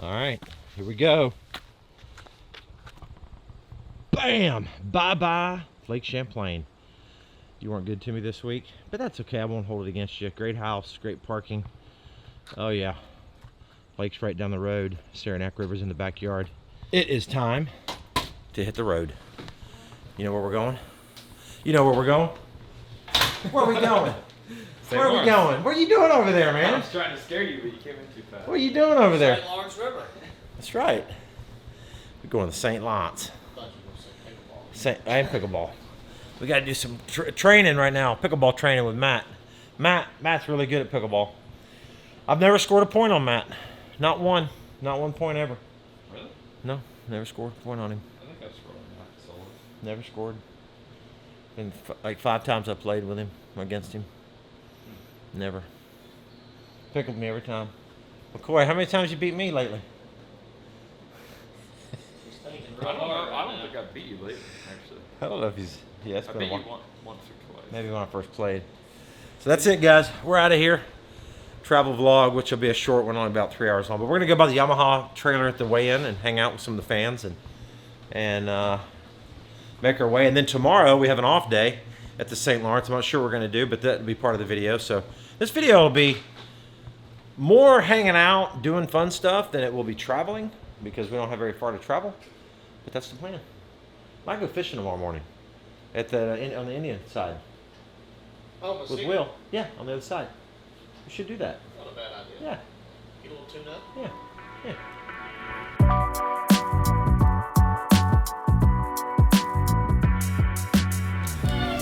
All right, here we go. Bam! Bye-bye, Lake Champlain. You weren't good to me this week, but that's okay. I won't hold it against you. Great house, great parking. Oh yeah, lake's right down the road. Saranac River's in the backyard. It is time to hit the road. You know where we're going? You know where we're going? Where are we going? Where are we going? What are you doing over there, man? I was trying to scare you, but you came in too fast. What are you doing over there? St. Lawrence River. That's right. We're going to St. Lawrence. I am pickleball. We got to do some training right now. Pickleball training with Matt. Matt's really good at pickleball. I've never scored a point on Matt. Not one. Not 1 point ever. Really? No, never scored a point on him. I think I've scored on that solo. Never scored. Been like 5 times I played with him, against him. Never. Pickled me every time. McCoy, how many times you beat me lately? I don't think I beat you lately, actually. I don't know if he's... Yeah, it's I been beat a while. you once or twice. Maybe when I first played. So that's it, guys. We're out of here. Travel vlog, which will be a short one, only about 3 hours long. But we're going to go by the Yamaha trailer at the weigh-in and hang out with some of the fans and make our way. And then tomorrow we have an off day at the St. Lawrence. I'm not sure what we're going to do, but that will be part of the video. So this video will be more hanging out, doing fun stuff than it will be traveling because we don't have very far to travel. But that's the plan. Might go fishing tomorrow morning at on the Indian side. Oh, With Will. Yeah, on the other side. We should do that. Not a bad idea. Yeah. Get a little tune up. Yeah. Yeah.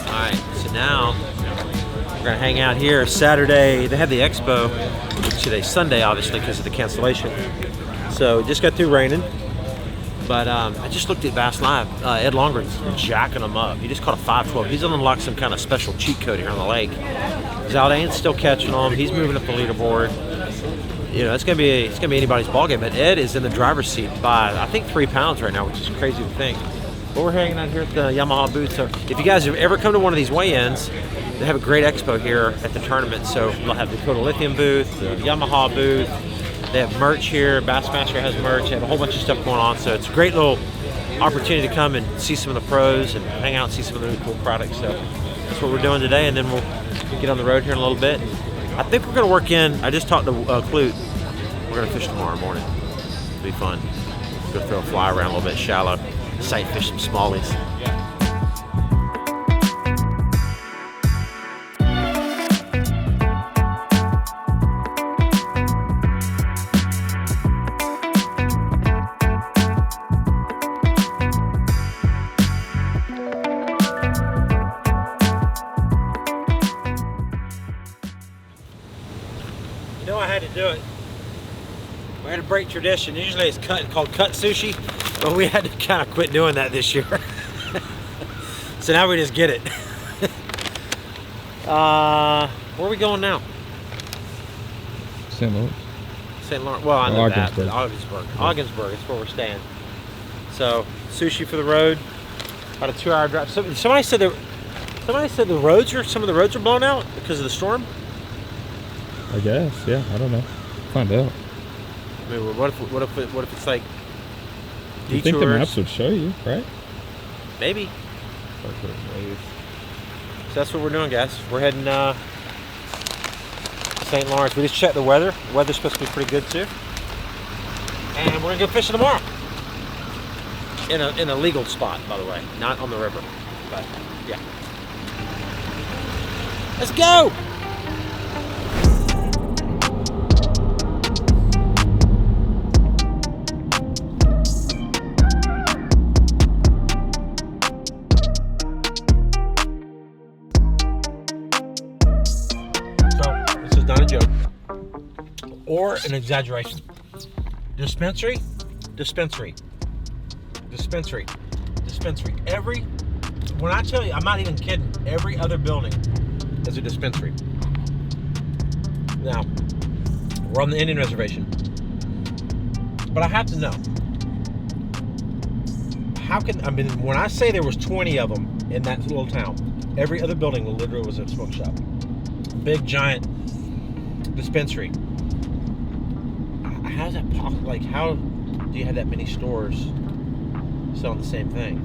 Alright, so now we're gonna hang out here Saturday. They have the expo today, Sunday obviously because of the cancellation. So it just got through raining. But I just looked at Bass Live. Ed Longren's jacking them up. He just caught a 512. He's unlocked some kind of special cheat code here on the lake. Zaldain's still catching them. He's moving up the leaderboard. You know, it's gonna be anybody's ballgame. But Ed is in the driver's seat by I think 3 pounds right now, which is crazy to think. But we're hanging out here at the Yamaha booth. So if you guys have ever come to one of these weigh-ins, they have a great expo here at the tournament. So they'll have the Dakota Lithium booth, the Yamaha booth. They have merch here. Bassmaster has merch. They have a whole bunch of stuff going on. So it's a great little opportunity to come and see some of the pros and hang out and see some of the really cool products. So that's what we're doing today. And then we'll get on the road here in a little bit. I think we're going to work in. I just talked to Clute. We're going to fish tomorrow morning. It'll be fun. Go throw a fly around a little bit shallow. Sight fish some smallies. You know I had to do it. We had to break tradition. Usually it's called cut sushi, but we had to kind of quit doing that this year. So now we just get it. Where are we going now? St. Lawrence. St. Lawrence. Well, I know that, but Ogdensburg. Ogdensburg is where we're staying. So sushi for the road. About a 2-hour drive. Somebody said some of the roads are blown out because of the storm. I guess, yeah. I don't know. Find out. I mean, what if it's like detours? You think the maps would show you, right? Maybe. Maybe. So that's what we're doing, guys. We're heading St. Lawrence. We just checked the weather. The weather's supposed to be pretty good too. And we're gonna go fishing tomorrow. In a legal spot, by the way, not on the river. But yeah. Let's go! Not a joke or an exaggeration. Dispensary. When I tell you, I'm not even kidding, every other building is a dispensary. Now, we're on the Indian reservation, but I have to know, when I say there was 20 of them in that little town, every other building literally was a smoke shop. Big, giant dispensary. how's that possible? Like, how do you have that many stores selling the same thing?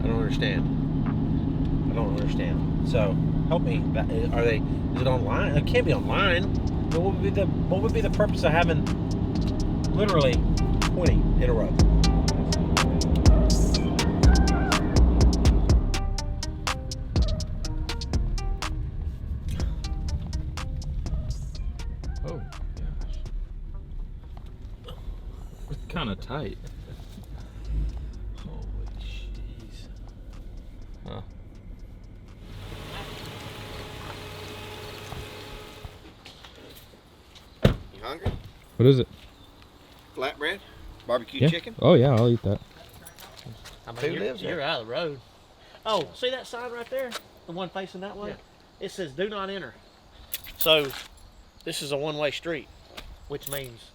I don't understand. So help me. Are they? Is it online? It can't be online. Then what would be the purpose of having literally 20 in a row? Oh gosh. It's kind of tight. Holy jeez. Huh. You hungry? What is it? Flatbread? Barbecue Yeah. chicken? Oh yeah, I'll eat that. I mean, Who you're, lives there? you're out of the road. Oh, see that sign right there? The one facing that way? Yeah. It says do not enter. So this is a one-way street, which means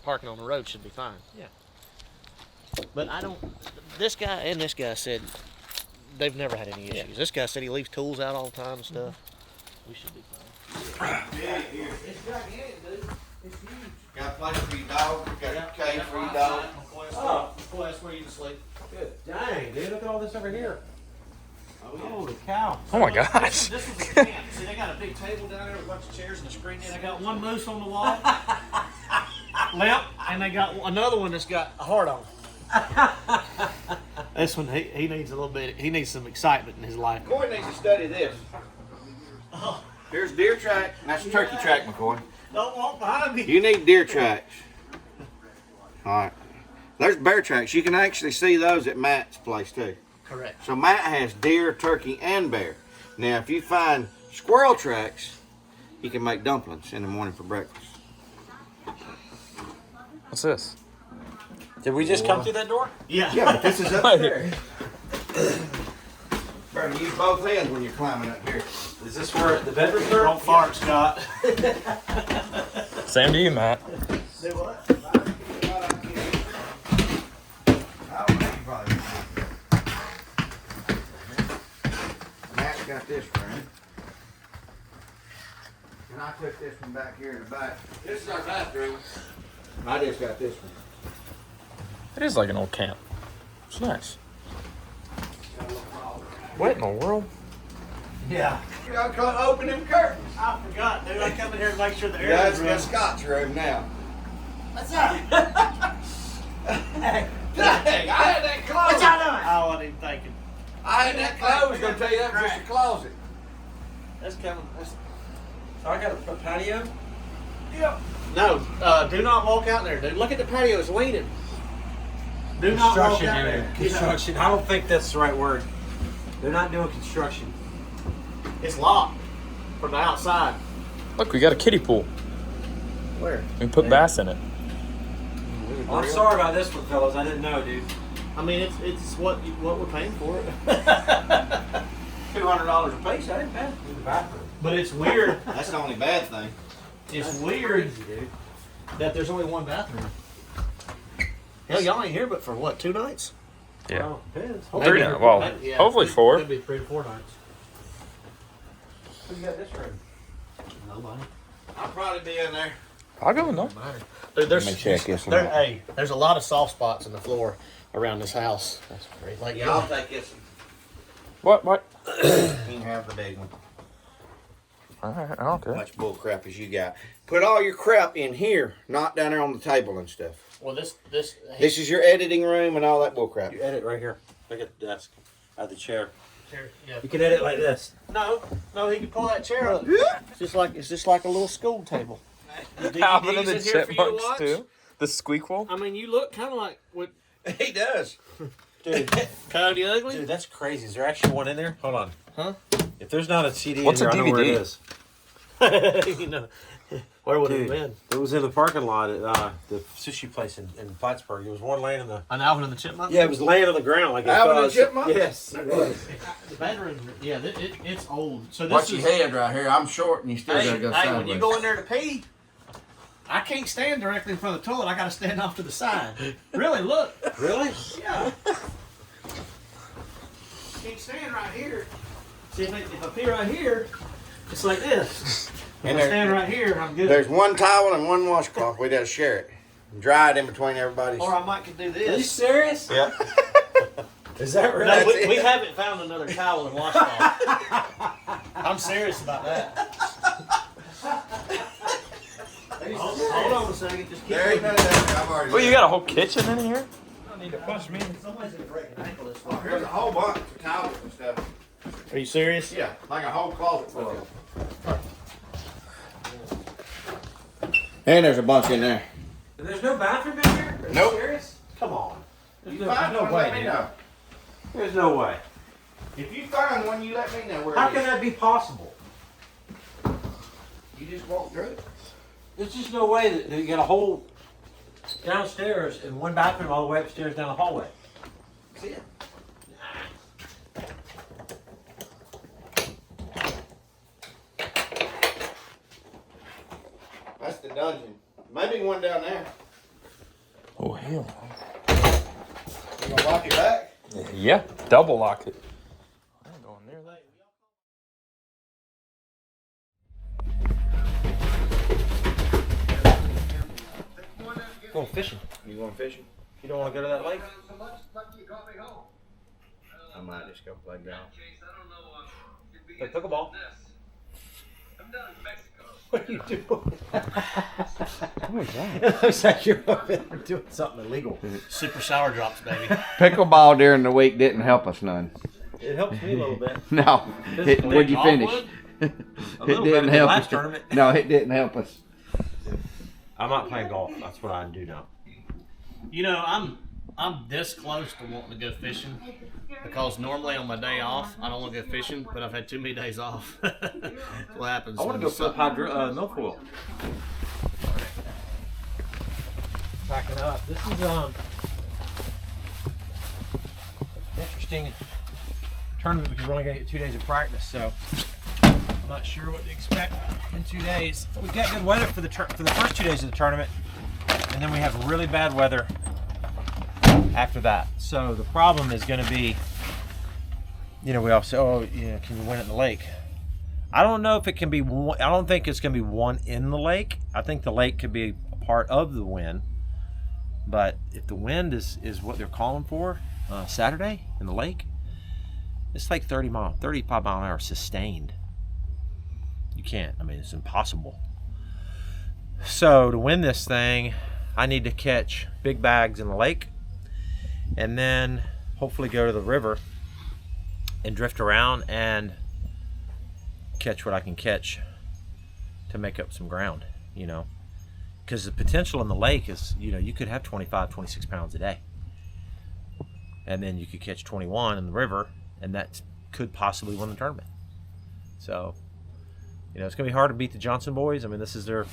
parking on the road should be fine. Yeah. But I don't, this guy said they've never had any issues. Yeah. This guy said he leaves tools out all the time and stuff. We should be fine. It's gigantic, dude. It's huge. Got a place for your dog, got a cage for your dog. Oh, that's where you can sleep. Good. Dang, dude, look at all this over here. Holy cow. Oh my gosh. This was a camp. See, they got a big table down there with a bunch of chairs and a screen in. They got one moose on the wall, limp, and they got another one that's got a heart on. This one, he needs a little bit. He needs some excitement in his life. McCoy needs to study this. Here's deer track, and that's turkey track, McCoy. Don't walk behind me. You need deer tracks. Alright. There's bear tracks. You can actually see those at Matt's place too. Correct. So Matt has deer, turkey, and bear. Now if you find squirrel tracks, you can make dumplings in the morning for breakfast. What's this? Did we just come through that door? Yeah. Yeah, but this is up there. Better use both hands when you're climbing up here. Is this where the bedroom are? Don't fart, Scott. Same to you, Matt. Do what? Matt's got this room. And I took this one back here in the back. This is our bathroom. I just got this one. It is like an old camp. It's nice. What in the world? Yeah. You gotta come open them curtains. I forgot, dude. I come in here to make sure the air Yeah, is it's got Scott's room now. What's up? Dang, I had that closed. What y'all doing? I wasn't even thinking. I had that closed. Gonna tell you that was just a closet. That's coming. So I got a patio? Yep. No, do not walk out there, dude. Look at the patio. It's leaning. Do not walk Construction, out dude. there. Construction. I don't think that's the right word. They're not doing construction. It's locked from the outside. Look, we got a kiddie pool. Where? We put bass in it. Well, I'm sorry about this one, fellas. I didn't know, dude. I mean, it's what we're paying for it. $200 a piece. I didn't pay. In the bathroom. But it's weird. That's the only bad thing. It's weird Crazy, dude. that there's only one bathroom. Hell, y'all ain't here but for what, 2 nights? Yeah. Well, depends. Three now. Well, hopefully 4. Could be 3 to 4 nights. Who's got this room? Nobody. I'll probably be in there. I'll go with no. Dude, there's, Let me check this one there, out. hey, there's a lot of soft spots in the floor around this house. That's great. Like, Yeah, I'll take this What? one. You can have the big one. Alright, I don't care. How much bull crap as you got. Put all your crap in here, not down there on the table and stuff. well, this This is your editing room and all that bull crap. You edit right here. Look at the desk. At the chair. yeah. You can edit like this. No, he can pull that chair up. It's just like a little school table. The Alvin and the DVDs in here for you to Chipmunks watch. too. The Squeakquel. I mean, you look kind of like what He does. Dude, Coyote Ugly. dude, that's crazy. Is there actually one in there? Hold on. Huh? If there's not a CD What's in a there, I know where it DVD? is. You know, where would it have Dude, been? it was in the parking lot at the sushi place in Plattsburgh. There was one laying in the... An Alvin and the Chipmunk. Yeah, it was laying on the ground like Alvin I and the Chipmunk? Yes, it was. The bedroom. Yeah, it's old. So this Watch is. your head right here. I'm short and you still Hey, gotta go hey, sideways. when you go in there to pee, I can't stand directly in front of the toilet. I got to stand off to the side. Really, look. Really? Yeah. Can't stand right here. See, if I pee right here, it's like this. And I stand right here, I'm good. there's one towel and one washcloth. We gotta share it. Dry it in between everybody's. Or I might could do Are you this. serious? Yeah. Is that right? No, That's we it. haven't found another towel and washcloth. I'm serious about that. Hold on a second, just keep There ain't none of that. I've already. Well, you got a whole kitchen in here? Somebody's gonna break an ankle this far. There's a whole bunch of towels and stuff. Are you serious? Yeah, like a whole closet full of them. And there's a bunch in there. There's no bathroom in here? Are you Nope. serious? Come on. You There's find no one, way, let me dude. know. There's no way. If you find one, you let me know where How it can is. that be possible? You just walk through it. There's just no way that you got a whole downstairs and one bathroom all the way upstairs down the hallway. See it? That's the dungeon. Maybe one down there. Oh, hell. You gonna lock it back? Yeah, double lock it. I ain't going near that. Going fishing. You going fishing? You don't want to go to that lake? I might just go play golf. Play pickleball. What are you doing? What was that? It looks like you're over there doing something illegal. Super sour drops, baby. Pickleball during the week didn't help us none. It helps me a little bit. No. Physically, Where'd you golf finish? would? It A little didn't better than help last us. tournament. No, it didn't help us. I'm not playing golf. That's what I do now. You know, I'm this close to wanting to go fishing because normally on my day off I don't want to go fishing, but I've had too many days off. That's what happens. I want to go flip milfoil. Packing up. This is interesting tournament because we're only gonna get 2 days of practice, so I'm not sure what to expect in 2 days. We've got good weather for the first 2 days of the tournament, and then we have really bad weather after that. So the problem is going to be, you know, we all say, oh, you know, can you win it in the lake? I don't know if it can be one. I don't think it's going to be one in the lake. I think the lake could be a part of the win. But if the wind is what they're calling for Saturday in the lake, it's like 35 mile an hour sustained. You can't. I mean, it's impossible. So to win this thing, I need to catch big bags in the lake and then hopefully go to the river and drift around and catch what I can catch to make up some ground, you know, because the potential in the lake is, you know, you could have 25, 26 pounds a day, and then you could catch 21 in the river, and that could possibly win the tournament. So, you know, it's gonna be hard to beat the Johnson boys. I mean, this is their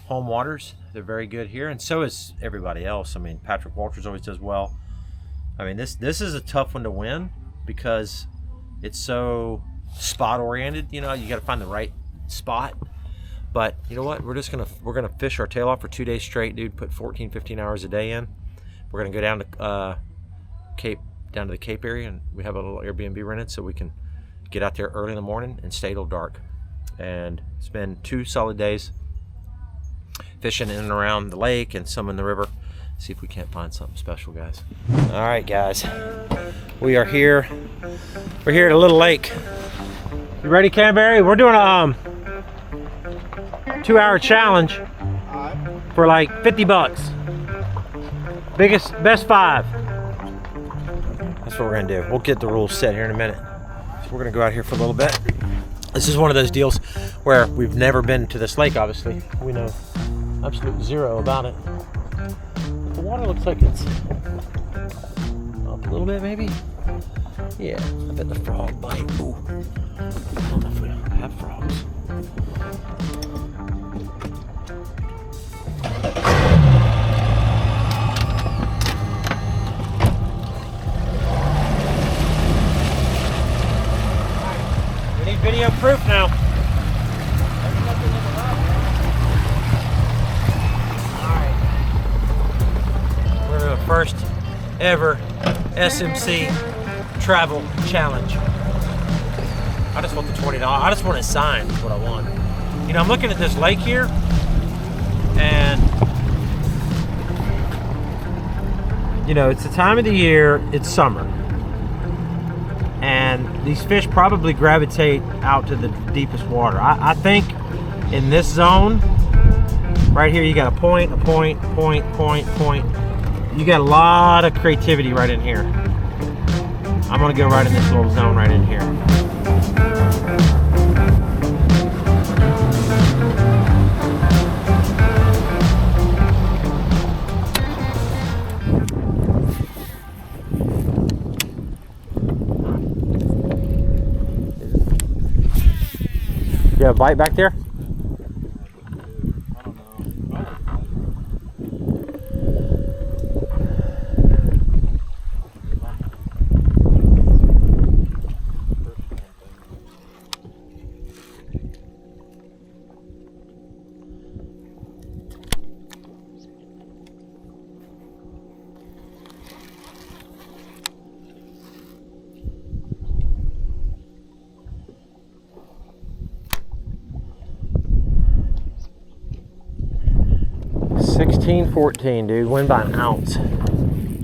home waters. They're very good here, and so is everybody else. I mean, Patrick Walters always does well. I mean, this is a tough one to win because it's so spot oriented. You know, you got to find the right spot. But you know what? We're gonna fish our tail off for 2 days straight, dude. Put 14, 15 hours a day in. We're gonna go down to the Cape area, and we have a little Airbnb rented so we can get out there early in the morning and stay till dark, and spend 2 solid days fishing in and around the lake and some in the river. See if we can't find something special, guys. All right, guys, we are here. We're here at a little lake. You ready, Canterbury? We're doing a 2-hour challenge for like 50 bucks. Best 5. That's what we're gonna do. We'll get the rules set here in a minute. So we're gonna go out here for a little bit. This is one of those deals where we've never been to this lake, obviously. We know absolute zero about it. The water looks like it's up a little bit, maybe. Yeah, I bet the frog bite. Ooh. I don't know if we have frogs. We need video proof now. First ever SMC travel challenge. I just want the $20. I just want it signed is what I want. You know, I'm looking at this lake here, and you know, it's the time of the year, it's summer, and these fish probably gravitate out to the deepest water. I think in this zone right here, you got a point. You got a lot of creativity right in here. I'm gonna go right in this little zone right in here. You have a bite back there? $16.14, dude. Win by an ounce.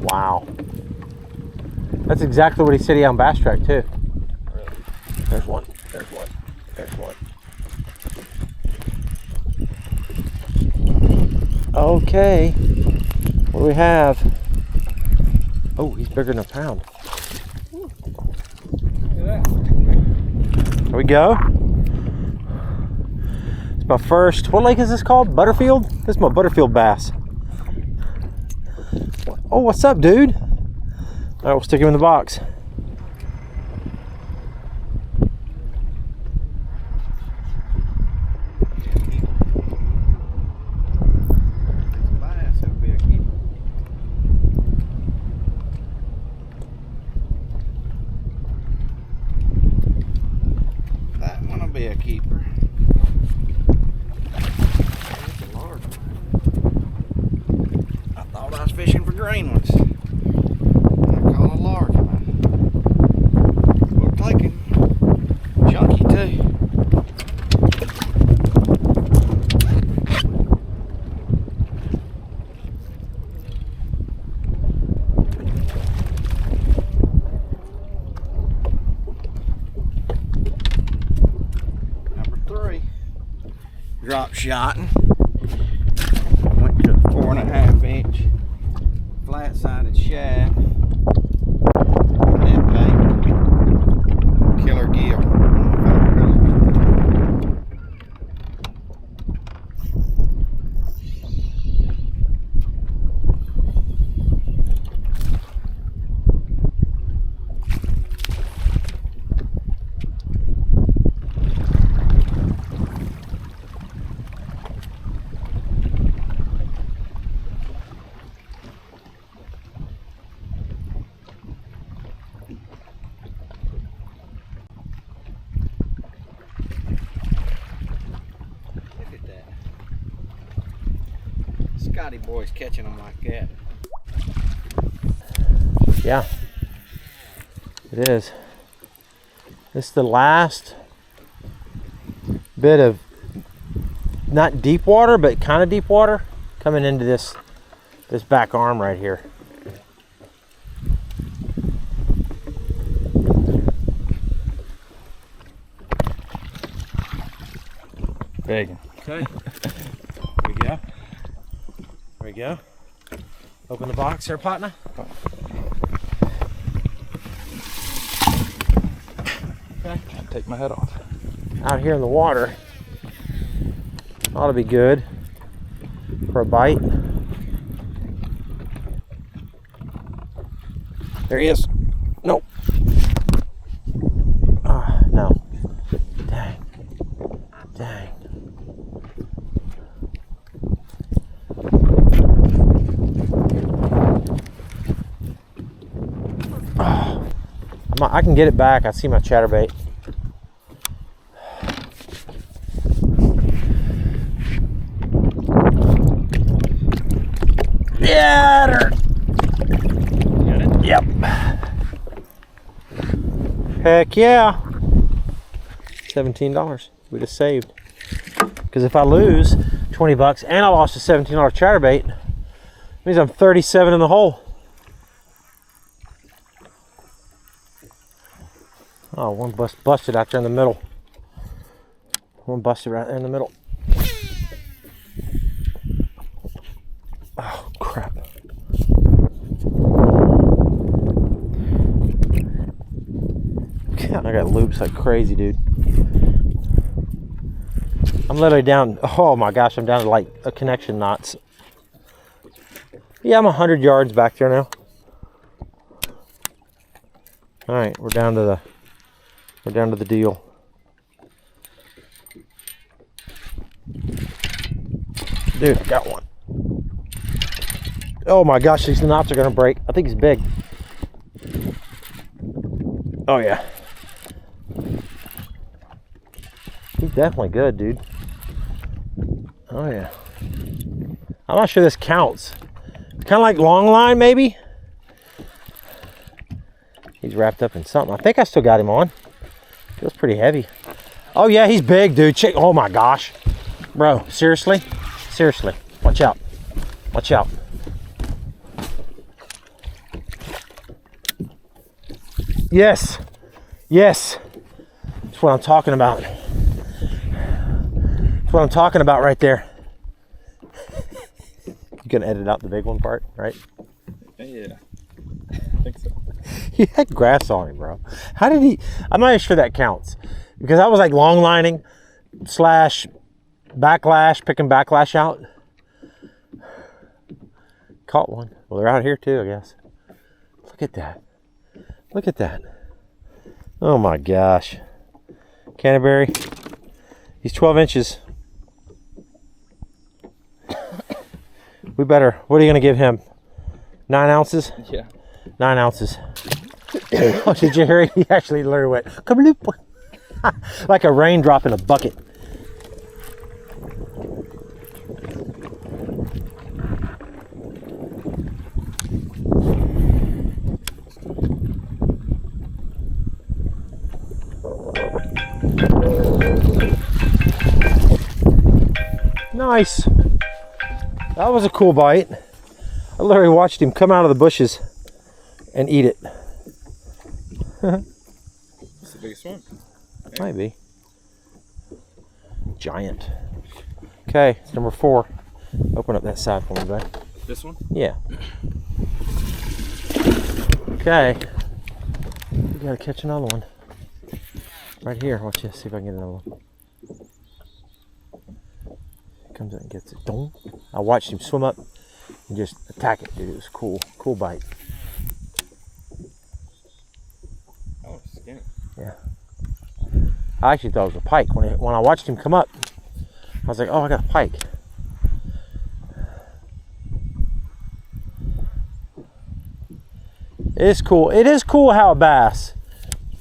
Wow. That's exactly what he said he had on Bass Track too. There's one. There's one. There's one. Okay. What do we have? Oh, he's bigger than a pound. Look at that. There we go. My first, what lake is this called? Butterfield? This is my Butterfield bass. Oh, what's up, dude? All right, we'll stick him in the box. That one will be a keeper. I was fishing for green ones. I caught a large one. Looks like it. Chunky too. Number 3. Drop shotting. Went to 4.5 inch. Flat-sided shad, net bait, killer gill. Scotty boy's catching them like that. Yeah, it is. This is the last bit of not deep water, but kind of deep water coming into this back arm right here. Big. Okay. There we go. There we go. Open the box there, partner. Okay. I'll take my head off. Out here in the water. Ought to be good for a bite. There he is. Nope. No. Dang. Dang. I can get it back. I see my chatterbait. Yeah, it hurt. Got it? Yep. Heck yeah. $17 we just saved. Because if I lose 20 bucks and I lost a $17 chatterbait, it means I'm 37 in the hole. Oh, one busted out there in the middle. One busted right there in the middle. Oh, crap. God, I got loops like crazy, dude. I'm literally down, oh my gosh, I'm down to like a connection knots. Yeah, I'm 100 yards back there now. All right, we're down to the deal. Dude, I got one. Oh my gosh, these knots are gonna break. I think he's big. Oh yeah. He's definitely good, dude. Oh yeah. I'm not sure this counts. Kind of like long line, maybe. He's wrapped up in something. I think I still got him on. Feels pretty heavy. Oh yeah, he's big, dude. Check. Oh my gosh, bro. Seriously, seriously. Watch out. Watch out. Yes, yes. That's what I'm talking about. That's what I'm talking about right there. You gonna edit out the big one part, right? Yeah, I think so. He had grass on him, bro. How did he? I'm not even sure that counts because I was like long lining slash backlash, picking backlash out. Caught one. Well, they're out here too, I guess. Look at that. Look at that. Oh my gosh. Canterbury. He's 12 inches. We better. What are you going to give him? 9 ounces? Yeah. 9 ounces. Oh, did you hear it? He actually literally went, kabloop. Like a raindrop in a bucket. Nice. That was a cool bite. I literally watched him come out of the bushes and eat it. It's the biggest one. Might be. Giant. Okay, it's number 4. Open up that side for me, bud. This one? Yeah. Okay. We gotta catch another one. Right here. Watch this. See if I can get another one. Comes up and gets it. Don't. I watched him swim up and just attack it, dude. It was cool. Cool bite. Oh, skin. Yeah. I actually thought it was a pike. When I watched him come up, I was like, oh, I got a pike. It is cool. It is cool how a bass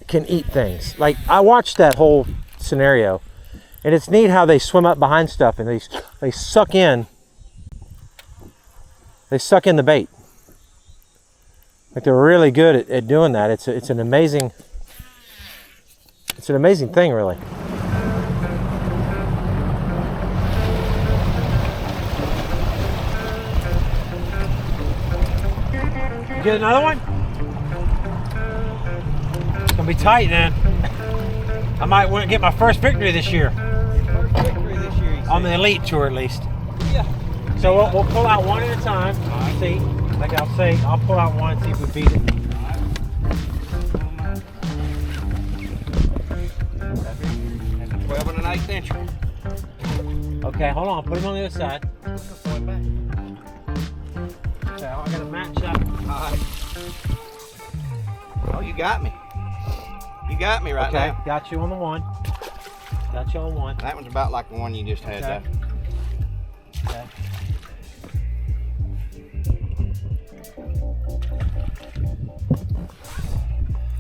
can eat things. Like, I watched that whole scenario, and it's neat how they swim up behind stuff and they suck in. They suck in the bait. Like, they're really good at doing that. It's an amazing thing, really. Get another one? It's gonna be tight, then. I might want to get my first victory this year. First victory this year, On the Elite Tour, at least. Yeah. So we'll pull out one at a time. See, like I'll say, I'll pull out one and see if we beat it. 12 and an 1/8 incher. Okay, hold on. Put him on the other side. Okay, I got a match up. Alright. Oh, you got me. You got me right Okay, now. got you on the one. Got you on one. That one's about like the one you just had Okay. there. Okay.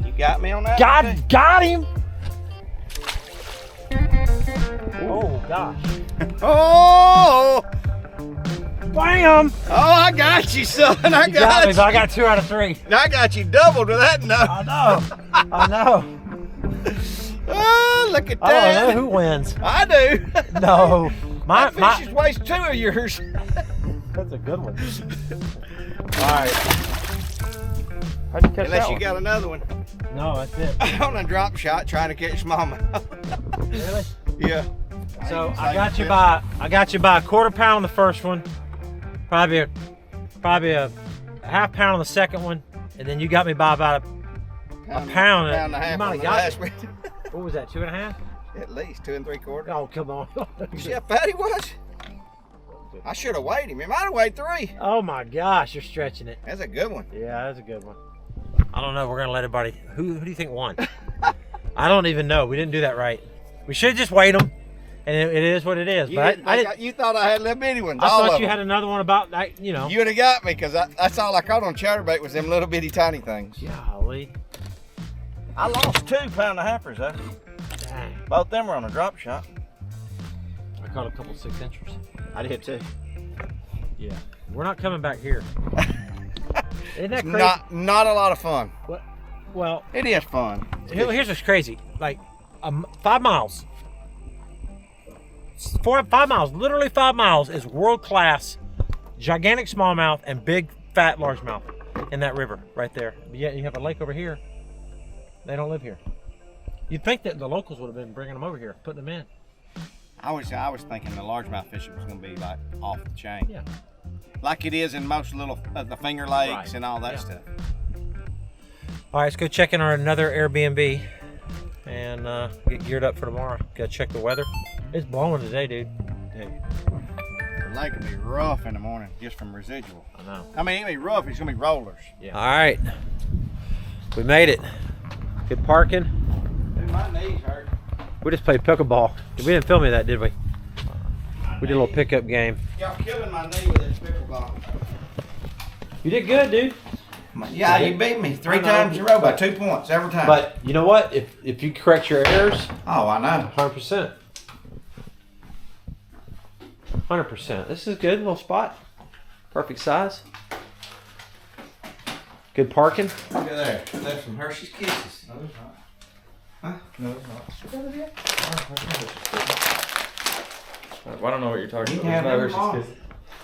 You got me on that? one, too? Got him! Oh gosh. Oh! Bam! Oh, I got you, son. I You got me, got but I you. got 2 out of 3. I got you doubled with that. No. I know. I know. Oh, look at I don't know that. who wins. I do. No, my That fish is weighs 2 of yours. that's a good one. All right. How'd you catch Unless that you one? got another one. No, that's it. On a drop shot trying to catch mama. Really? Yeah. So I got you by a quarter pound on the first one, probably a half pound on the second one, and then you got me by about a pound. Pound and a half. You might on have the got last me. one. What was that? 2.5? At least 2 3/4. Oh, come on. You see how fat he was? I should have weighed him. He might have weighed 3. Oh my gosh, you're stretching it. That's a good one. Yeah, that's a good one. I don't know. We're gonna let everybody. Who do you think won? I don't even know. We didn't do that right. We should have just weighed them, and it is what it is. You, But you thought I had little bitty ones. I all thought of you them. had another one about that. You know. You would have got me because that's all I caught on chatterbait was them little bitty tiny things. Golly. I lost 2 pound-and-a-halfers though. Dang. Both them were on a drop shot. I caught a couple 6-inchers. I did too. Yeah. We're not coming back here. Isn't that crazy? Not a lot of fun. What? Well, It is fun. here's what's crazy. Like 5 miles. 5 miles, literally 5 miles is world-class, gigantic smallmouth and big, fat largemouth in that river right there. But yet you have a lake over here. They don't live here. You'd think that the locals would have been bringing them over here, putting them in. I was thinking the largemouth fishing was going to be like off the chain. Yeah. Like it is in most little the Finger Lakes Right. and all that Yeah. stuff. All right, let's go check in our another Airbnb and get geared up for tomorrow. Gotta check the weather. It's blowing today, dude. The lake will be rough in the morning just from residual. I know. I mean, it'll be rough. It's going to be rollers. Yeah. All right, we made it. Good parking. Dude, my knees hurt. We just played pickleball. We didn't film any of that, did we? We did a little pickup game. Y'all killing my knee with this pickleball. You did good, dude. Yeah, you beat me 3 times in a row by 2 points every time. But you know what? If you correct your errors, oh, I know. 100%. 100%. This is a good little spot. Perfect size. Good parking. Look at there. There's some Hershey's Kisses. No, there's not. Huh? No, there's not. Well, I don't know what you're talking You about. can have There's them no all. Hershey's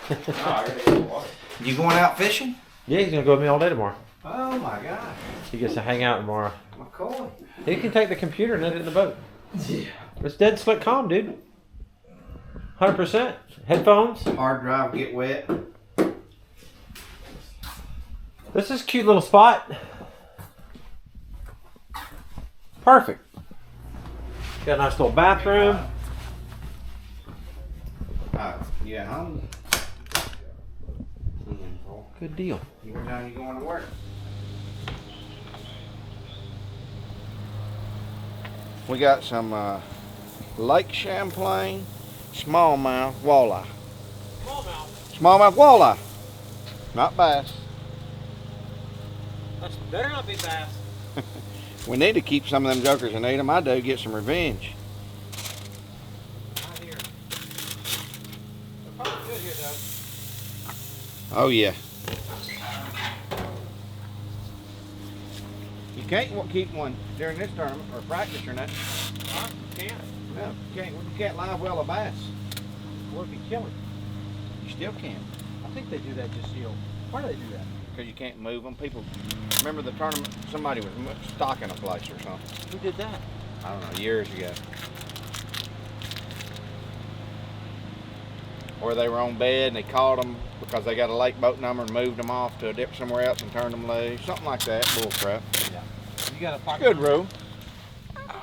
Kisses. No, I gotta get water. You going out fishing? Yeah, he's gonna go with me all day tomorrow. Oh my gosh. He gets to hang out tomorrow. McCoy. He can take the computer and edit in the boat. Yeah. It's dead slick calm, dude. 100%. Headphones. Hard drive get wet. This is a cute little spot. Perfect. Got a nice little bathroom. Yeah, home. Good deal. What time you going to work? We got some Lake Champlain smallmouth walleye. Smallmouth walleye. Not bass. That better not be bass. We need to keep some of them jokers and eat them. I do get some revenge. Not here. They're probably good here, though. Oh yeah. You can't keep one during this tournament or practice or nothing. Huh? Can't. No, you can't live well a bass. What if you kill him? You still can. I think they do that just you know. Why do they do that? Because you can't move them. People, remember the tournament, somebody was stocking a place or something. Who did that? I don't know, years ago. Or they were on bed and they caught them because they got a lake boat number and moved them off to a dip somewhere else and turned them loose. Something like that. Bull crap. Yeah. You got a pocket. Good rule.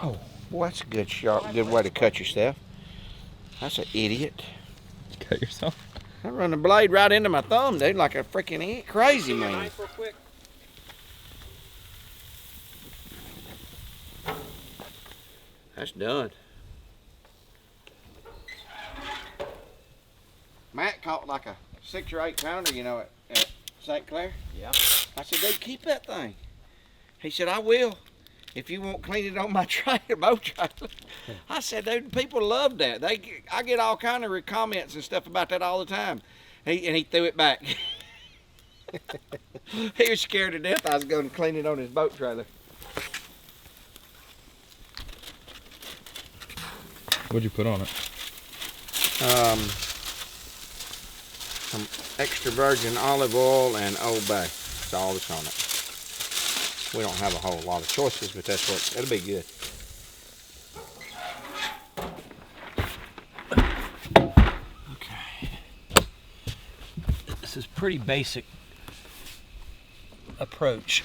Oh, boy, that's a good sharp, good way to cut yourself. That's an idiot. Cut yourself? I run the blade right into my thumb, dude, like a freaking crazy man. Real quick. That's done. Matt caught like a 6 or 8 pounder, you know, at St. Clair. Yeah. I said, dude, keep that thing. He said, I will, if you won't clean it on my trailer, boat trailer. I said, dude, people love that. I get all kind of comments and stuff about that all the time. And he threw it back. He was scared to death I was going to clean it on his boat trailer. What'd you put on it? Some extra virgin olive oil and Old Bay. That's all that's on it. We don't have a whole lot of choices, but that's what, it'll be good. Okay. This is pretty basic approach.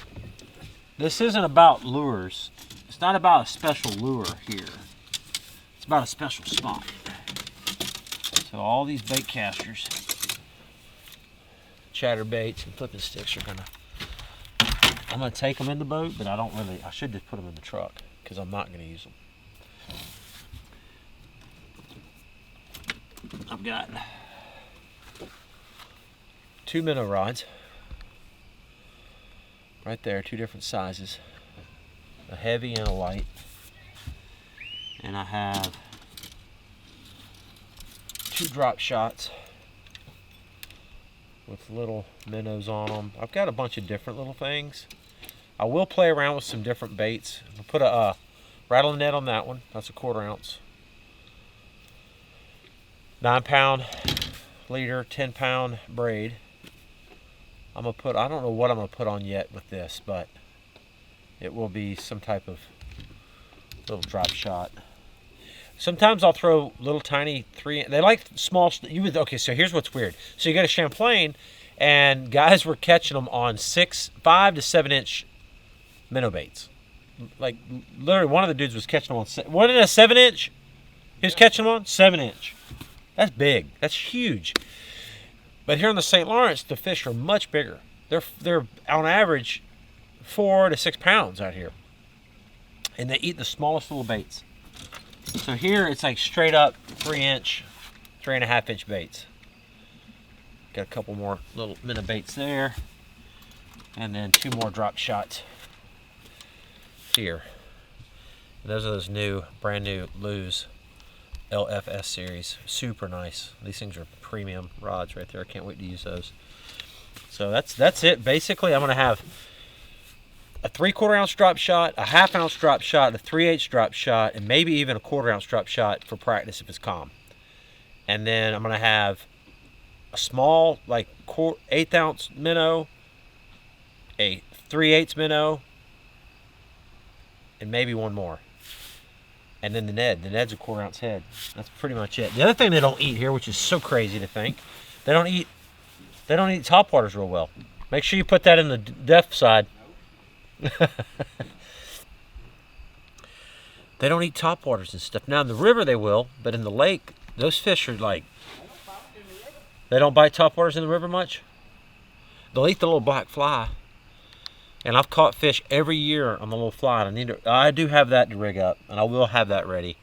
This isn't about lures. It's not about a special lure here. It's about a special spot. So all these bait casters, chatterbaits and flipping sticks are I'm gonna take them in the boat, but I should just put them in the truck because I'm not gonna use them. I've got 2 minnow rods right there, 2 different sizes, a heavy and a light, and I have 2 drop shots with little minnows on them. I've got a bunch of different little things. I will play around with some different baits. I'll put a rattling net on that one. That's a 1/4 ounce. 9-pound leader, 10-pound braid. I don't know what I'm gonna put on yet with this, but it will be some type of little drop shot. Sometimes I'll throw little tiny they like small, okay, so here's what's weird. So you got a Champlain, and guys were catching them on 5 to 7 inch minnow baits. Like, literally one of the dudes was catching them on, what is it, a 7 inch? He was catching them on 7 inch. That's big, that's huge. But here in the St. Lawrence, the fish are much bigger. They're on average 4 to 6 pounds out here. And they eat the smallest little baits. So here it's like straight up 3 inch, 3.5 inch baits. Got a couple more little minnow baits there. And then 2 more drop shots here. And those are those brand new Lew's LFS series. Super nice. These things are premium rods right there. I can't wait to use those. So that's it. Basically, I'm going to have a 3/4 ounce drop shot, a 1/2 ounce drop shot, a 3/8 drop shot, and maybe even a 1/4 ounce drop shot for practice if it's calm. And then I'm going to have a small, like 1/8 ounce minnow, a 3/8 minnow, and maybe one more. And then the Ned's a 1/4 ounce head. That's pretty much it. The other thing they don't eat here, which is so crazy to think, they don't eat topwaters real well. Make sure you put that in the deaf side. They don't eat topwaters and stuff. Now in the river they will, but in the lake, those fish are like, they don't bite topwaters in the river much. They'll eat the little black fly. And I've caught fish every year on the little fly. And I do have that to rig up, and I will have that ready.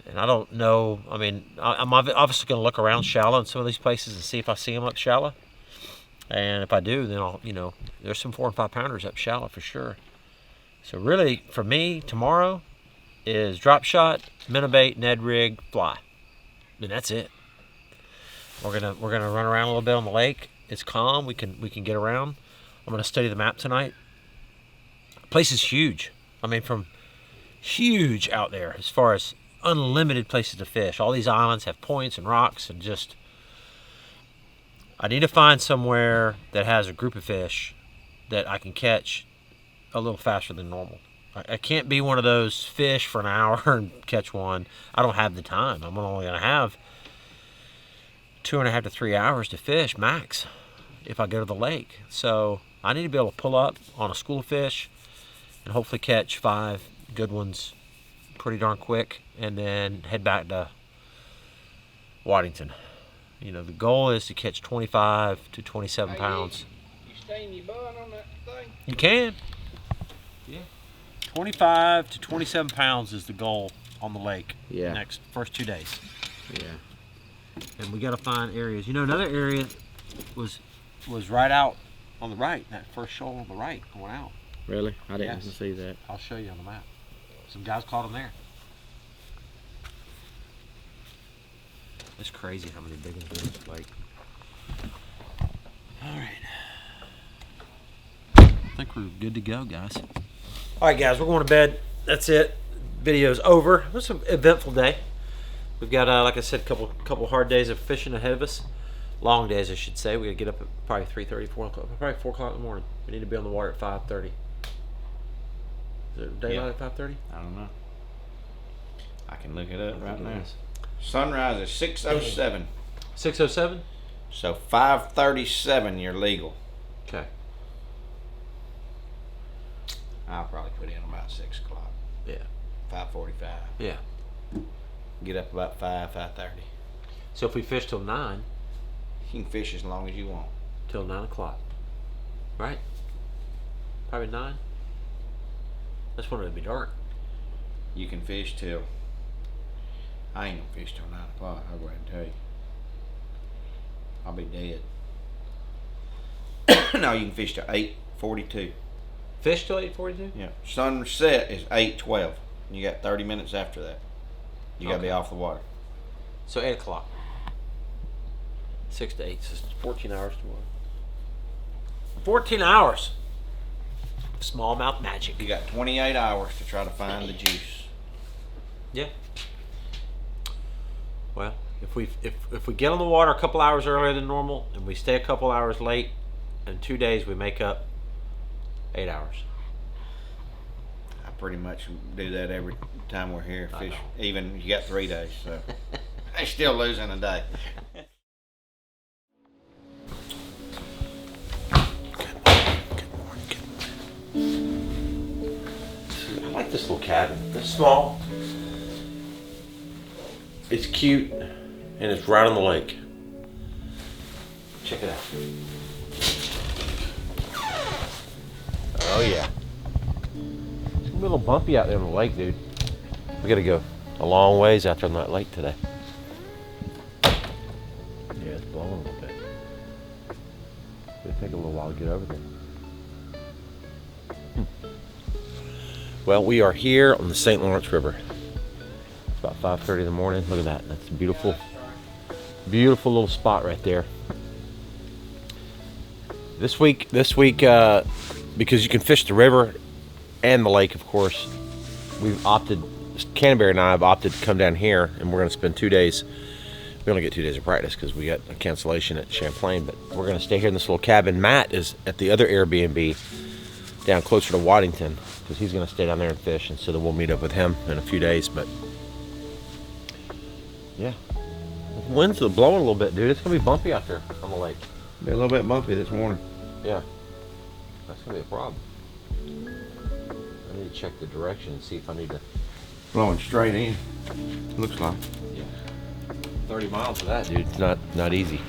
And I don't know. I mean, I'm obviously going to look around shallow in some of these places and see if I see them up shallow. And if I do, then I'll, there's some 4 and 5 pounders up shallow for sure. So really, for me, tomorrow is drop shot, minnow bait, Ned rig, fly. And that's it. We're gonna run around a little bit on the lake. It's calm. We can get around. I'm going to study the map tonight. The place is huge. I mean, from huge out there as far as unlimited places to fish. All these islands have points and rocks and just... I need to find somewhere that has a group of fish that I can catch a little faster than normal. I can't be one of those fish for an hour and catch one. I don't have the time. I'm only going to have 2.5 to 3 hours to fish max if I go to the lake. So I need to be able to pull up on a school of fish and hopefully catch 5 good ones pretty darn quick and then head back to Waddington. The goal is to catch 25 to 27 pounds. You stain your bun on that thing? You can. Yeah. 25 to 27 pounds is the goal on the lake. Yeah. Next first 2 days. Yeah. And we got to find areas. Another area was right out on the right. That first shoal on the right going out. Really? I didn't Yes. see that. I'll show you on the map. Some guys caught them there. It's crazy how many big ones there is. Like, all right. I think we're good to go, guys. All right, guys, we're going to bed. That's it. video's over. It was an eventful day. We've got, like I said, a couple hard days of fishing ahead of us. Long days, I should say. We gotta get up at probably 3:30, 4 o'clock, probably 4 o'clock in the morning. We need to be on the water at 5:30. Is it daylight at 5:30? I don't know. I can look it up right now. Sunrise is 6:07. 6:07? So 5:37 you're legal. Okay. I'll probably put in about 6 o'clock. Yeah. 5:45. Yeah. Get up about 5:30. So if we fish till 9, You can fish as long as you want. till 9 o'clock, right? Probably 9. That's when it'll be dark. You can fish till, I ain't gonna fish till 9 o'clock, I'll go ahead and tell you. I'll be dead. No, you can fish till 8:42. Fish till 8:42? Yeah. Sunset is 8:12. You got 30 minutes after that. You gotta be Okay. off the water. So 8 o'clock. 6 to 8, so it's 14 hours tomorrow. 14 hours. Smallmouth magic. You got 28 hours to try to find the juice. Yeah. Well, if we get on the water a couple hours earlier than normal and we stay a couple hours late, in 2 days we make up 8 hours. I pretty much do that every time we're here. I Fish, know. even you got 3 days, so they still losing a day. I like this little cabin. It's small. It's cute, and it's right on the lake. Check it out. Oh yeah. It's a little bumpy out there on the lake, dude. We gotta go a long ways out there on that lake today. Yeah, it's blowing a little bit. It'll take a little while to get over there. Well, we are here on the St. Lawrence River. It's about 5:30 in the morning. Look at that. That's a beautiful, beautiful little spot right there. This week, because you can fish the river and the lake, of course, we've opted, Canterbury and I have opted to come down here, and we're going to spend 2 days. We only get 2 days of practice because we got a cancellation at Champlain, but we're going to stay here in this little cabin. Matt is at the other Airbnb down closer to Waddington, because he's going to stay down there and fish, and so then we'll meet up with him in a few days. But yeah, the winds are blowing a little bit, dude. It's going to be bumpy out there on the lake. Be a little bit bumpy this morning. Yeah, that's going to be a problem. I need to check the direction and see if I need to. Blowing straight in. Looks like. Yeah, 30 miles of that, dude. It's not easy.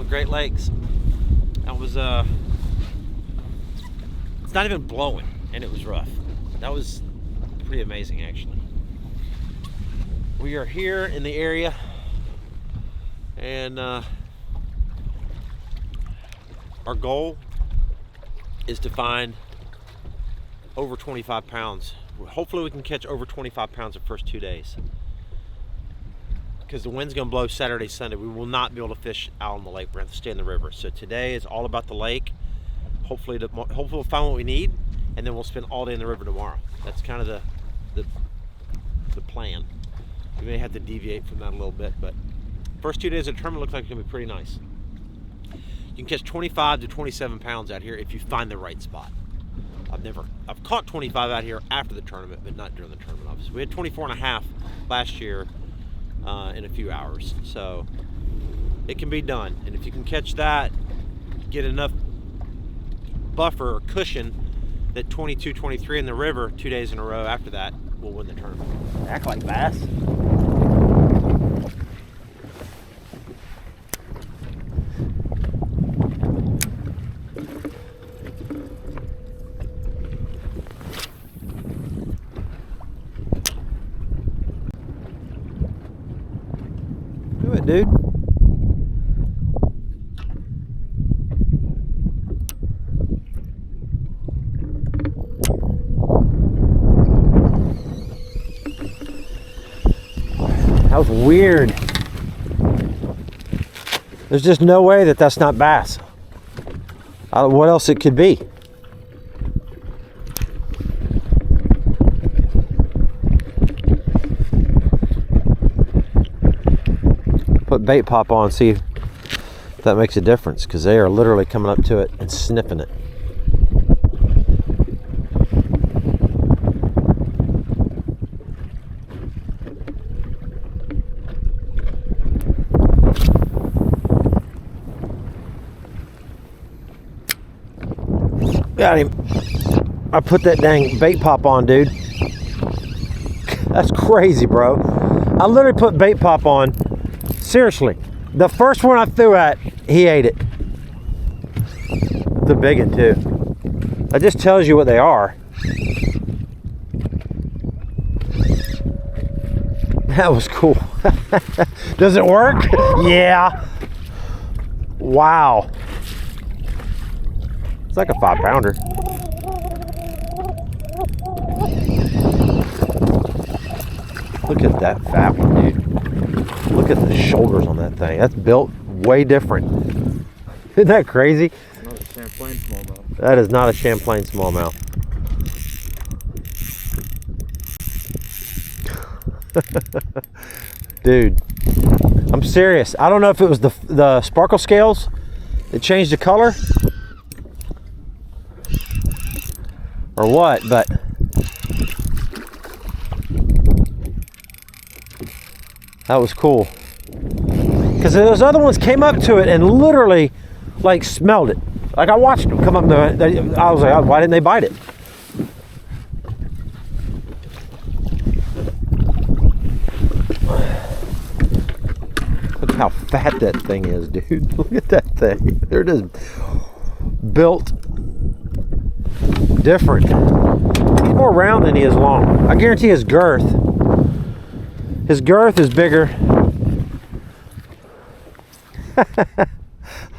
Great Lakes. That was it's not even blowing, and it was rough. That was pretty amazing, actually. We are here in the area, and our goal is to find over 25 pounds. Hopefully we can catch over 25 pounds the first 2 days. because the wind's gonna blow Saturday, Sunday, we will not be able to fish out on the lake. We're gonna have to stay in the river. So today is all about the lake. Hopefully we'll find what we need, and then we'll spend all day in the river tomorrow. That's kind of the plan. We may have to deviate from that a little bit, but first 2 days of the tournament look like it's gonna be pretty nice. You can catch 25 to 27 pounds out here if you find the right spot. I've caught 25 out here after the tournament, but not during the tournament, obviously. We had 24 and a half last year in a few hours. So it can be done. And if you can catch that, get enough buffer or cushion that 22, 23 in the river 2 days in a row after that, we'll win the tournament. Act like bass. Do it, dude. That was weird. There's just no way that that's not bass. What else it could be? Put bait pop on, see if that makes a difference, because they are literally coming up to it and sniffing it. Got him. I put that dang bait pop on, dude. That's crazy, bro. I literally put bait pop on. Seriously. The first one I threw at, he ate it. The big one, too. That just tells you what they are. That was cool. Does it work? Yeah. Wow. It's like a 5-pounder. Look at that fat one, dude. Look at the shoulders on that thing. That's built way different. Isn't that crazy? Not a Champlain smallmouth. That is not a Champlain smallmouth. Dude, I'm serious. I don't know if it was the sparkle scales that changed the color or what, but that was cool. Because those other ones came up to it and literally like smelled it. Like I watched them come up to it. I was like, oh, why didn't they bite it? Look how fat that thing is, dude. Look at that thing. There it is. Built different. He's more round than he is long. I guarantee his girth is bigger.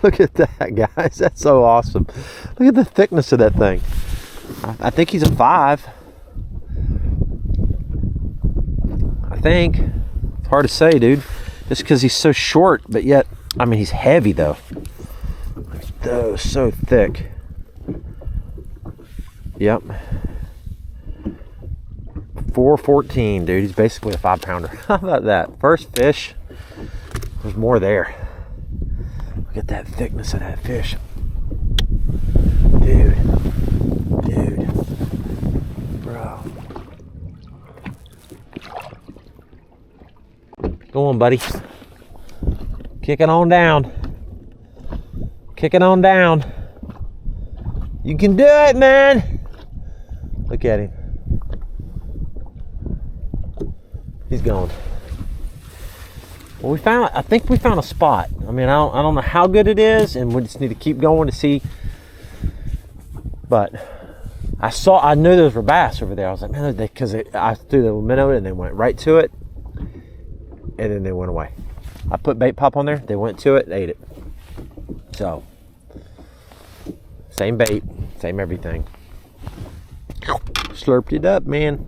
Look at that, guys. That's so awesome. Look at the thickness of that thing. I think he's a 5. I think. It's hard to say, dude. Just because he's so short, but yet, I mean, he's heavy, though. Oh, so thick. Yep. 414, dude. He's basically a 5-pounder. How about that? First fish. There's more there. Look at that thickness of that fish. Dude. Bro. Go on, buddy. Kick it on down. Kick it on down. You can do it, man. Look at him. He's gone. Well, I think we found a spot. I mean, I don't know how good it is, and we just need to keep going to see. But I knew those were bass over there. I was like, man, because I threw the minnow and they went right to it, and then they went away. I put bait pop on there. They went to it, they ate it. So, same bait, same everything. Slurped it up, man.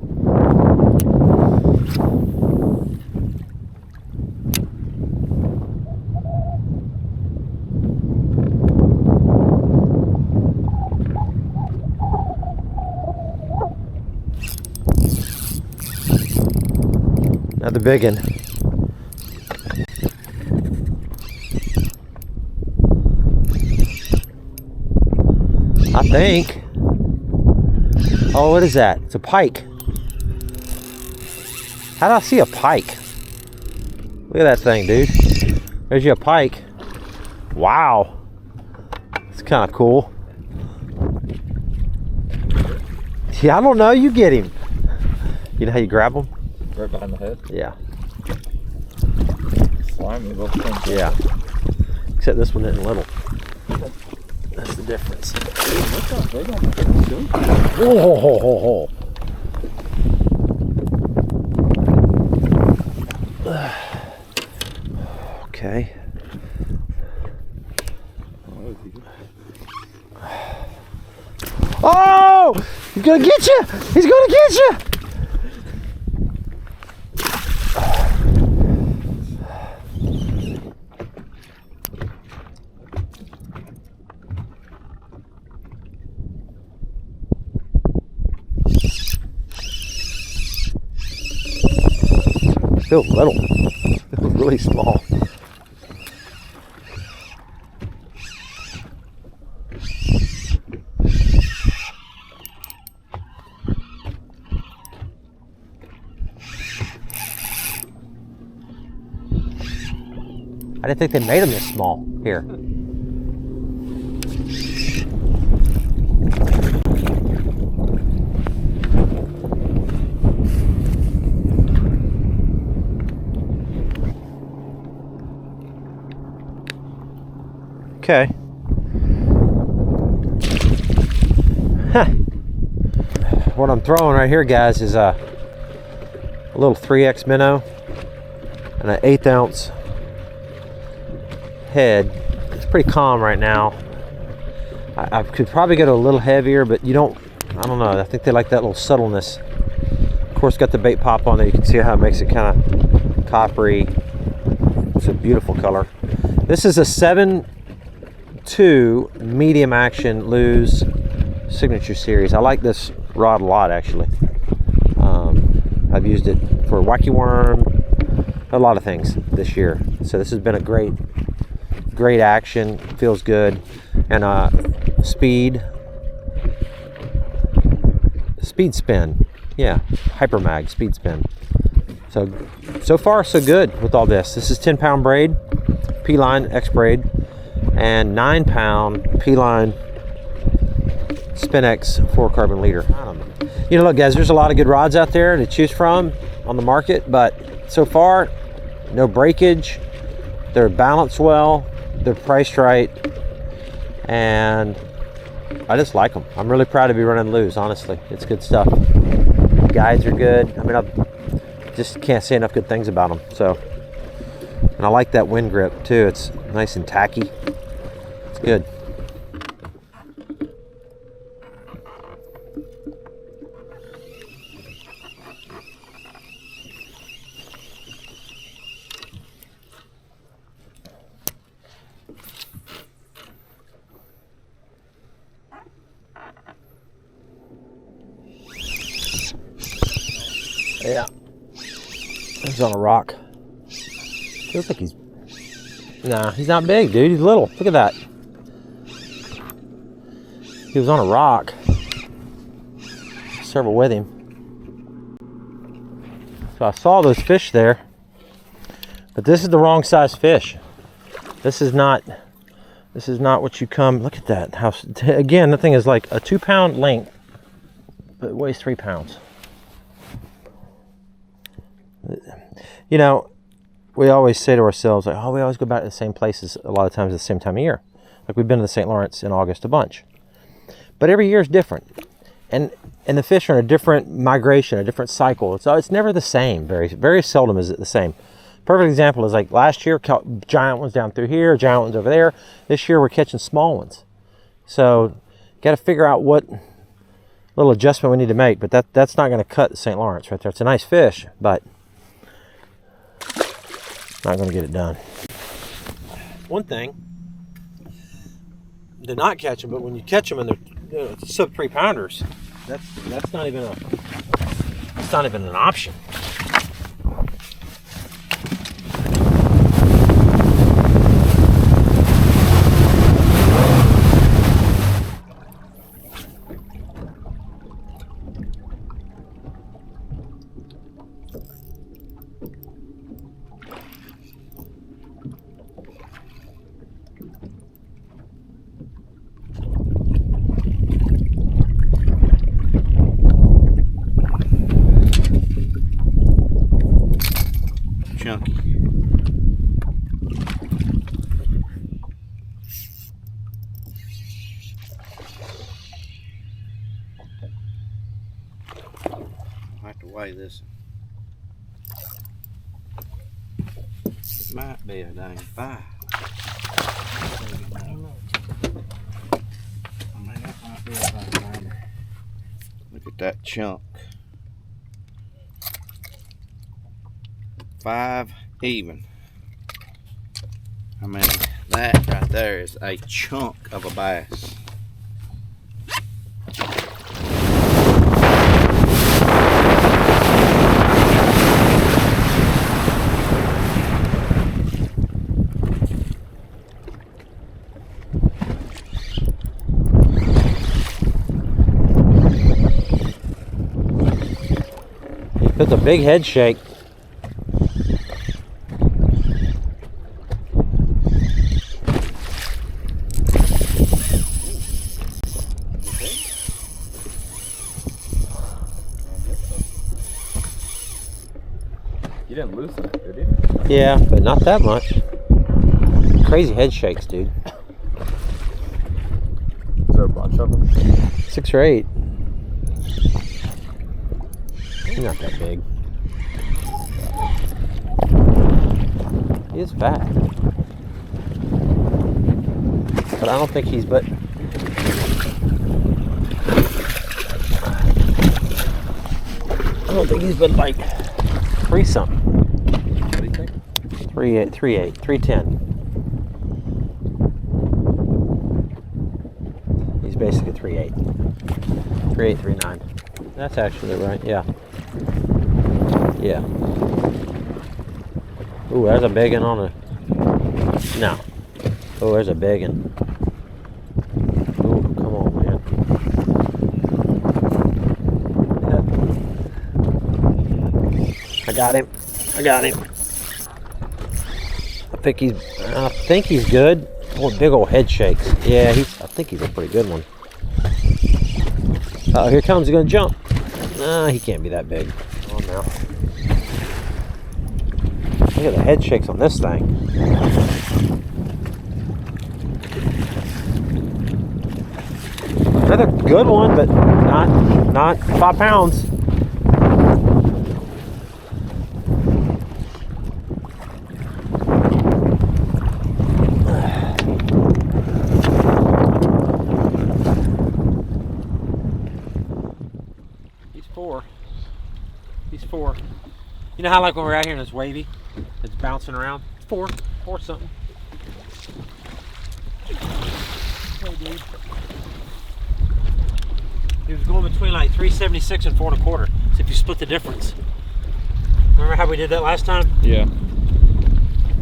Got the big one. I think. Oh, what is that? It's a pike. How do I see a pike? Look at that thing, dude. There's you a pike. Wow. It's kind of cool. Yeah, I don't know. You get him. You know how you grab them? Right behind the head. Yeah. Slimy little thing. Yeah. Except this one isn't little. That's the difference. Whoa. Okay. Oh! He's gonna get you! He's gonna get you! Feels little. Feels really small. I didn't think they made them this small here. Okay. Huh. What I'm throwing right here, guys, is a little 3X minnow and an 1/8 ounce head. It's pretty calm right now. I could probably go to a little heavier, but I don't know. I think they like that little subtleness. Of course, got the bait pop on there. You can see how it makes it kind of coppery. It's a beautiful color. This is a 7.2 medium action Lew's signature series. I like this rod a lot, actually. I've used it for wacky worm, a lot of things this year. So this has been a great action. Feels good. And speed spin. Yeah, hyper mag speed spin. So far so good with all this. This is 10-pound braid, P-line X braid, and 9-pound P-line Spin-X fluorocarbon leader. You know, look, guys, there's a lot of good rods out there to choose from on the market, but so far, no breakage. They're balanced well. They're priced right, and I just like them. I'm really proud to be running Lew's, honestly. It's good stuff. The guides are good. I mean, I just can't say enough good things about them. So, and I like that wind grip too. It's nice and tacky. It's good. Yeah, he's on a rock. Feels like he's... Nah, he's not big, dude. He's little. Look at that. He was on a rock. Several with him. So I saw those fish there, but this is the wrong size fish. This is not what you come... Look at that. How, again, the thing is like a 2-pound length, but it weighs 3 pounds. You know, we always say to ourselves, like, oh, we always go back to the same places a lot of times at the same time of year. Like we've been to the St. Lawrence in August a bunch. But every year is different. And the fish are in a different migration, a different cycle. So it's never the same. Very, very seldom is it the same. Perfect example is like last year, caught giant ones down through here, giant ones over there. This year we're catching small ones. So got to figure out what little adjustment we need to make. But that's not going to cut the St. Lawrence right there. It's a nice fish, but not going to get it done. One thing, they're not catching, but when you catch them and they're sub 3 pounders, that's not even an option. weigh this. Might be a dang 5. I don't know. I mean, that might be a 5-pounder. Look at that chunk. 5 even. I mean, that right there is a chunk of a bass. That's a big head shake. You didn't loosen it, did you? Yeah, but not that much. Crazy head shakes, dude. Is there a box of them? 6 or 8. He's not that big. He is fat. But I don't think he's but like 3 something. What do you think? 3.8, 3.8, 3.10. He's basically 3.8. 3.8, 3.9. That's actually right, yeah. Yeah. Ooh, there's a big one on a... No. Oh, there's a big one. Ooh, come on, man. Yeah. I got him. I got him. I think he's good. Oh, big old head shakes. Yeah, I think he's a pretty good one. Oh, here comes. He's gonna jump. Nah, he can't be that big. Oh no. Look at the head shakes on this thing. Another good one, but not 5 pounds. He's 4. You know how like when we're out here and it's wavy, it's bouncing around? 4 something. Hey, dude. He was going between like 376 and 4 1/4. So if you split the difference. Remember how we did that last time? Yeah.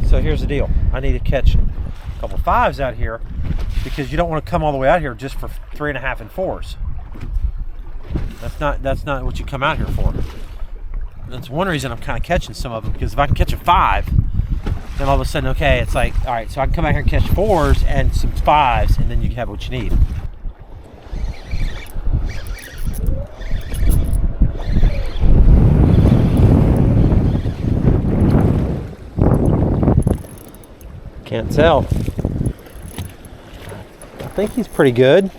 So here's the deal. I need to catch a couple 5s out here because you don't want to come all the way out here just for 3.5 and 4s. That's not what you come out here for. That's one reason I'm kind of catching some of them, because if I can catch a 5, then all of a sudden, okay, it's like, all right, so I can come out here and catch 4s and some 5s, and then you have what you need. Can't tell. I think he's pretty good.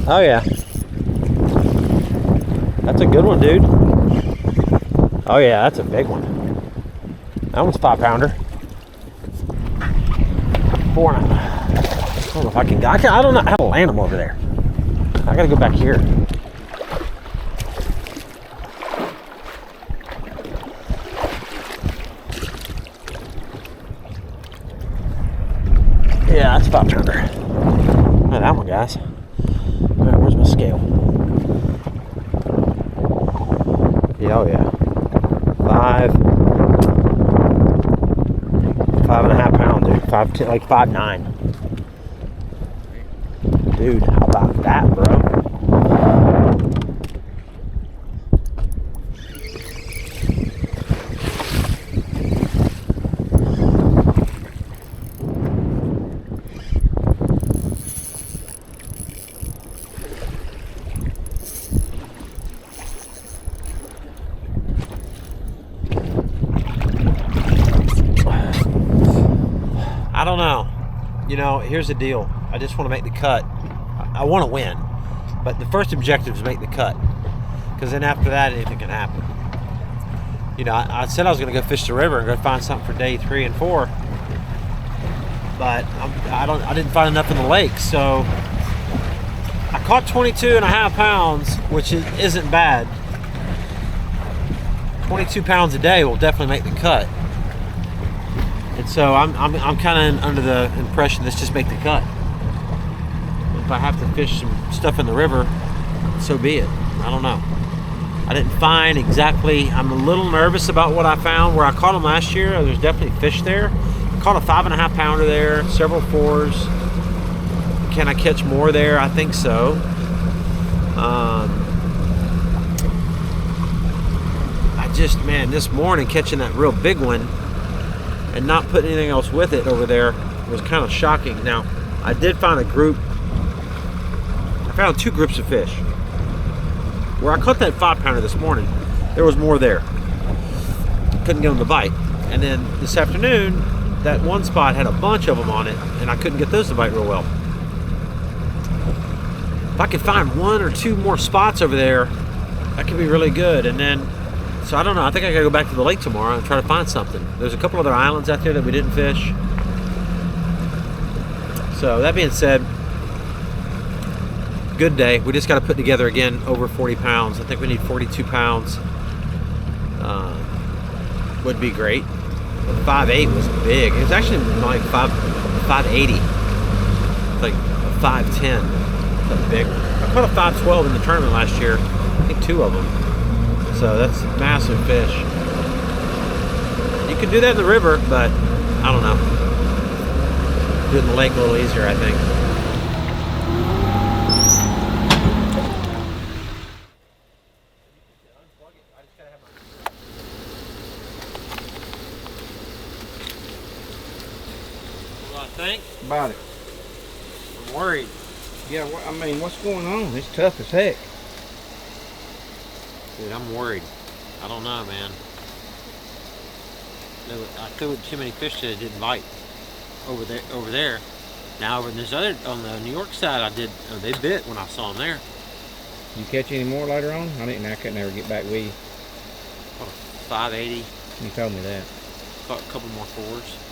Oh yeah. That's a good one, dude. Oh yeah, that's a big one. That one's 5 pounder. 4. I don't know if I can. I don't know how to land them over there. I gotta go back here. Yeah, that's 5 pounder. Look at that one, guys. All right, where's my scale? Yeah, oh yeah. 5.5 pound, dude. 5, like 5.9. Dude, how about that, bro? I don't know. You know, here's the deal. I just want to make the cut. I want to win. But the first objective is make the cut, because then after that, anything can happen. You know, I said I was going to go fish the river and go find something for day 3 and 4, but I didn't find enough in the lake, so I caught 22.5 pounds, which isn't bad. 22 pounds a day will definitely make the cut. And so I'm kind of under the impression let's just make the cut. If I have to fish some stuff in the river, so be it. I don't know. I didn't find exactly. I'm a little nervous about what I found where I caught them last year. There's definitely fish there. I caught a 5.5 pounder there, several 4s. Can I catch more there? I think so. Man, this morning catching that real big one and not putting anything else with it over there was kind of shocking. Now, I did find a group. I found 2 groups of fish. Where I caught that 5 pounder this morning, there was more there. Couldn't get them to bite. And then this afternoon, that one spot had a bunch of them on it, and I couldn't get those to bite real well. If I could find 1 or 2 more spots over there, that could be really good. And then, so I don't know, I think I gotta go back to the lake tomorrow and try to find something. There's a couple other islands out there that we didn't fish. So that being said, good day. We just got to put together again over 40 pounds. I think we need 42 pounds. Would be great. 5.8 was big. It was actually like 5.80. Like 5.10. That's big. I caught a 5.12 in the tournament last year. I think 2 of them. So that's massive fish. You can do that in the river, but I don't know. Do it in the lake a little easier, I think. Think About it. I'm worried. Yeah, I mean, what's going on? It's tough as heck. Dude, I'm worried. I don't know, man. I threw too many fish that it didn't bite over there. Now over this other, on the New York side, they bit when I saw them there. You catch any more later on? I couldn't ever get back with you. Caught a 5.80. You told me that. Caught a couple more 4s.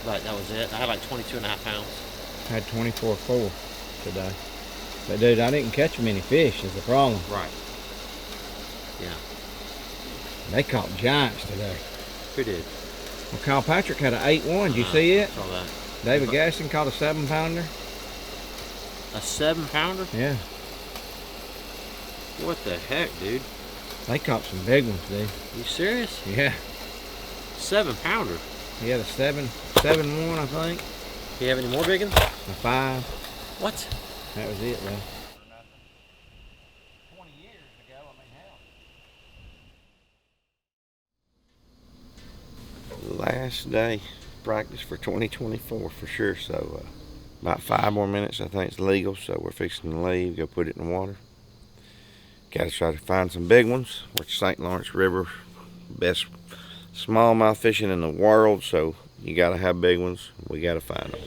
But that was it. I had like 22.5 pounds. I had 24.4 today. But dude, I didn't catch many fish is the problem. Right. Yeah. They caught giants today. Who did? Well, Kyle Patrick had an 8.1. Did you see it? Saw that. David Gaston caught a 7 pounder. A 7 pounder? Yeah. What the heck, dude? They caught some big ones, dude. You serious? Yeah. 7 pounder? He had a 7.1, I think. Do you have any more big ones? A 5. What? That was it, though. 20 years ago, I mean, hell. Last day practice for 2024 for sure. So about 5 more minutes, I think it's legal. So we're fixing to leave, go put it in the water. Got to try to find some big ones. Which St. Lawrence River, best smallmouth fishing in the world. So you got to have big ones. We got to find them.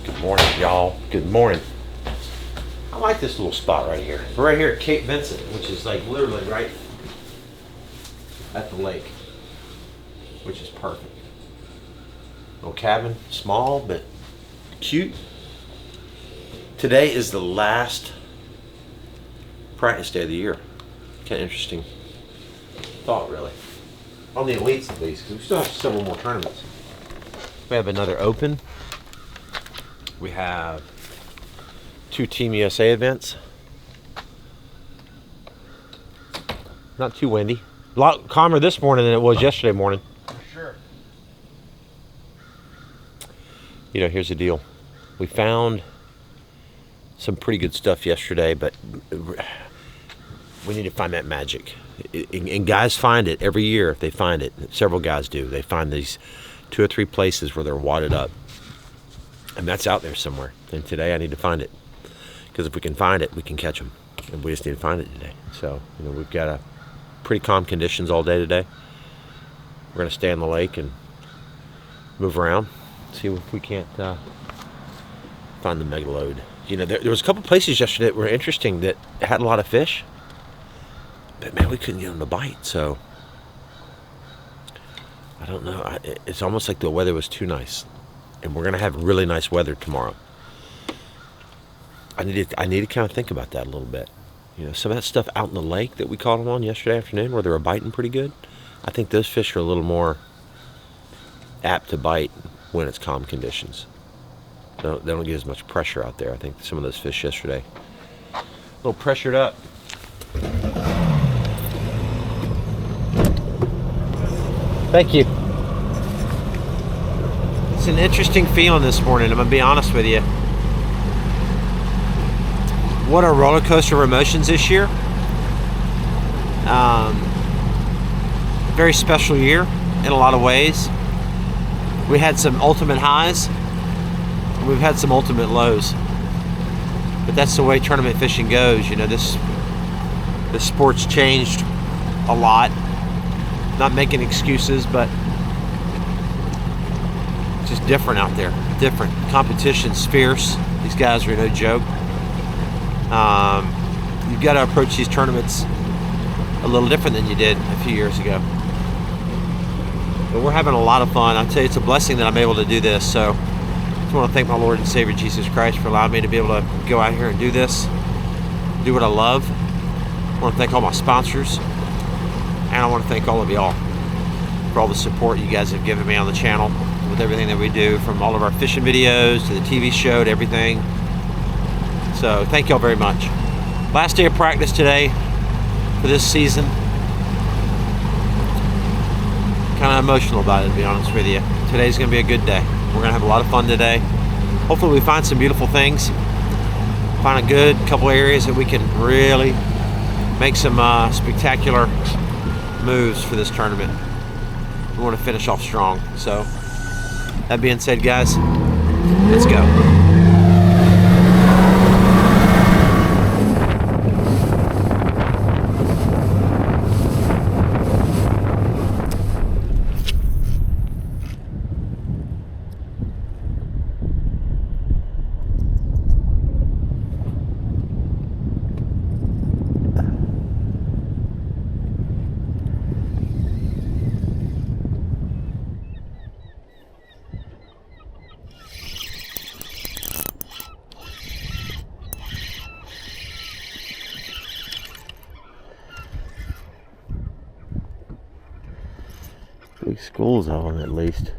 Good morning, y'all. Good morning. I like this little spot right here. We're right here at Cape Vincent, which is like literally right at the lake, which is perfect. Little cabin, small but cute. Today is the last practice day of the year. Kind of interesting thought, really. On the elites, at least, because we still have several more tournaments. We have another open. We have 2 Team USA events. Not too windy. A lot calmer this morning than it was yesterday morning. For sure. You know, here's the deal. We found some pretty good stuff yesterday, but we need to find that magic. And guys find it every year. They find it. Several guys do. They find these 2 or 3 places where they're wadded up. And that's out there somewhere. And today I need to find it. Because if we can find it, we can catch them. And we just need to find it today. So, you know, we've got pretty calm conditions all day today. We're going to stay on the lake and move around. See if we can't find find the mega load. You know, there was a couple places yesterday that were interesting that had a lot of fish, but man, we couldn't get them to bite. So I don't know. It's almost like the weather was too nice, and we're gonna have really nice weather tomorrow. I need to kind of think about that a little bit. You know, some of that stuff out in the lake that we caught them on yesterday afternoon, where they were biting pretty good. I think those fish are a little more apt to bite when it's calm conditions. They don't get as much pressure out there. I think some of those fish yesterday, a little pressured up. Thank you. It's an interesting feeling this morning, I'm gonna be honest with you. What a roller coaster of emotions this year. Very special year in a lot of ways. We had some ultimate highs, and we've had some ultimate lows. But that's the way tournament fishing goes. You know, this sport's changed a lot. Not making excuses, but it's just different out there. Different. Competition's fierce. These guys are no joke. You've got to approach these tournaments a little different than you did a few years ago. But we're having a lot of fun. I tell you, it's a blessing that I'm able to do this. So I just want to thank my Lord and Savior Jesus Christ for allowing me to be able to go out here and do this, do what I love. I want to thank all my sponsors, and I want to thank all of y'all for all the support you guys have given me on the channel with everything that we do, from all of our fishing videos to the TV show to everything. So thank y'all very much. Last day of practice today for this season. Kind of emotional about it, to be honest with you. Today's going to be a good day. We're going to have a lot of fun today. Hopefully we find some beautiful things. Find a good couple areas that we can really make some spectacular moves for this tournament. We want to finish off strong. So that being said, guys, let's go. Big schools of them, at least.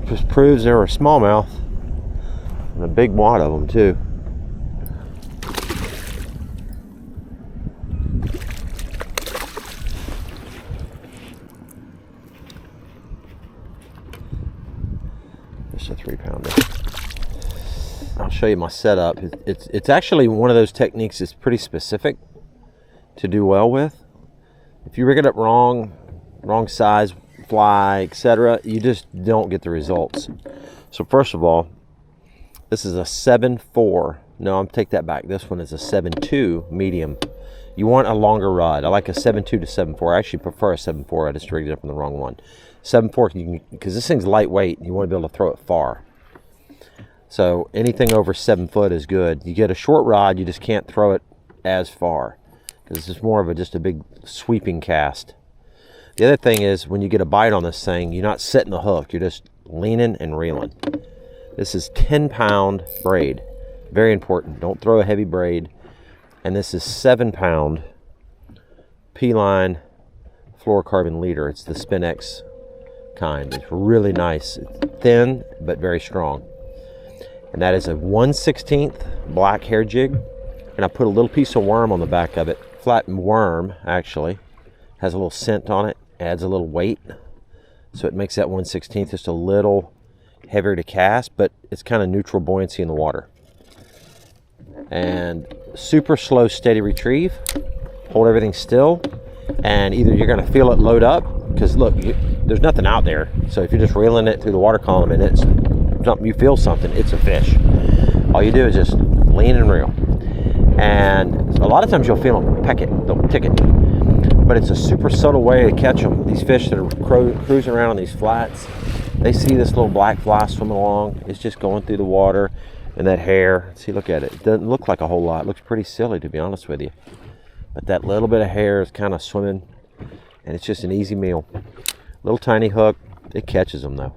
Just proves they were a smallmouth, and a big wad of them too. Just a 3-pounder. I'll show you my setup. It's actually one of those techniques that's pretty specific to do well with. If you rig it up wrong size fly, etc., you just don't get the results. So first of all, this is a 7.4. No, I'm take that back. This one is a 7.2 medium. You want a longer rod. I like a 7.2 to 7.4. I actually prefer a 7.4. I just rigged it up in the wrong one. 7.4, because this thing's lightweight, you want to be able to throw it far. So anything over 7 foot is good. You get a short rod, you just can't throw it as far, because it's more of just a big sweeping cast. The other thing is, when you get a bite on this thing, you're not setting the hook, you're just leaning and reeling. This is 10-pound braid. Very important. Don't throw a heavy braid. And this is 7-pound P-line fluorocarbon leader. It's the Spin-X kind. It's really nice. It's thin, but very strong. And that is a 1/16 black hair jig. And I put a little piece of worm on the back of it. Flat worm, actually. Has a little scent on it. Adds a little weight so it makes that 1/16 just a little heavier to cast, but it's kind of neutral buoyancy in the water. And super slow, steady retrieve. Hold everything still, and either you're going to feel it load up, because look, there's nothing out there. So if you're just reeling it through the water column and it's something, you feel something, it's a fish. All you do is just lean and reel. And a lot of times you'll feel them peck it, they'll tick it. But it's a super subtle way to catch them. These fish that are cruising around on these flats, they see this little black fly swimming along. It's just going through the water, and that hair, see, look at it. It doesn't look like a whole lot. It looks pretty silly, to be honest with you. But that little bit of hair is kind of swimming, and it's just an easy meal. Little tiny hook, it catches them though.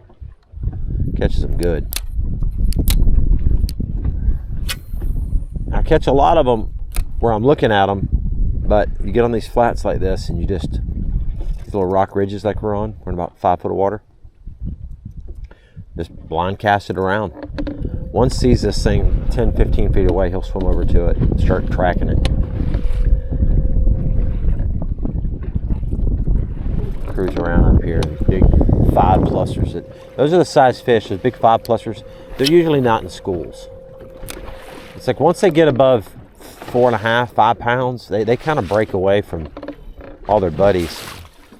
Catches them good. I catch a lot of them where I'm looking at them, but you get on these flats like this, and you just, these little rock ridges like we're in about 5 foot of water, just blind cast it around. One sees this thing 10, 15 feet away, he'll swim over to it and start tracking it. Cruise around up here, these big 5-plusers. Those are the size fish, those big 5-plusers. They're usually not in schools. It's like once they get above 4.5, 5 pounds, they kind of break away from all their buddies.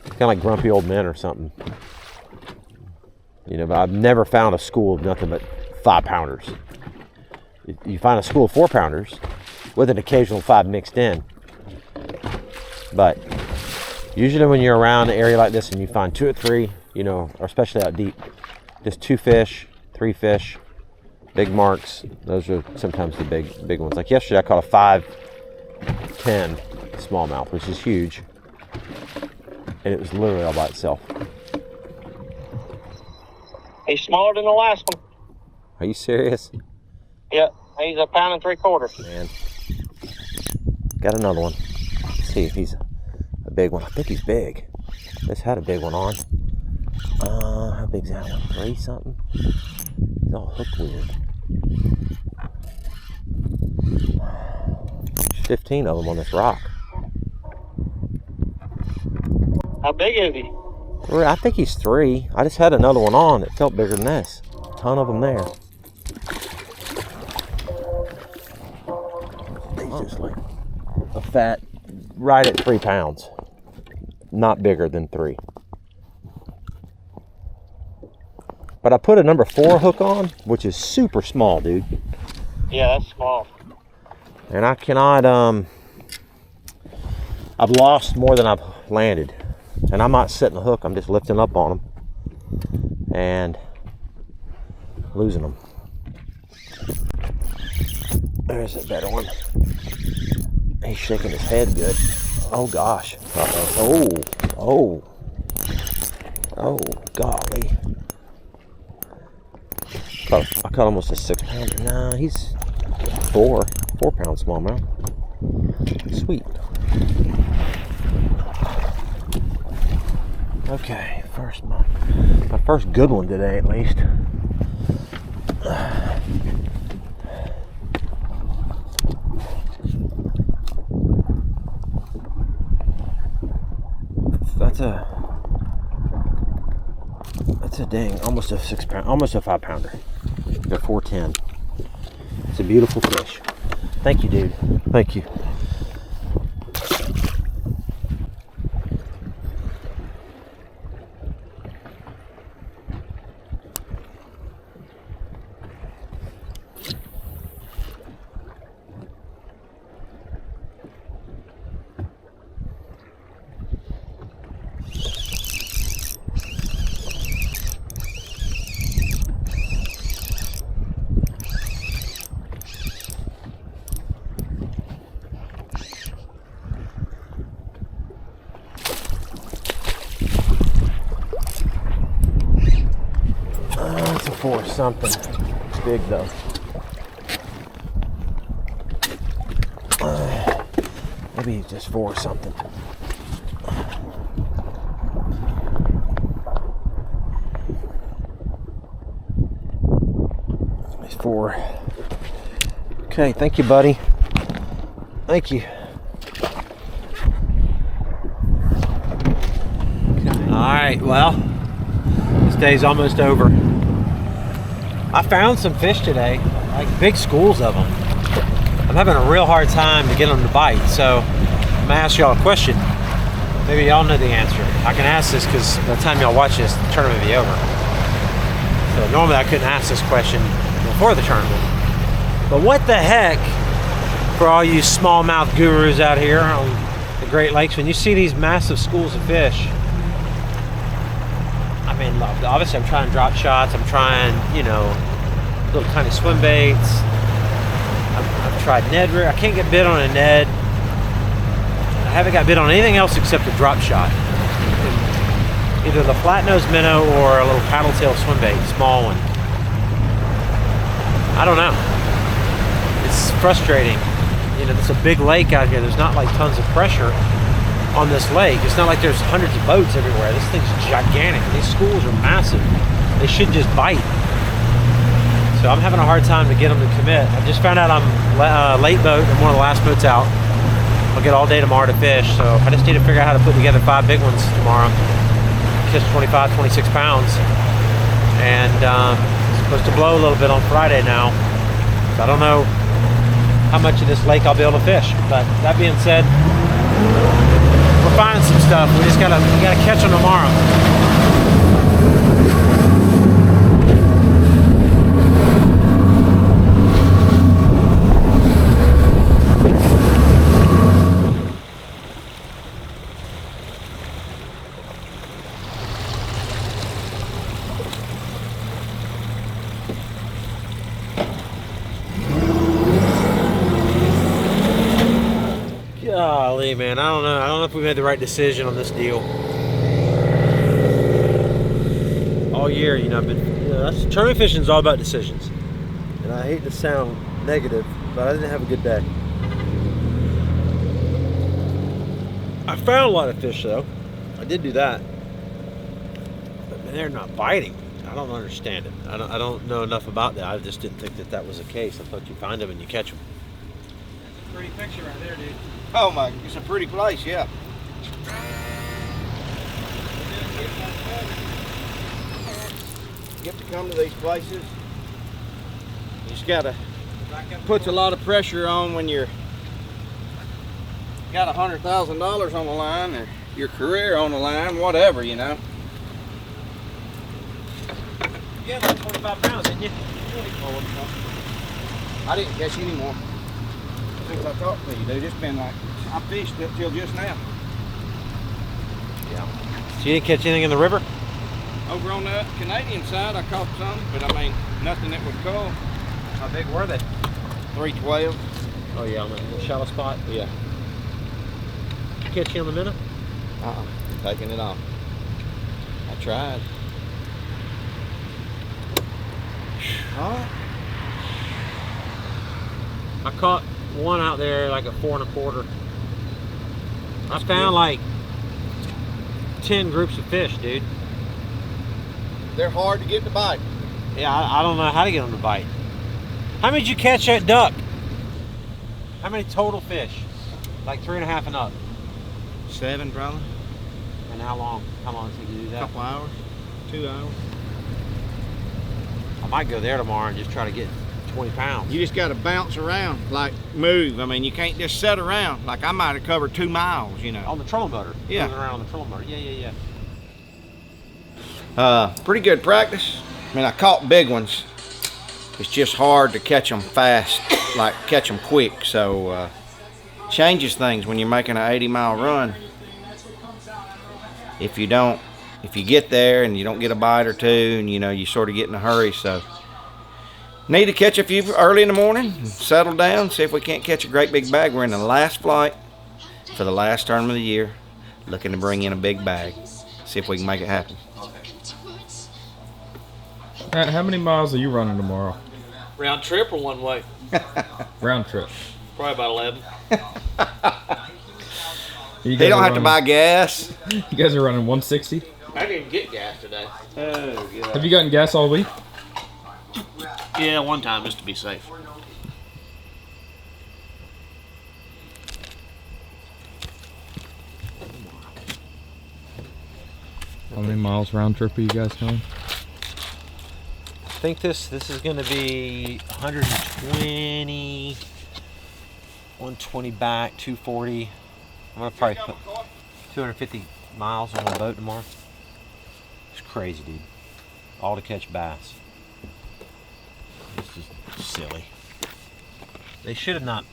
Kind of like grumpy old men or something. You know, but I've never found a school of nothing but 5-pounders. You find a school of 4-pounders with an occasional 5 mixed in. But usually when you're around an area like this and you find 2 or 3, you know, or especially out deep, just 2 fish, 3 fish, big marks. Those are sometimes the big ones. Like yesterday I caught a 5'10" smallmouth, which is huge. And it was literally all by itself. He's smaller than the last one. Are you serious? Yep, he's 1 3/4 pounds. Man. Got another one. Let's see if he's a big one. I think he's big. This had a big one on. How big's that one? 3 something? He's all hooked weird. 15 of them on this rock. How big is he? I think he's 3. I just had another one on that felt bigger than this. A ton of them there. He's just like a fat, right at 3 pounds. Not bigger than 3. But I put a number 4 hook on, which is super small, dude. Yeah, that's small. And I cannot, I've lost more than I've landed. And I'm not setting the hook, I'm just lifting up on them and losing them. There's a better one. He's shaking his head good. Oh gosh. Uh-oh. Oh, golly. I caught almost a 6-pounder. Nah, he's 4-pound smallmouth. Sweet. Okay, my first good one today at least. That's a dang, almost a 6-pound, almost a 5-pounder. A 410. It's a beautiful fish. Thank you, dude. Thank you. It's a 4 something. Big though. Maybe it's just 4 something. It's 4. Okay, thank you, buddy. Thank you. All right, well, This day's almost over. I found some fish today, like big schools of them. I'm having a real hard time to get them to bite, so I'm gonna ask y'all a question. Maybe y'all know the answer. I can ask this because by the time y'all watch this, the tournament will be over. So normally I couldn't ask this question before the tournament. But what the heck, for all you smallmouth gurus out here on the Great Lakes, when you see these massive schools of fish, I mean, obviously I'm trying drop shots, I'm trying, you know, little tiny swim baits. I've tried Ned rig. I can't get bit on a Ned. I haven't got bit on anything else except a drop shot. Either the flat-nosed minnow or a little paddle tail swim bait, small one. I don't know. It's frustrating. You know, it's a big lake out here. There's not like tons of pressure on this lake. It's not like there's hundreds of boats everywhere. This thing's gigantic. These schools are massive. They should just bite. So I'm having a hard time to get them to commit. I just found out I'm late boat. I'm one of the last boats out. I'll get all day tomorrow to fish. So I just need to figure out how to put together 5 big ones tomorrow. Catch 25, 26 pounds. And it's supposed to blow a little bit on Friday now. So I don't know how much of this lake I'll be able to fish. But that being said, we're finding some stuff. We gotta catch them tomorrow. Golly, man, I don't know if we made the right decision on this deal. All year, you know, tournament fishing is all about decisions. And I hate to sound negative, but I didn't have a good day. I found a lot of fish though. I did do that. But they're not biting. I don't understand it. I don't know enough about that. I just didn't think that was the case. I thought you find them and you catch them. That's a pretty picture right there, dude. Oh my, it's a pretty place, yeah. Get to come to these places. You just gotta, puts a lot of pressure on when you're got $100,000 on the line or your career on the line, whatever, you know. Yeah, about 25 pounds, didn't you? I didn't catch any more since I talked to you, dude. It's been like, I fished up till just now. Yeah. So you didn't catch anything in the river? Over on the Canadian side, I caught some, but I mean, nothing that would call. How big were they? 312. Oh yeah, on the shallow spot? Yeah. Did you catch you on the minnow? I'm taking it off. I tried. Huh? I caught one out there like a 4 1/4. I found good. like 10 groups of fish, dude. They're hard to get to bite. Yeah, I don't know how to get them to bite. How many did you catch that duck? How many total fish? Like 3.5 and up. 7 probably. And how long? How long did it take you to do A that? couple hours. 2 hours. I might go there tomorrow and just try to get 20 pounds. You just got to bounce around, like move. I mean, you can't just sit around. Like I might have covered 2 miles, you know. On the trolling motor. Yeah. Moving around on the trolling motor. Yeah. Pretty good practice. I mean, I caught big ones. It's just hard to catch them fast, like catch them quick. So changes things when you're making an 80-mile run. If you get there and you don't get a bite or two, and you know, you sort of get in a hurry. So need to catch a few early in the morning, settle down, see if we can't catch a great big bag. We're in the last flight for the last tournament of the year, looking to bring in a big bag. See if we can make it happen. Matt, how many miles are you running tomorrow? Round trip or one way? Round trip. Probably about 11. You They guys don't are have to buy gas. You guys are running 160? I didn't get gas today. Oh, God. Have you gotten gas all week? Yeah, one time just to be safe. How many miles round trip are you guys going? I think this is going to be 120, 120 back, 240. I'm going to probably put 250 miles on my boat tomorrow. It's crazy, dude. All to catch bass. It's just silly. They should have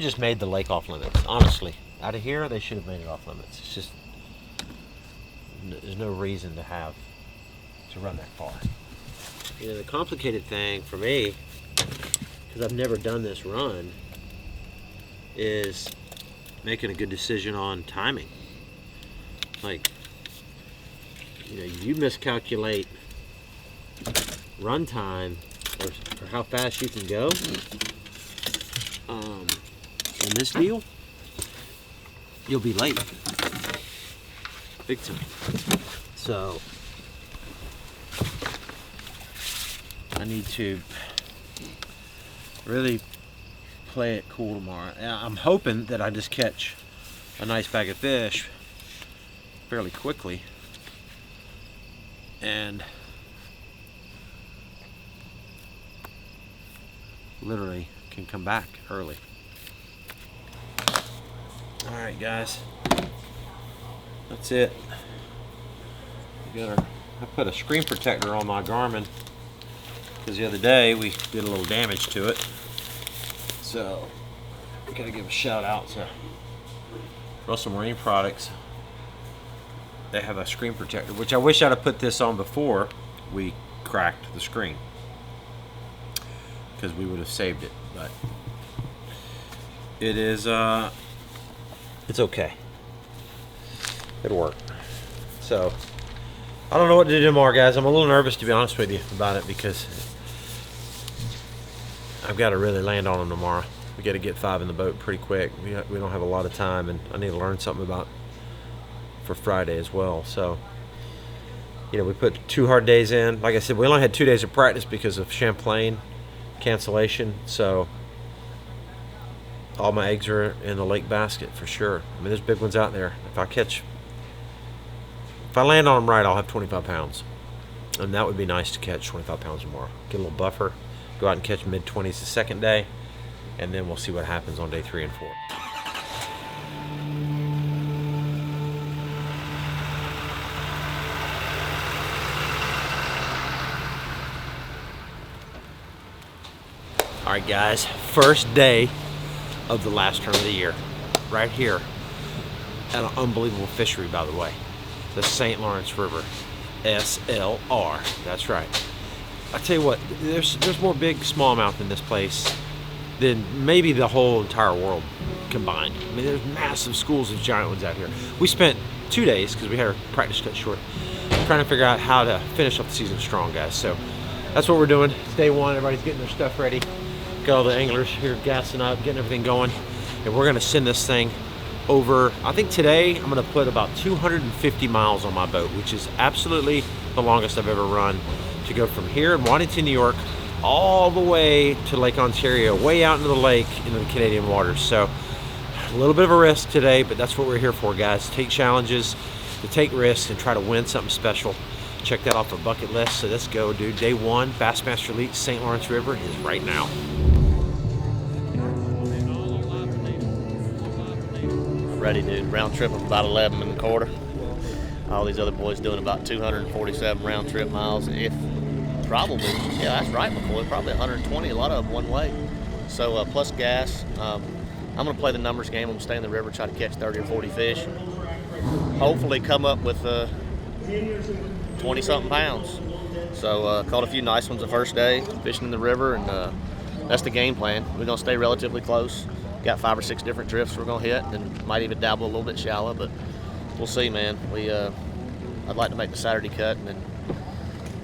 just made the lake off limits, honestly. Out of here, they should have made it off limits. It's just, there's no reason to run that far. You know, the complicated thing for me, because I've never done this run, is making a good decision on timing. Like, you know, you miscalculate run time or how fast you can go in this deal, you'll be late, big time. So I need to really play it cool tomorrow. I'm hoping that I just catch a nice bag of fish fairly quickly and literally can come back early. All right, guys, that's it. I put a screen protector on my Garmin because the other day we did a little damage to it. So I gotta give a shout out to Russell Marine Products. They have a screen protector, which I wish I'd have put this on before we cracked the screen, because we would have saved it. But it is it's okay. It'll work. So I don't know what to do tomorrow, guys. I'm a little nervous, to be honest with you, about it, because I've got to really land on them tomorrow. We got to get 5 in the boat pretty quick. We don't have a lot of time, and I need to learn something about for Friday as well. So, you know, we put 2 hard days in. Like I said, we only had 2 days of practice because of Champlain cancellation. So all my eggs are in the lake basket for sure. I mean, there's big ones out there. If I land on them right, I'll have 25 pounds. And that would be nice to catch 25 pounds or more. Get a little buffer, go out and catch mid-20s the second day, and then we'll see what happens on day 3 and 4. All right, guys, first day of the last term of the year, right here at an unbelievable fishery, by the way, the St. Lawrence River, SLR. That's right. I tell you what, there's more big smallmouth in this place than maybe the whole entire world combined. I mean, there's massive schools of giant ones out here. We spent 2 days, because we had our practice cut short, trying to figure out how to finish off the season strong, guys. So that's what we're doing. It's day 1. Everybody's getting their stuff ready. Got all the anglers here gassing up, getting everything going, and we're gonna send this thing over. I think today I'm gonna put about 250 miles on my boat, which is absolutely the longest I've ever run, to go from here in Waddington, New York, all the way to Lake Ontario, way out into the lake, into the Canadian waters. So a little bit of a risk today, but that's what we're here for, guys. Take challenges, to take risks, and try to win something special. Check that off our bucket list. So let's go, dude. Day 1, Bassmaster Elite, St. Lawrence River is right now. Ready, dude. Round trip of about 11 and a quarter. All these other boys doing about 247 round trip miles. If probably, yeah, that's right, McCoy. Probably 120. A lot of them one way. So plus gas. I'm gonna play the numbers game. I'm gonna stay in the river, try to catch 30 or 40 fish. Hopefully, come up with 20-something pounds. So caught a few nice ones the first day fishing in the river, and that's the game plan. We're gonna stay relatively close. Got 5 or 6 different drifts we're gonna hit, and might even dabble a little bit shallow, but we'll see, man. I'd like to make the Saturday cut and then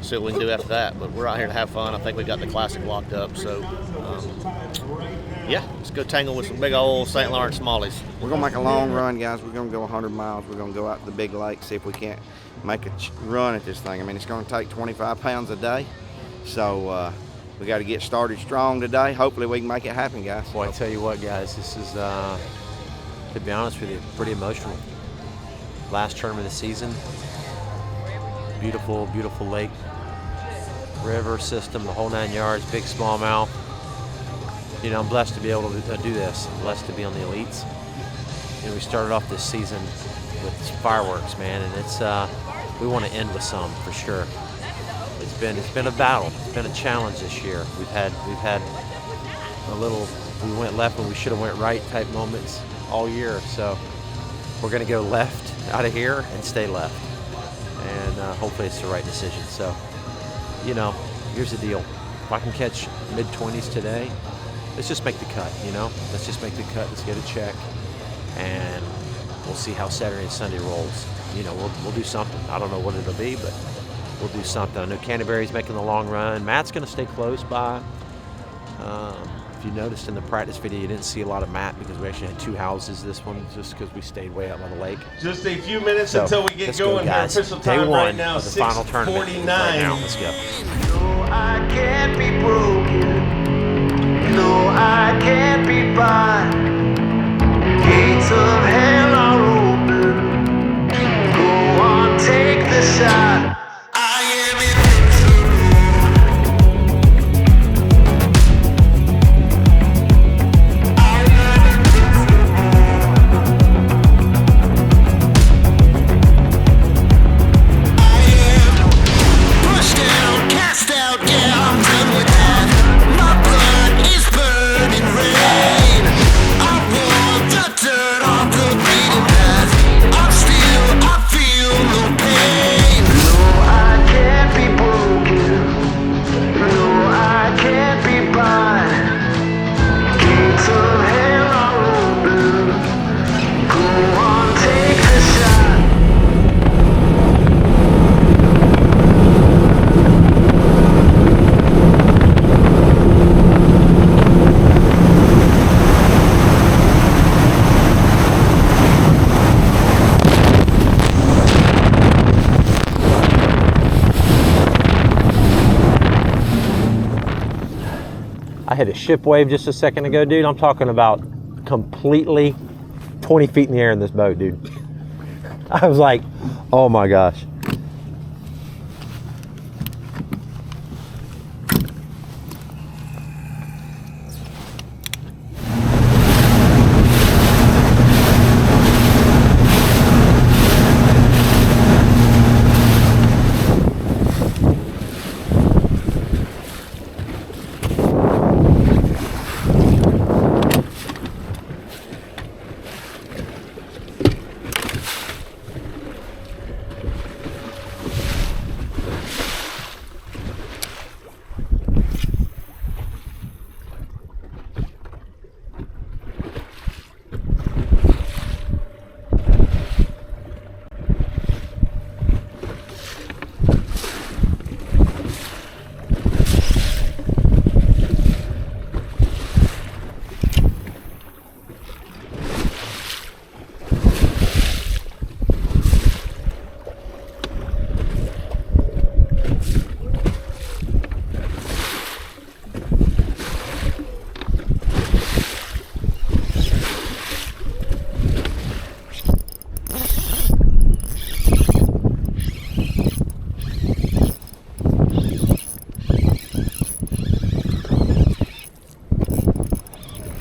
see what we can do after that. But we're out here to have fun. I think we got the classic locked up. So yeah, let's go tangle with some big old St. Lawrence smallies. We're gonna make a long run, guys. We're gonna go 100 miles. We're gonna go out to the big lake, see if we can't make a run at this thing. I mean, it's gonna take 25 pounds a day. So we got to get started strong today. Hopefully we can make it happen, guys. Boy, I tell you what, guys, this is, to be honest with you, pretty emotional. Last tournament of the season. beautiful, beautiful lake, river system, the whole 9 yards, big smallmouth. You know, I'm blessed to be able to do this. I'm blessed to be on the Elites. You know, we started off this season with fireworks, man, and it's we want to end with some for sure. It's been a battle. It's been a challenge this year. We've had a little, we went left when we should have went right type moments all year. So we're gonna go left out of here and stay left, and hopefully it's the right decision. So, you know, here's the deal: if I can catch mid-20s today, let's just make the cut. You know, let's just make the cut. Let's get a check, and we'll see how Saturday and Sunday rolls. You know, we'll do something. I don't know what it'll be, but we'll do something. I know Canterbury's making the long run. Matt's going to stay close by. If you noticed in the practice video, you didn't see a lot of Matt because we actually had 2 houses this one, just because we stayed way out by the lake. Just a few minutes So, until we get let's going go, guys. here. Official Day time one right now, of the final tournament. 6:49. Right now, let's go. No, I can't be broken. No, I can't be bought. Gates of hell are open. Go on, take the shot. I am pushed down, cast out, yeah, I'm done with that. My blood is burning red. I want the dirt off the beaten path. I feel no pain. No, I can't be broken. No, I can't be bought. Gates of hell are open. Go on, take the shot. I had a ship wave just a second ago, dude. I'm talking about completely 20 feet in the air in this boat, dude. I was like, oh my gosh.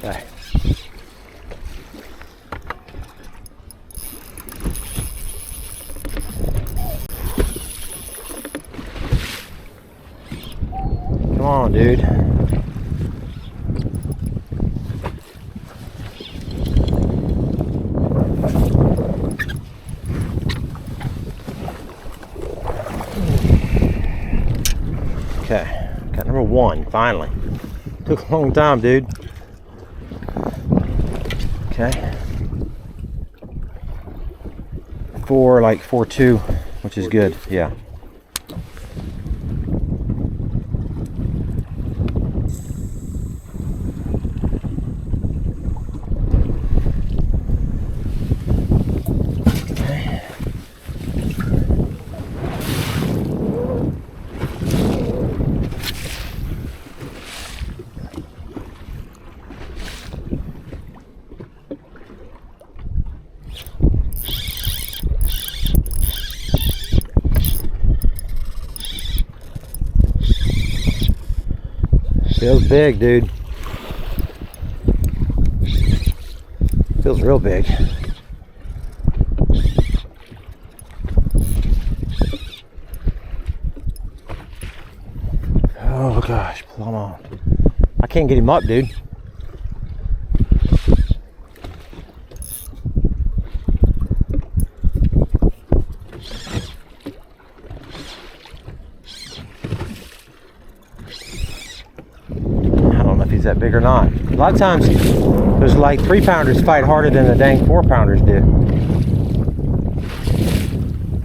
Okay. Come on, dude. Okay, got number 1, finally. Took a long time, dude. Okay. 4.2, which is good, yeah. Feels big, dude. Feels real big. Oh gosh, plumb on. I can't get him up, dude. I don't know if he's that big or not. A lot of times, those like 3-pounders fight harder than the dang 4-pounders do.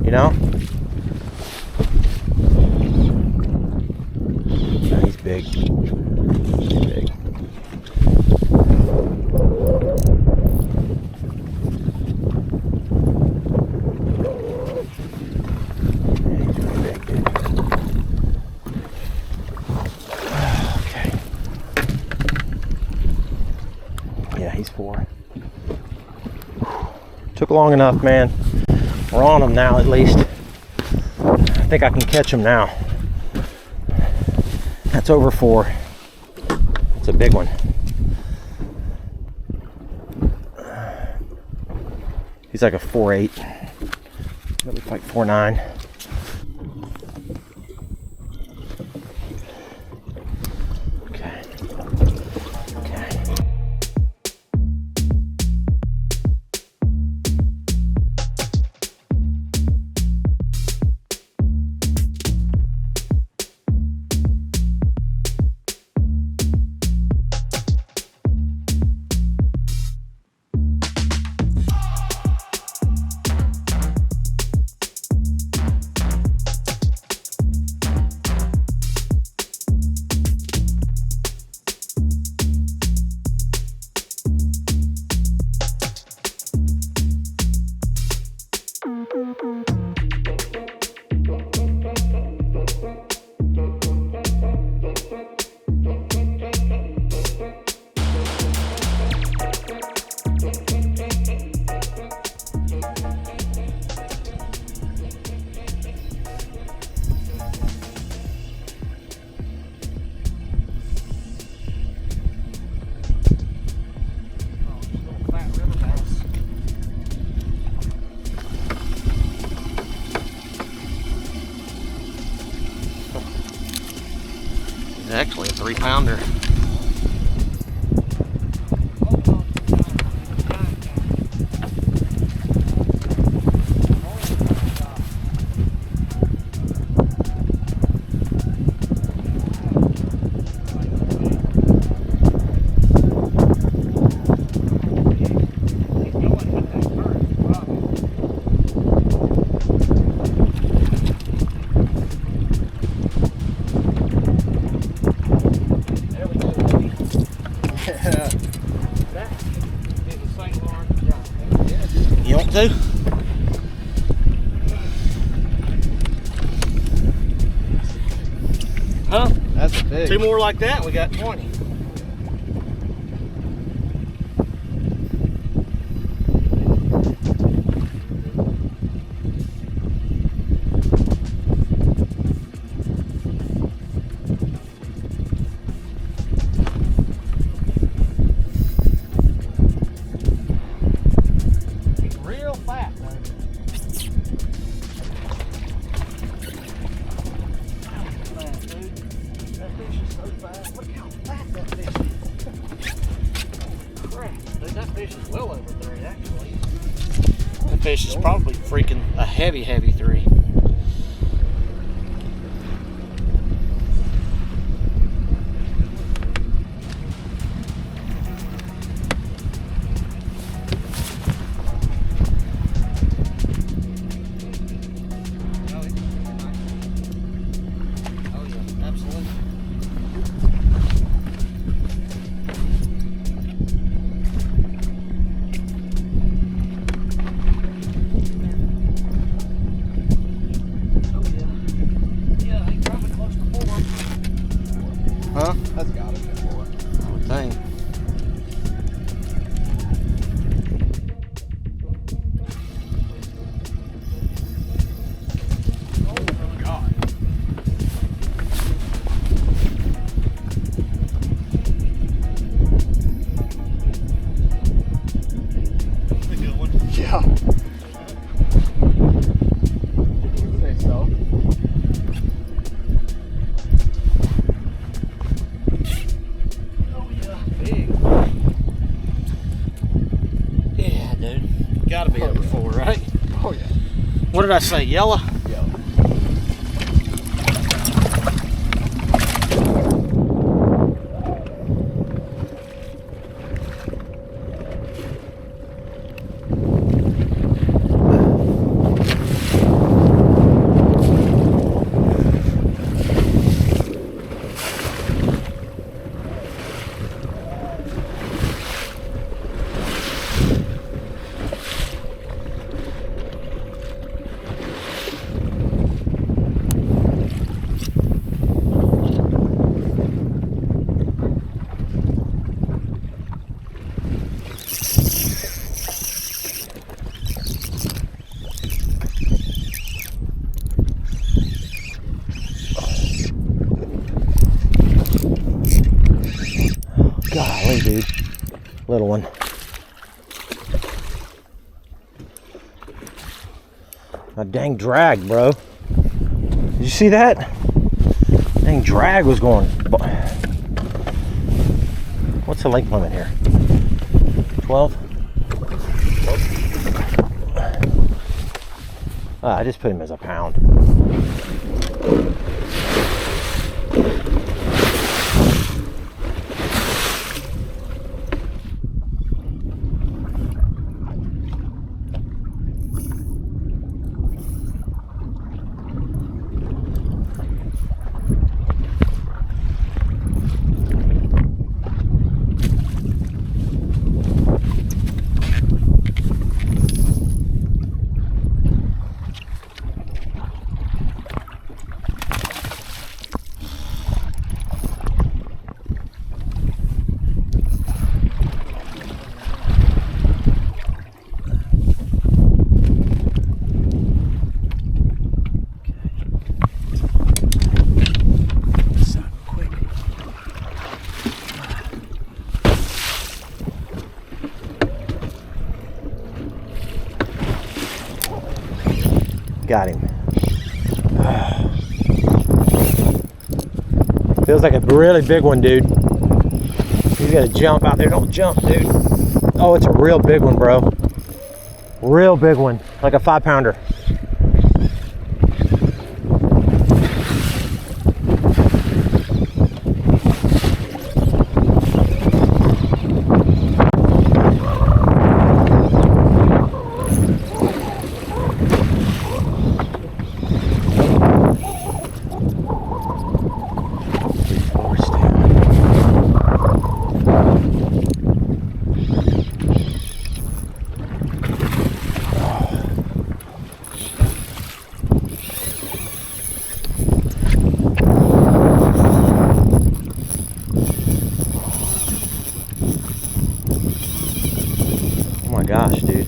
You know? No, he's big. He's big. He's really big, dude. Okay. Yeah, he's 4. Took long enough, man. We're on him now, at least. I think I can catch him now. That's over 4. It's a big one. He's like a 4.8. Maybe like 4.9. Okay. Okay. Actually, a 3-pounder. You want to? Huh? That's a big. 2 more like that, we got 20. Real fat, man. That fish is so fat. Look how fat that fish is. Crap, dude, that fish is well over 3, actually. That fish is probably freaking a heavy, heavy 3. What did I say? Yellow? Golly, dude. Little one. A dang drag, bro. Did you see that? Dang drag was going. What's the length limit here? 12? I just put him as a pound. Got him. Feels like a really big one, dude. He's gonna jump out there. Don't jump, dude. Oh, it's a real big one, bro. Real big one. Like a 5-pounder. Gosh, dude.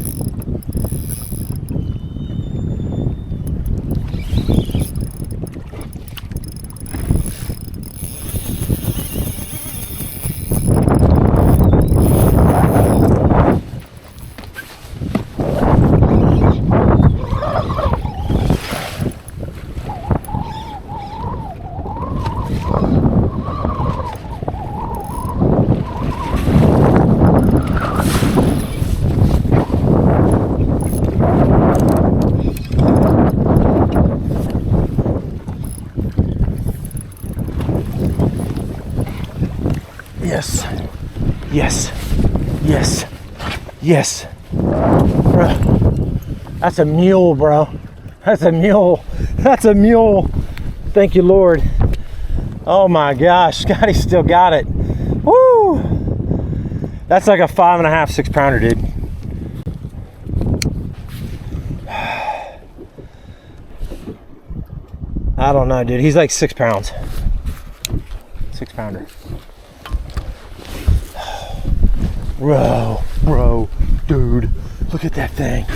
Yes. Yes. Yes. Yes. That's a mule, bro. That's a mule. That's a mule. Thank you, Lord. Oh my gosh, Scotty still got it. Woo! That's like a 5.5, 6-pounder, dude. I don't know, dude. He's like 6 pounds. 6-pounder. Bro, dude, look at that thing.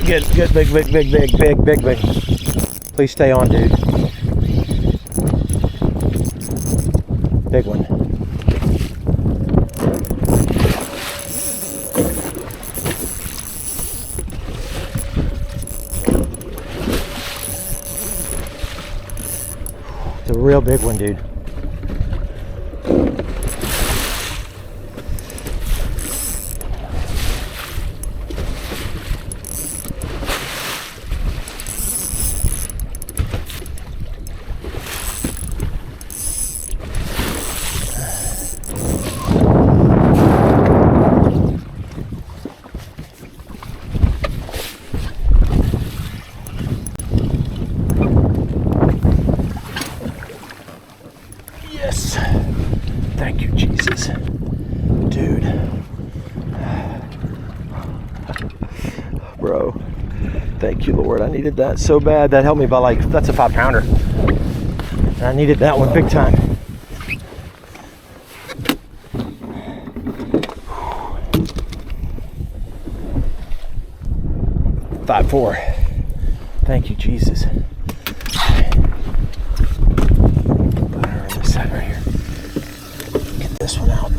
Good, big. Please stay on, dude. Big one. It's a real big one, dude. Yes. Thank you, Jesus. Dude. Bro. Thank you, Lord. I needed that so bad. That helped me by like, that's a 5-pounder. And I needed that one big time. Five, 4. Thank you, Jesus. Put her on this side right here. Get this one out.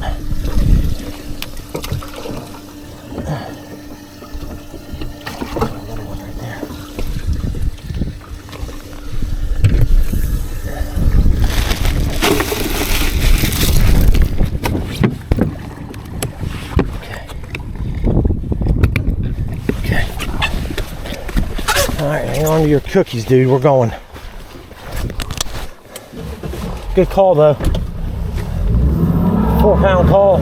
Another one right there. Okay. All right, hang on to your cookies, dude. We're going. Good call, though. 4-pound call.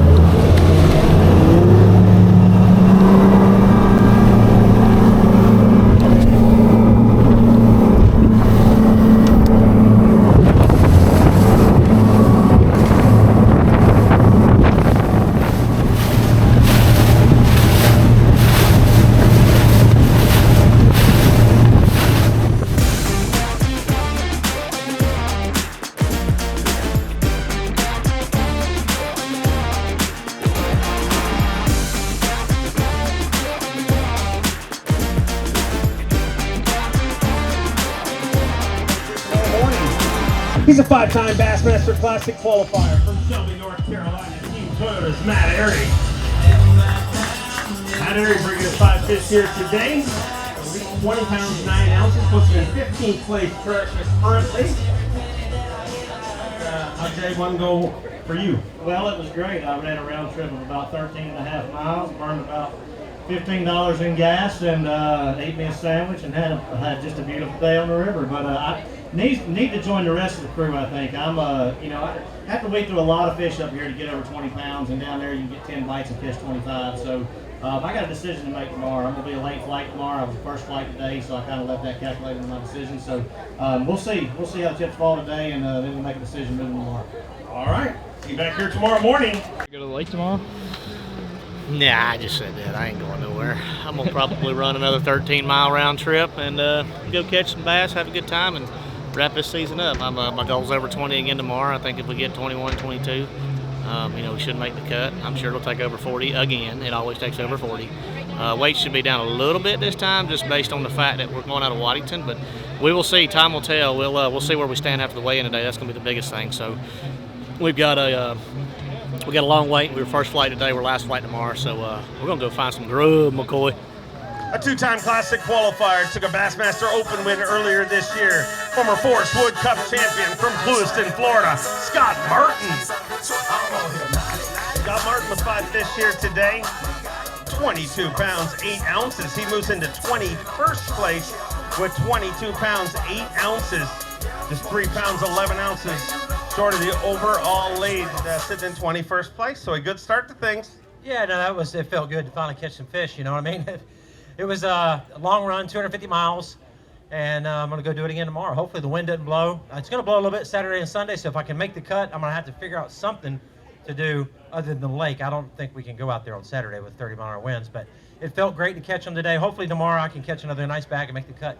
He's a 5-time Bassmaster Classic qualifier from Shelby, North Carolina. Team Toyota's Matt Airy. Matt Airy bringing us 5 fish here today. 20 pounds, 9 ounces, puts him in 15th place currently. How'd day one go for you? Well, it was great. I ran a round trip of about 13.5 miles, burned about $15 in gas, and ate me a sandwich, and had just a beautiful day on the river. But I need to join the rest of the crew. I think I'm I have to wade through a lot of fish up here to get over 20 pounds, and down there you can get 10 bites and fish 25. So I got a decision to make tomorrow. I'm gonna be a late flight tomorrow. I was the first flight today, so I kind of left that calculated in my decision. So we'll see how the chips fall today, and then we'll make a decision moving tomorrow. All right. See you back here tomorrow morning. Go to the lake tomorrow? Nah, I just said that. I ain't going nowhere. I'm gonna probably run another 13-mile round trip and go catch some bass, have a good time, and wrap this season up. My goal's over 20 again tomorrow. I think if we get 21, 22, we should make the cut. I'm sure it'll take over 40 again. It always takes over 40. Weight should be down a little bit this time, just based on the fact that we're going out of Waddington. But we will see. Time will tell. We'll see where we stand after the weigh-in today. That's gonna be the biggest thing. So we've got a long wait. We were first flight today. We're last flight tomorrow. So we're gonna go find some grub, McCoy. A 2-time Classic qualifier, took a Bassmaster Open win earlier this year. Former Forest Wood Cup champion from Lewiston, Florida, Scott Martin. Scott Martin with 5 fish here today. 22 pounds, 8 ounces. He moves into 21st place with 22 pounds, 8 ounces. Just 3 pounds, 11 ounces short of the overall lead. Sitting in 21st place, so a good start to things. Yeah, no, it felt good to finally catch some fish, you know what I mean? It was a long run, 250 miles, and I'm going to go do it again tomorrow. Hopefully the wind doesn't blow. It's going to blow a little bit Saturday and Sunday, so if I can make the cut, I'm going to have to figure out something to do other than the lake. I don't think we can go out there on Saturday with 30-mile-an-hour winds, but it felt great to catch them today. Hopefully tomorrow I can catch another nice bag and make the cut.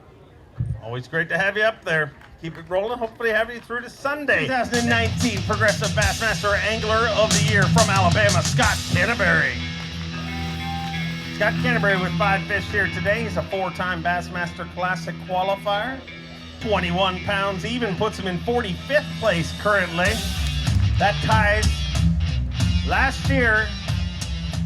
Always great to have you up there. Keep it rolling. Hopefully have you through to Sunday. 2019 Progressive Bassmaster Angler of the Year from Alabama, Scott Canterbury. Scott Got Canterbury with 5 fish here today. He's a 4-time Bassmaster Classic qualifier. 21 pounds even, puts him in 45th place currently. That ties last year,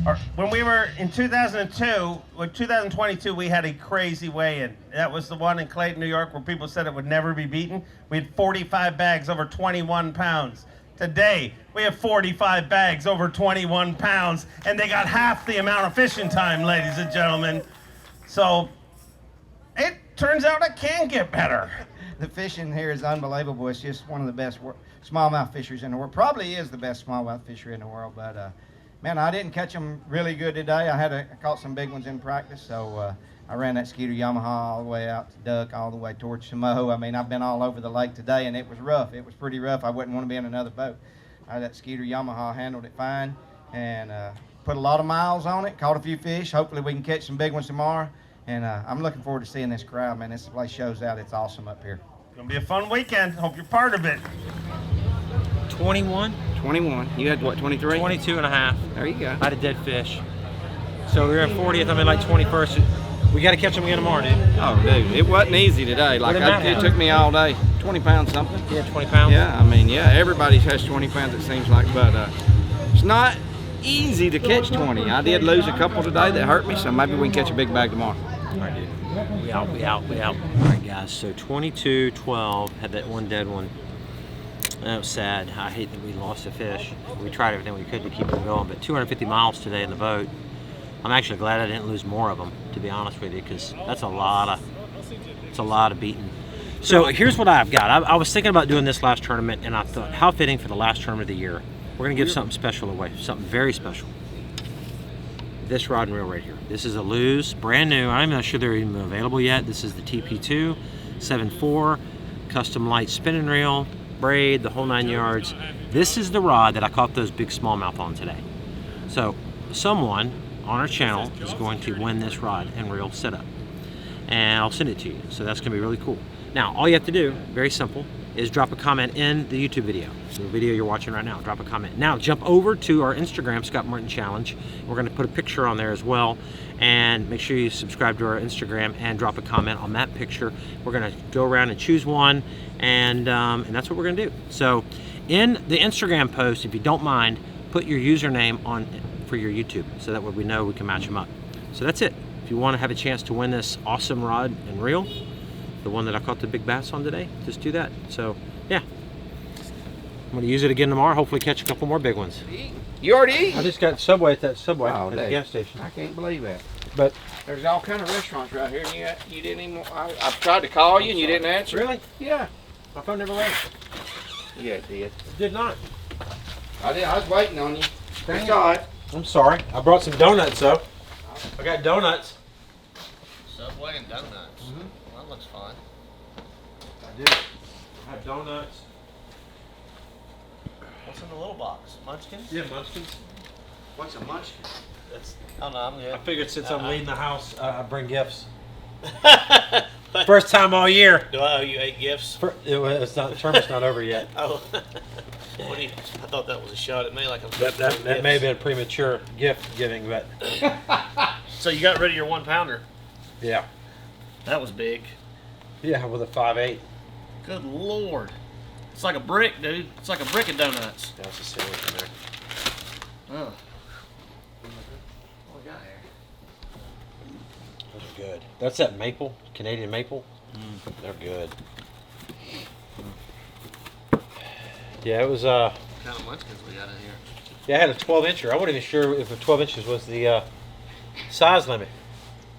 or when we were in 2002, with 2022, we had a crazy weigh-in. That was the one in Clayton, New York, where people said it would never be beaten. We had 45 bags over 21 pounds. Today, we have 45 bags over 21 pounds, and they got half the amount of fishing time, ladies and gentlemen. So, it turns out it can get better. The fishing here is unbelievable. It's just one of the best smallmouth fisheries in the world. Probably is the best smallmouth fishery in the world, but man, I didn't catch them really good today. I caught some big ones in practice, so I ran that Skeeter Yamaha all the way out to Duck, all the way towards Samoa. I mean, I've been all over the lake today, and it was rough. It was pretty rough. I wouldn't want to be in another boat. That Skeeter Yamaha handled it fine, and put a lot of miles on it, caught a few fish. Hopefully we can catch some big ones tomorrow, and I'm looking forward to seeing this crowd, man. This place shows out. It's awesome up here. Gonna be a fun weekend. Hope you're part of it. 21? 21. You had what, 23? 22 and a half. There you go. I had a dead fish. So we were at 40th, I'm in like 21st. We got to catch them again tomorrow, dude. Oh, dude, it wasn't easy today. Like, it took me all day. 20 pounds something. Yeah, 20 pounds. Yeah, I mean, yeah, everybody has 20 pounds, it seems like, but it's not easy to catch 20. I did lose a couple today that hurt me, so maybe we can catch a big bag tomorrow. All right, dude. We out. All right, guys, so 22, 12, had that one dead one. That was sad. I hate that we lost a fish. We tried everything we could to keep them going, but 250 miles today in the boat. I'm actually glad I didn't lose more of them, to be honest with you, because that's a lot of beating. So here's what I've got. I was thinking about doing this last tournament, and I thought, how fitting for the last tournament of the year. We're going to give something special away, something very special. This rod and reel right here. This is a Lew's, brand new. I'm not sure they're even available yet. This is the TP2 7.4 custom light spinning reel, braid, the whole 9 yards. This is the rod that I caught those big smallmouth on today. So someone on our channel is going to win this rod and reel setup, and I'll send it to you. So that's going to be really cool. Now, all you have to do, very simple, is drop a comment in the YouTube video. So the video you're watching right now, drop a comment. Now, jump over to our Instagram, Scott Martin Challenge. We're going to put a picture on there as well, and make sure you subscribe to our Instagram and drop a comment on that picture. We're going to go around and choose one, and that's what we're going to do. So in the Instagram post, if you don't mind, put your username on for your YouTube, so that way we know we can match them up. So that's it. If you want to have a chance to win this awesome rod and reel, the one that I caught the big bass on today, just do that. So yeah, I'm going to use it again tomorrow, hopefully catch a couple more big ones. You already eat? I just got Subway at that Subway Oh, at the gas station. I can't believe that. But There's all kind of restaurants right here, and you didn't even. I tried to call you, and you didn't answer. really? Yeah. My phone never rang. Yeah, it did. It did not. I did. I was waiting on you. It's all right. I'm sorry. I brought some donuts though. I got donuts. Subway and donuts. Well, that looks fun. I do. I have donuts. What's in the little box? Munchkins? Yeah, munchkins. What's a munchkin? Oh no, I'm good. I figured since I'm leaving the house, I bring gifts. First time all year. Do I owe you 8 gifts? It's not. The tournament's not over yet. Oh. I thought that was a shot at me, like I'm That may have been premature gift giving, but So you got rid of your 1 pounder. yeah, That was big. yeah, with a 5.8. Good Lord. It's like a brick, dude. It's like a brick of donuts. That's a silly in there. Oh. What we got here? Those are good. That's that maple, Canadian maple. They're good. Yeah, it was. What kind of munchkins we got in here? Yeah, I had a 12-incher. I wasn't even sure if a 12 inches was the size limit.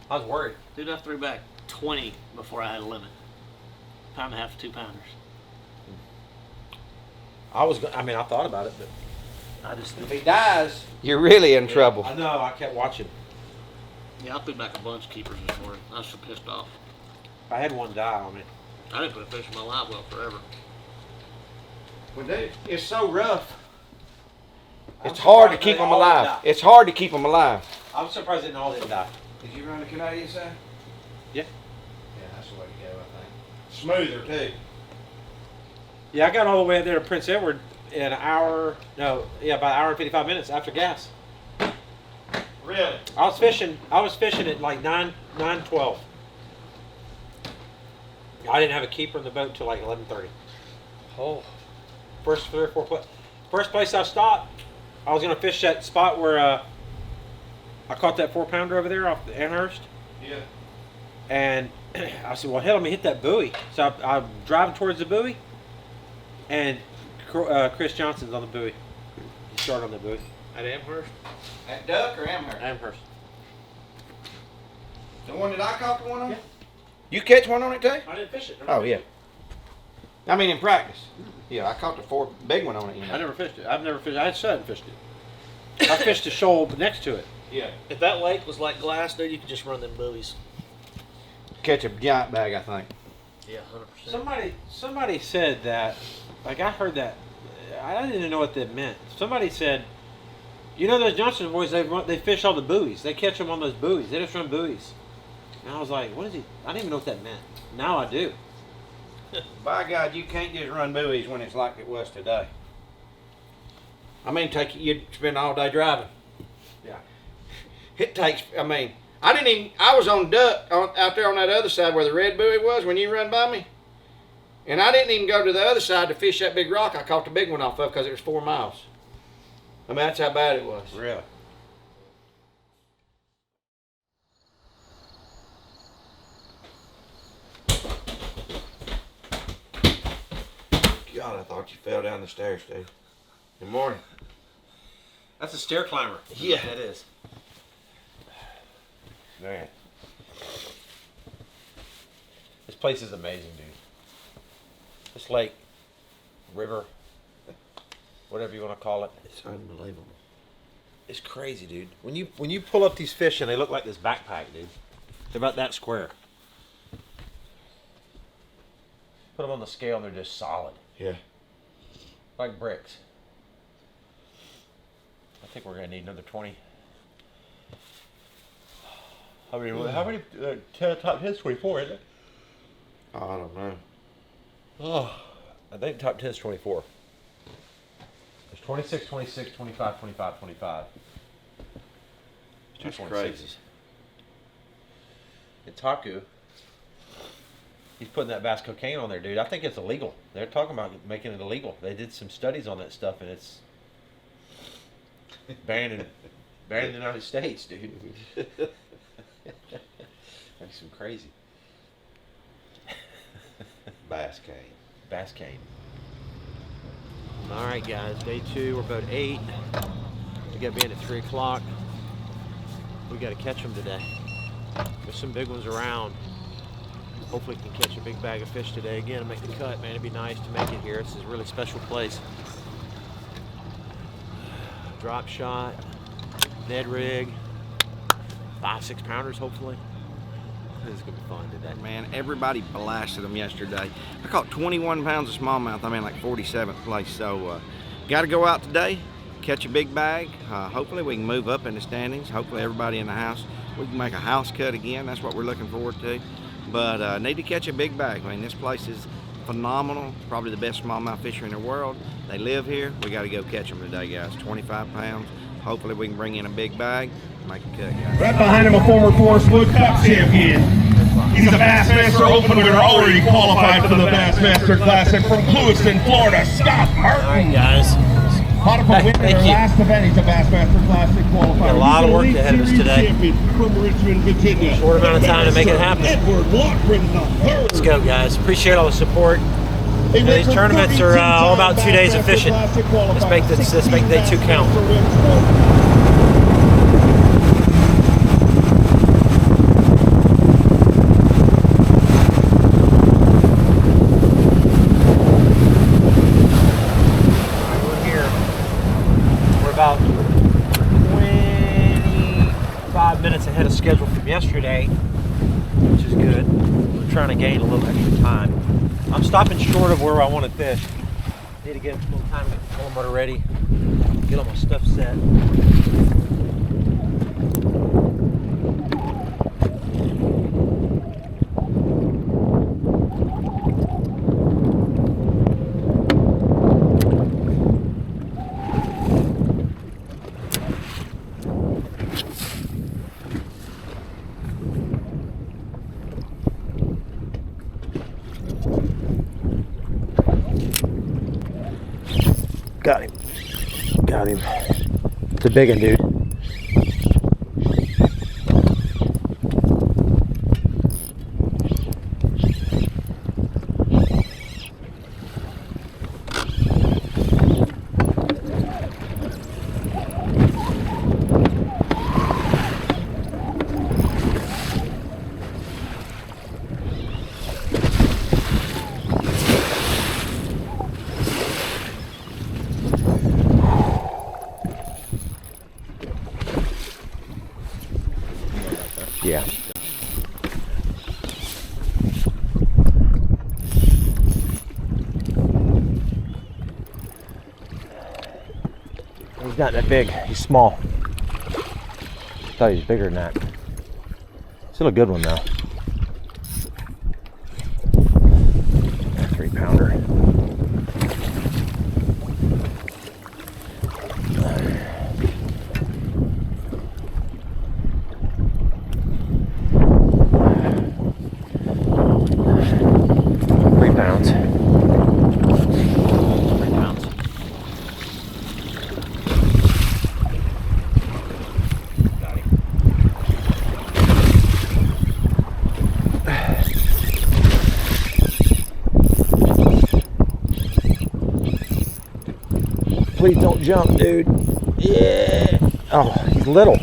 I was worried. Dude, I threw back 20 before I had a limit. Pound and a half, 2 pounders. I mean, I thought about it, but I just. If he dies, you're really in trouble. I know. I kept watching. Yeah, I threw back a bunch of keepers this morning. I was so pissed off. I had one die on me. I didn't put a fish in my live well forever. Well, dude, it's so rough. It's hard to keep them alive. It's hard to keep them alive. I'm surprised they all didn't die. Did you run the Canadian side? Yeah. Yeah, that's the way to go, I think. Smoother, too. Yeah, I got all the way up there to Prince Edward in about an hour and 55 minutes after gas. Really? I was fishing at like 9:12. I didn't have a keeper in the boat until like 11:30. Oh. First 3 or 4 first place I stopped, I was gonna fish that spot where I caught that 4-pounder over there off the Amherst. Yeah. And I said, well, hell, let me hit that buoy. So I'm driving towards the buoy, and Chris Johnson's on the buoy. He started on the buoy. At Amherst? At Duck or Amherst? Amherst. The one that I caught the one on? Yeah. You catch one on it too? I didn't fish it. Oh, yeah. I mean, in practice. Yeah, I caught the big one on it. You know. I never fished it. I've never fished it. I hadn't fished it. I fished the shoal next to it. Yeah. If that lake was like glass, dude, you could just run them buoys. Catch a giant bag, I think. Yeah, 100%. Somebody said that, like I heard that, I didn't even know what that meant. Somebody said, you know those Johnson boys, they fish all the buoys. They catch them on those buoys. They just run buoys. And I was like, what is he? I didn't even know what that meant. Now I do. By God, you can't just run buoys when it's like it was today. I mean, you'd spend all day driving. Yeah. It takes, I mean, I was on Duck out there on that other side where the red buoy was when you run by me. And I didn't even go to the other side to fish that big rock I caught the big one off of because it was 4 miles. I mean, that's how bad it was. Really? God, I thought you fell down the stairs, dude. Good morning. That's a stair climber. Yeah. That is. Man. This place is amazing, dude. This lake, river, whatever you want to call it. It's unbelievable. It's crazy, dude. When you pull up these fish and they look like this backpack, dude. They're about that square. Put them on the scale and they're just solid. Yeah. Like bricks. I think we're gonna need another 20. How many top 10's 24, isn't it? Oh, I don't know. Oh, I think top 10 is 24. There's 26, 26, 25, 25, 25. That's 26s. crazy. And Taku, he's putting that bass cocaine on there, dude. I think it's illegal. They're talking about making it illegal. They did some studies on that stuff, and it's banned in the United States, dude. That's some crazy. Bass cane. Bass cane. All right, guys. Day 2. We're about 8. We got to be in at 3 o'clock. We got to catch them today. There's some big ones around. Hopefully we can catch a big bag of fish today again and make the cut, man. It'd be nice to make it here. This is a really special place. Drop shot, Ned rig, 5-6 pounders hopefully. This is gonna be fun today. Man, everybody blasted them yesterday. I caught 21 pounds of smallmouth. I'm in like 47th place. So got to go out today, catch a big bag. Hopefully we can move up in the standings. Hopefully everybody in the house, we can make a house cut again. That's what we're looking forward to. But need to catch a big bag. I mean, this place is phenomenal. Probably the best smallmouth fishery in the world. They live here. We got to go catch them today, guys. 25 pounds. Hopefully we can bring in a big bag, make a cut, guys. Right behind him, a former Forest Blue Cup champion. He's a Bassmaster Open winner, already qualified for the Bassmaster Classic from Lewiston, Florida. Scott Martin. All right, guys. Hot up a win in their last event. He's a Bassmaster Classic qualifier. Got a lot of work ahead of us today. From Richmond, Virginia. Short amount of time to make it happen. Edward Lockridge, the third. Let's go, guys. Appreciate all the support. You know, these tournaments are all about 2 days of fishing. Let's make day 2 count. We're here. We're about 25 minutes ahead of schedule from yesterday, which is good. We're trying to gain a little extra time. I'm stopping short of where I want to fish. Need to get a little time to get the full motor ready, get all my stuff set. Got him. Got him. It's a big one, dude. Yeah. He's not that big. He's small. I thought he was bigger than that. Still a good one though. 3-pounder. Please don't jump, dude. Yeah. Oh, he's little.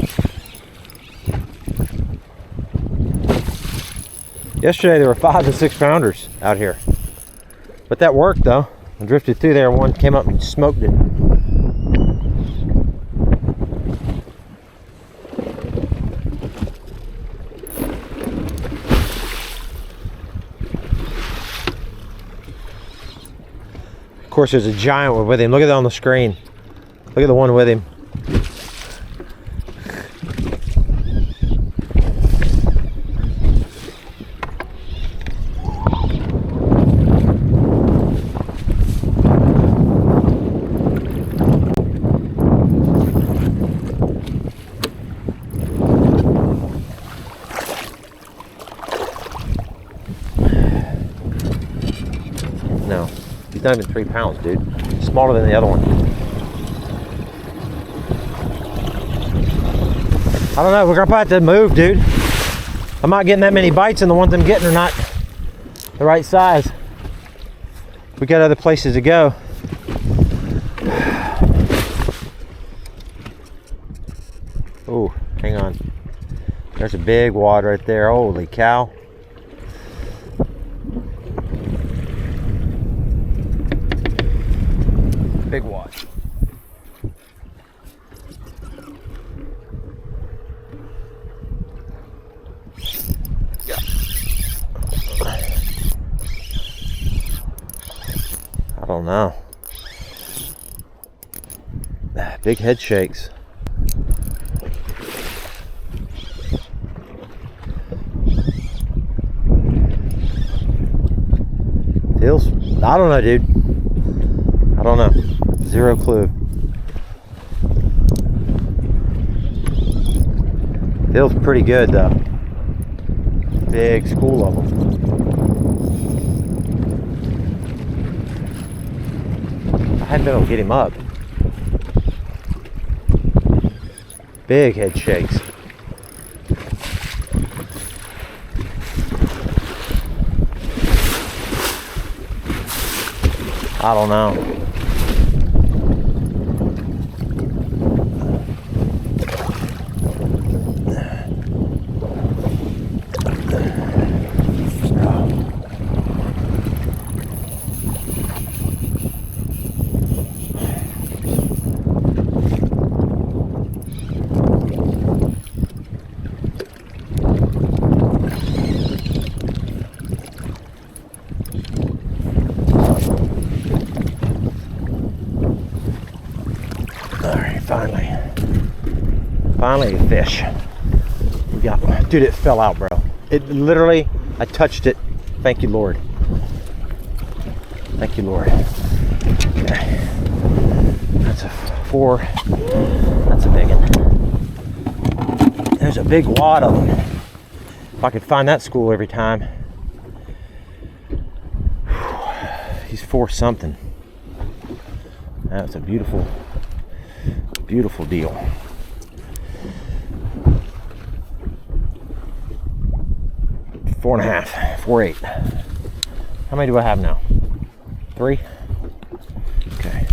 Yesterday there were 5 and 6 pounders out here. But that worked though. I drifted through there, one came up and smoked it. Of course, there's a giant one with him. Look at that on the screen. Look at the one with him. No. He's not even 3 pounds, dude. Smaller than the other one. I don't know. We're gonna probably have to move, dude. I'm not getting that many bites, and the ones I'm getting are not the right size. We got other places to go. Oh, hang on. There's a big wad right there. Holy cow. Big wad. I don't know. Big head shakes. Feels, I don't know, dude. I don't know. Zero clue. Feels pretty good though. Big school of them. I haven't been able to get him up. Big head shakes. I don't know. Finally a fish. We got one. Dude, it fell out, bro. It literally, I touched it. Thank you, Lord. Thank you, Lord. Okay. That's a 4. That's a big one. There's a big wad of them. If I could find that school every time. He's 4 something. That's a beautiful, beautiful deal. Four and a half, 4.8. How many do I have now? 3? Okay.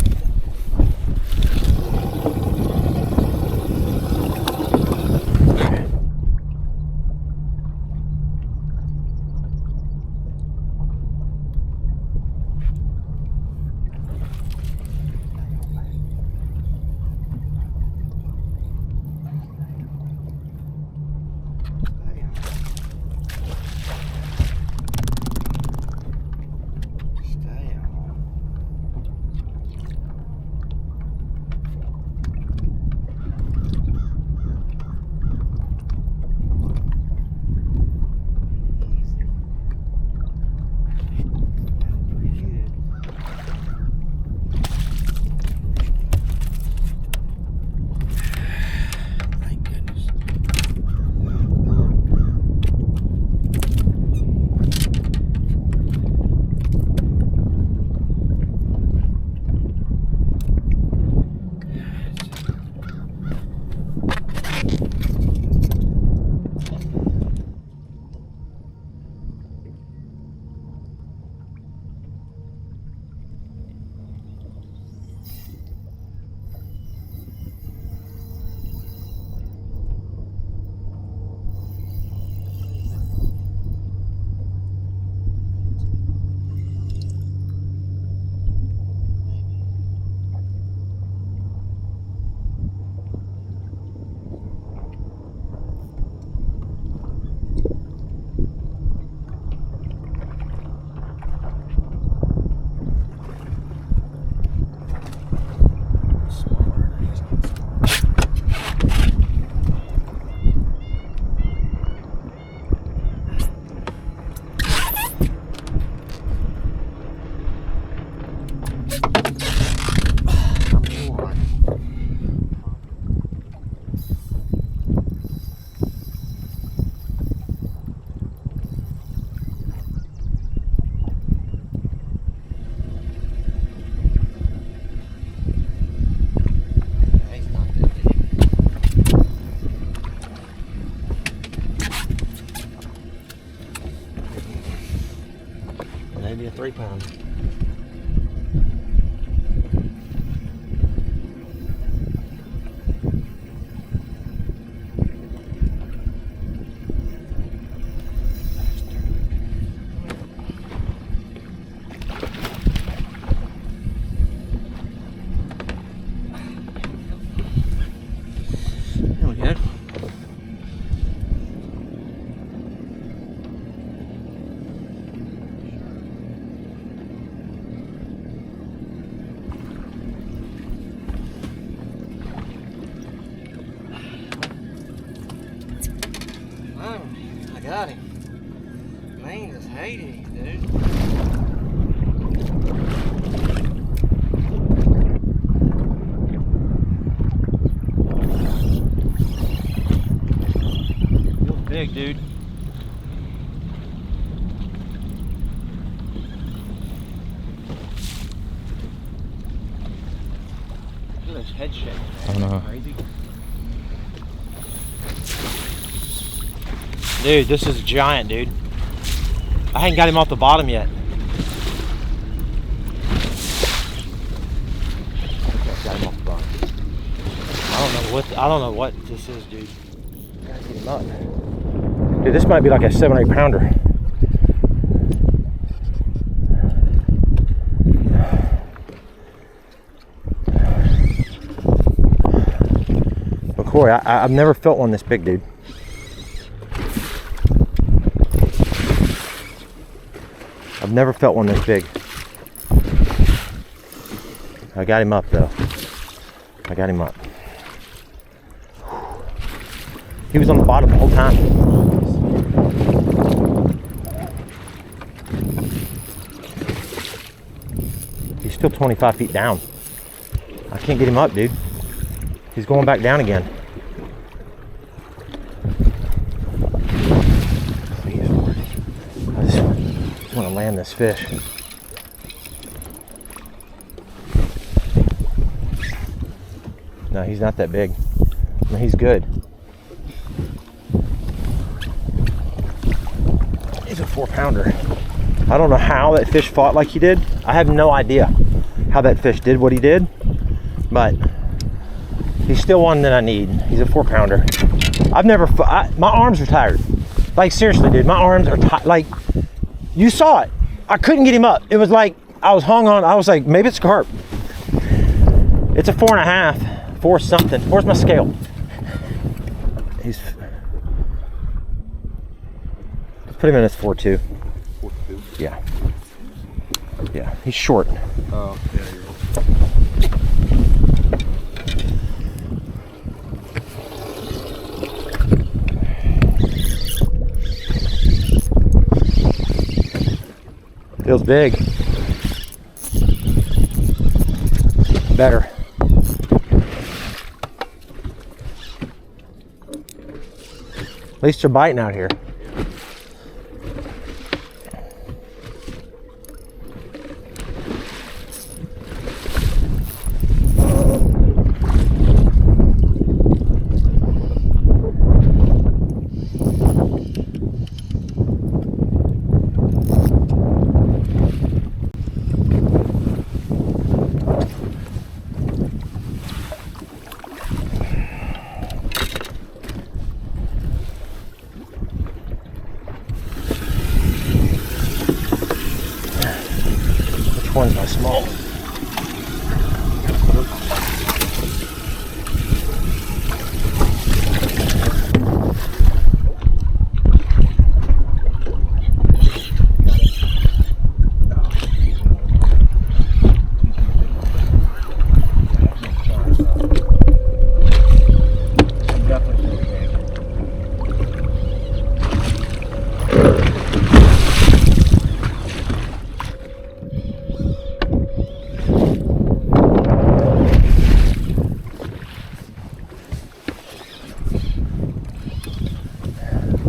Maybe a 3-pound. There we go. I got him. Man, just hate it, dude. Feels big, dude. Look at those head shakes. I know. Crazy. Dude, this is a giant, dude. I hadn't got him off the bottom yet. Okay, got him off the bottom. I don't know what this is, dude. Gotta get him up. Dude, this might be like a 7 or 8 pounder. But Corey, I've never felt one this big, dude. I've never felt one this big. I got him up though. I got him up. He was on the bottom the whole time. He's still 25 feet down. I can't get him up, dude. He's going back down again. I just want to land this fish. No, he's not that big. I mean, he's good. He's a 4-pounder. I don't know how that fish fought like he did. I have no idea how that fish did what he did, but he's still one that I need. He's a 4-pounder. I've never, my arms are tired. Like seriously, dude, my arms are tired. Like, you saw it. I couldn't get him up. It was like, I was hung on, I was like, maybe it's carp. It's a 4.5, 4 something. Where's my scale? Let's put him in as 4.2. 4.2? Yeah. Yeah, he's short. Oh, yeah, you're right. Feels big. Better. At least they're biting out here. Which one's my small?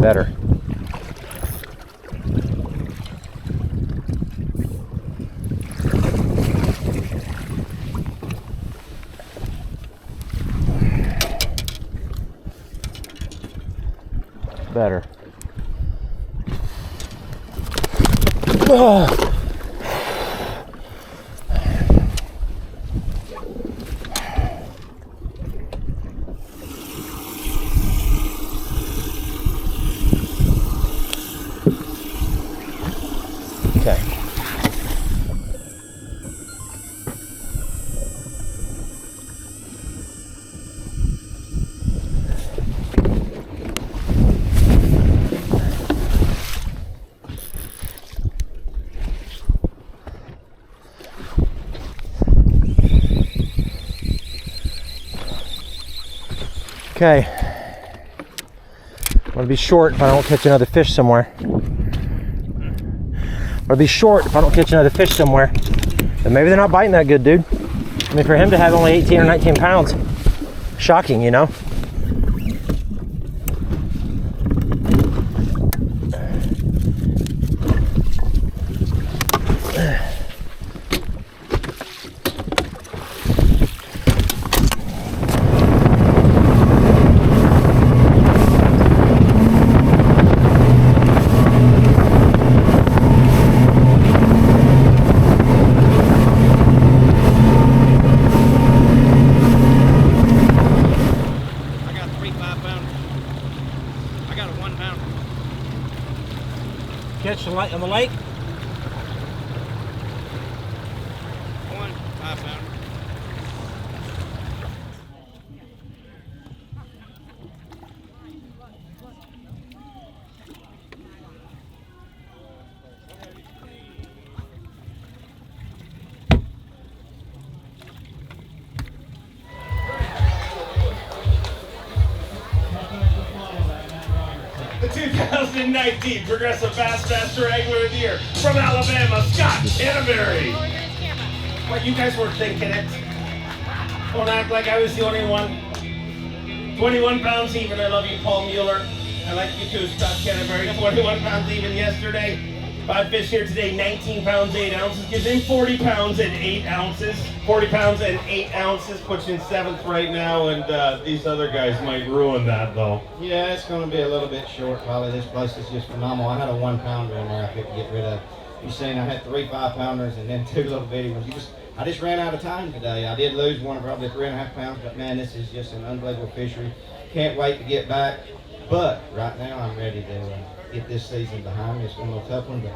Better. Better. Oh. Okay. Okay. I'm gonna be short if I don't catch another fish somewhere. I'll be short if I don't catch another fish somewhere. And maybe they're not biting that good, dude. I mean, for him to have only 18 or 19 pounds, shocking, you know? Catch on the lake? One 5-pounder. The 2019 Progressive Bassmaster Angler of the Year from Alabama, Scott Canterbury. What, you guys were thinking it? Don't act like I was the only one. 21 pounds even. I love you, Paul Mueller. I like you too, Scott Canterbury. 21 pounds even yesterday. 5 fish here today, 19 pounds, 8 ounces. Gives in 40 pounds and 8 ounces. 40 pounds and 8 ounces. Puts in 7th right now, and these other guys might ruin that, though. Yeah, it's going to be a little bit short, probably. This place is just phenomenal. I had a 1 pounder in there I couldn't get rid of. You seen I had 3 5-pounders and then 2 little bitty ones. I just ran out of time today. I did lose one of probably 3.5 pounds, but man, this is just an unbelievable fishery. Can't wait to get back. But right now I'm ready to get this season behind me. It's been a little tough one, but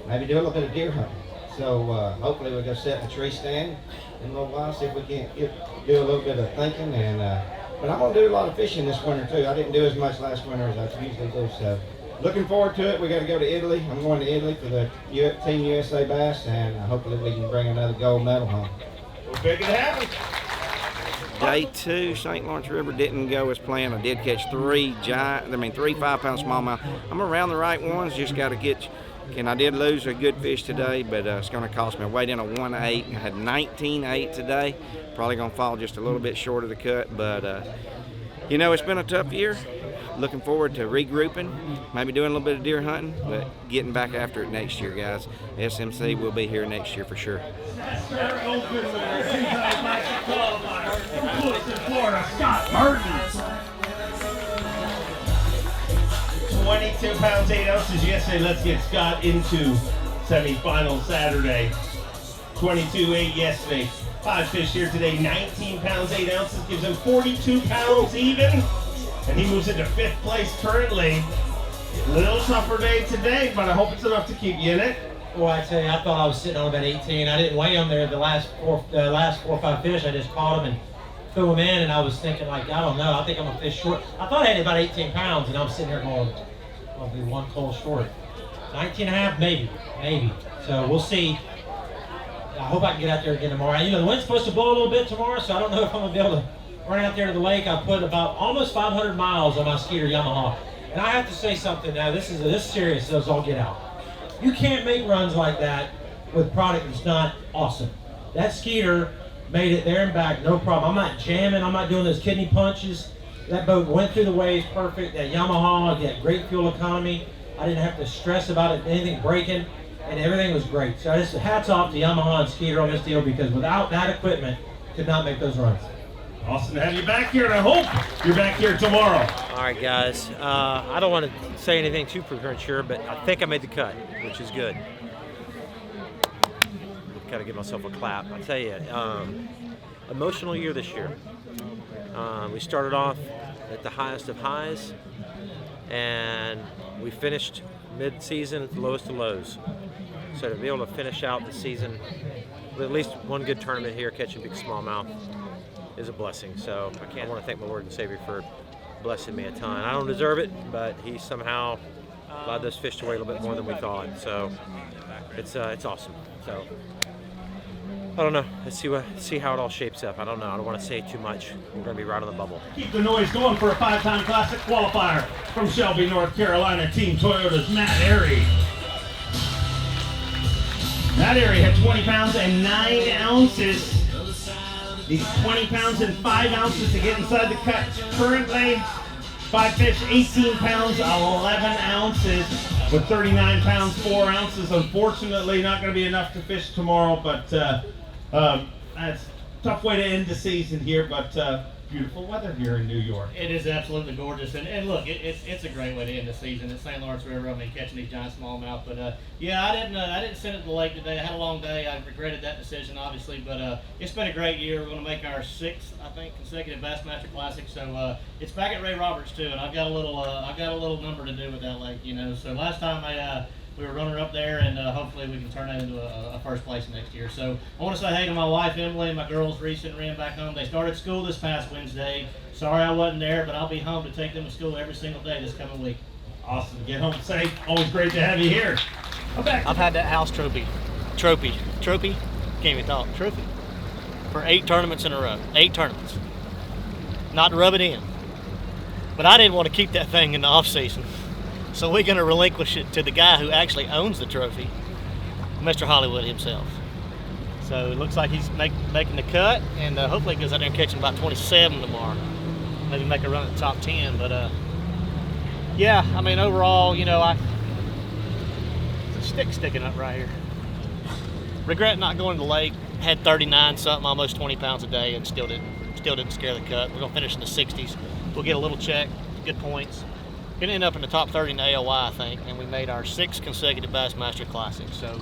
maybe do a little bit of deer hunting. So hopefully we'll go sit in a tree stand in a little while, see if we can't do a little bit of thinking. And but I'm gonna do a lot of fishing this winter too. I didn't do as much last winter as I usually do. So looking forward to it. We got to go to Italy. I'm going to Italy for the Team USA Bass, and hopefully we can bring another gold medal home. We'll make it happen. Day 2, St. Lawrence River didn't go as planned. I did catch 3 5-pound smallmouth. I'm around the right ones, just got to get, and I did lose a good fish today, but it's going to cost me. I weighed in a 1.8. I had 19.8 today. Probably going to fall just a little bit short of the cut, but you know, it's been a tough year. Looking forward to regrouping, maybe doing a little bit of deer hunting, but getting back after it next year, guys. SMC will be here next year for sure. Scott Martin. 22 pounds, 8 ounces yesterday. Let's get Scott into semifinal Saturday. 22.8 yesterday. 5 fish here today, 19 pounds, 8 ounces. Gives him 42 pounds even. And he moves into 5th place currently. Little tougher day today, but I hope it's enough to keep you in it. Well, I tell you, I thought I was sitting on about 18. I didn't weigh them there the last four or five fish. I just caught them and threw them in, and I was thinking, like, I don't know. I think I'm gonna fish short. I thought I had about 18 pounds, and I'm sitting here going, I'll be 1 cold short. 19 and a half, maybe. So we'll see. I hope I can get out there again tomorrow. You know, the wind's supposed to blow a little bit tomorrow, so I don't know if I'm gonna be able to run out there to the lake. I put about almost 500 miles on my Skeeter Yamaha. And I have to say something now. This is serious, those all get out. You can't make runs like that with product that's not awesome. That Skeeter made it there and back, no problem. I'm not jamming, I'm not doing those kidney punches. That boat went through the waves perfect. That Yamaha, got great fuel economy. I didn't have to stress about it, anything breaking, and everything was great. So I just hats off to Yamaha and Skeeter on this deal, because without that equipment, could not make those runs. Awesome to have you back here, and I hope you're back here tomorrow. All right, guys. I don't want to say anything too premature, but I think I made the cut, which is good. Got to give myself a clap. I tell you, emotional year this year. We started off at the highest of highs, and we finished mid-season at the lowest of lows. So to be able to finish out the season with at least one good tournament here, catching big smallmouth, is a blessing. So I want to thank my Lord and Savior for blessing me a ton. I don't deserve it, but He somehow allowed those fish to weigh a little bit more than we thought. So it's awesome. So I don't know. Let's see how it all shapes up. I don't know. I don't want to say too much. We're going to be right on the bubble. Keep the noise going for a 5-time Classic qualifier from Shelby, North Carolina, Team Toyota's Matt Airy. Matt Airy had 20 pounds and 9 ounces. These 20 pounds and 5 ounces to get inside the cut currently. 5 fish, 18 pounds, 11 ounces with 39 pounds, 4 ounces. Unfortunately, not going to be enough to fish tomorrow, but that's a tough way to end the season here, but beautiful weather here in New York. It is absolutely gorgeous, and look, it's a great way to end the season at St. Lawrence River. I mean, catching these giant smallmouth, but yeah, I didn't sit at the lake today. I had a long day. I regretted that decision, obviously, but it's been a great year. We're going to make our 6th, I think, consecutive Bassmaster Classic. So it's back at Ray Roberts too, and I've got a little number to do with that lake, you know. So last time we were runner up there, and hopefully we can turn that into a first place next year. So I want to say hey to my wife Emily and my girls Reese and Ren back home. They started school this past Wednesday. Sorry I wasn't there, but I'll be home to take them to school every single day this coming week. Awesome. Get home safe. Always great to have you here. I've had that house trophy. Can't even talk. Trophy. For 8 tournaments in a row. 8 tournaments. Not to rub it in. But I didn't want to keep that thing in the off season. So we're going to relinquish it to the guy who actually owns the trophy, Mr. Hollywood himself. So it looks like he's making the cut, and hopefully he goes out there and catches about 27 tomorrow. Maybe make a run at the top 10. But yeah, I mean, overall, you know, stick sticking up right here. Regret not going to the lake. Had 39 something, almost 20 pounds a day, and still didn't scare the cut. We're gonna finish in the 60s. We'll get a little check, good points. Gonna end up in the top 30 in the AOY, I think, and we made our 6th consecutive Bassmaster Classic. So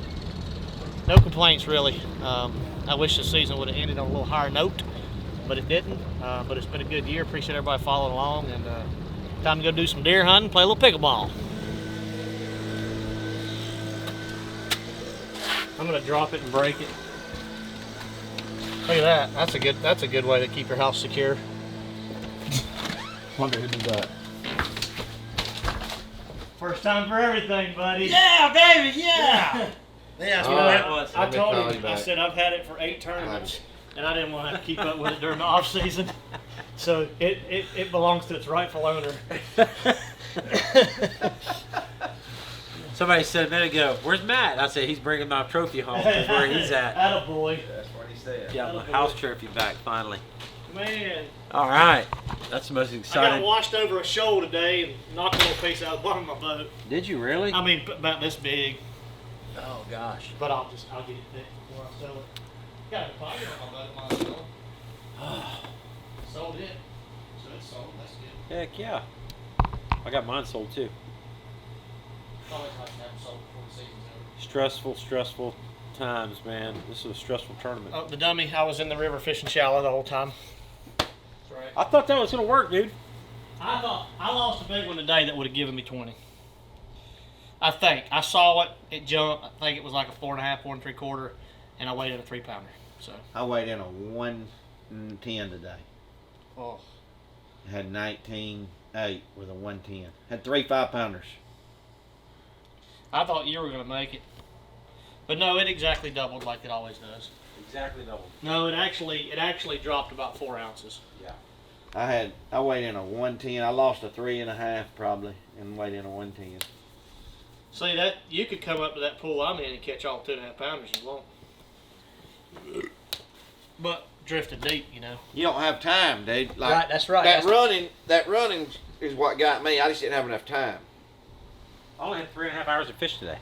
no complaints really. I wish the season would have ended on a little higher note, but it didn't. But it's been a good year. Appreciate everybody following along, and time to go do some deer hunting, play a little pickleball. I'm gonna drop it and break it. Look at that. That's a good way to keep your house secure. Wonder who did that. First time for everything, buddy. Yeah, baby, yeah. Yeah, You know, that was. I told call you him, back. I said I've had it for 8 tournaments, and I didn't want to keep up with it during the off season. So it belongs to its rightful owner. Somebody said a minute ago, "Where's Matt?" I said, "He's bringing my trophy home." That's where he's at. Attaboy. That's what he said. Yeah, my house trophy back finally. Man. All right, that's the most I exciting. got washed over a shoal today and knocked a little piece out of the bottom of my boat. Did you really? I mean, about this big. Oh gosh. But I'll get it fixed before I sell it. Got a deposit on my boat, mine sold it. So it's sold. That's good. Heck yeah. I got mine sold too. Always like to have them sold before the season's over. Stressful times, man. This is a stressful tournament. Oh, the dummy. I was in the river fishing shallow the whole time. That's right. I thought that was gonna work, dude. I thought I lost a big one today that would have given me 20. I think I saw it. It jumped. I think it was like a 4.5, 4 3/4, and I weighed in a 3-pounder. So I weighed in a 110 today. oh, Had 19.8 with a 110. Had 3 5-pounders. I thought you were gonna make it, but no, it exactly doubled like it always does. Exactly double. No, it actually dropped about 4 ounces. Yeah. I weighed in a 110. I lost a 3.5 probably, and weighed in a 110. See that you could come up to that pool I'm in and catch all 2.5 pounders you want, but drifted deep, you know. You don't have time, dude. Like, Right, that's right. That running is what got me. I just didn't have enough time. I only had 3.5 hours of fish today.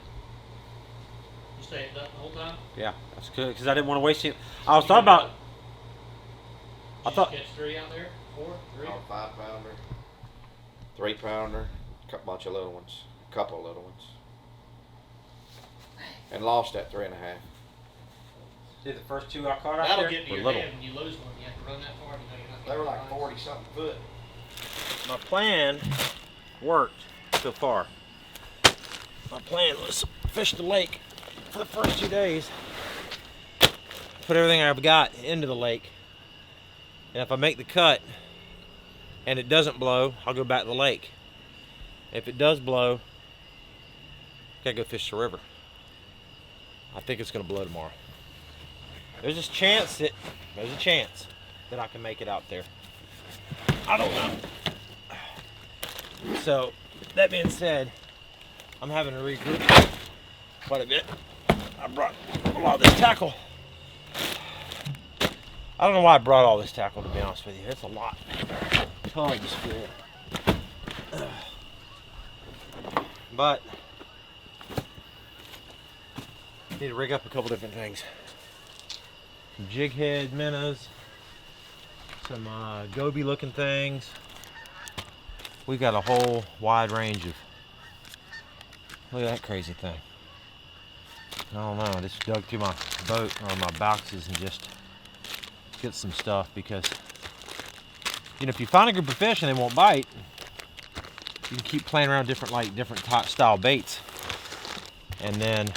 You stayed up the whole time. Yeah, that's good because I didn't want to waste it. I was thought about. I thought. Catch 3 out there, 4, 3. Oh, 5-pounder, 3-pounder, a bunch of little ones, a couple of little ones, and lost that 3.5. Did the first 2 I caught out That'll there get to were your little. head when you lose one. You have to run that far. You know you're not They were getting like lines. 40-something foot. My plan worked so far. My plan was fish the lake for the first 2 days. Put everything I've got into the lake. And if I make the cut and it doesn't blow, I'll go back to the lake. If it does blow, gotta go fish the river. I think it's gonna blow tomorrow. There's a chance that I can make it out there. I don't know. So, that being said, I'm having to regroup quite a bit. I brought a lot of this tackle. I don't know why I brought all this tackle, to be honest with you. It's a lot. Tons full. But, need to rig up a couple different things. Some jig head minnows, some goby looking things. We've got a whole wide range of, look at that crazy thing. I don't know, I just dug through my boat or my boxes and just get some stuff because, you know, if you find a group of fish and they won't bite, you can keep playing around different style baits. And then,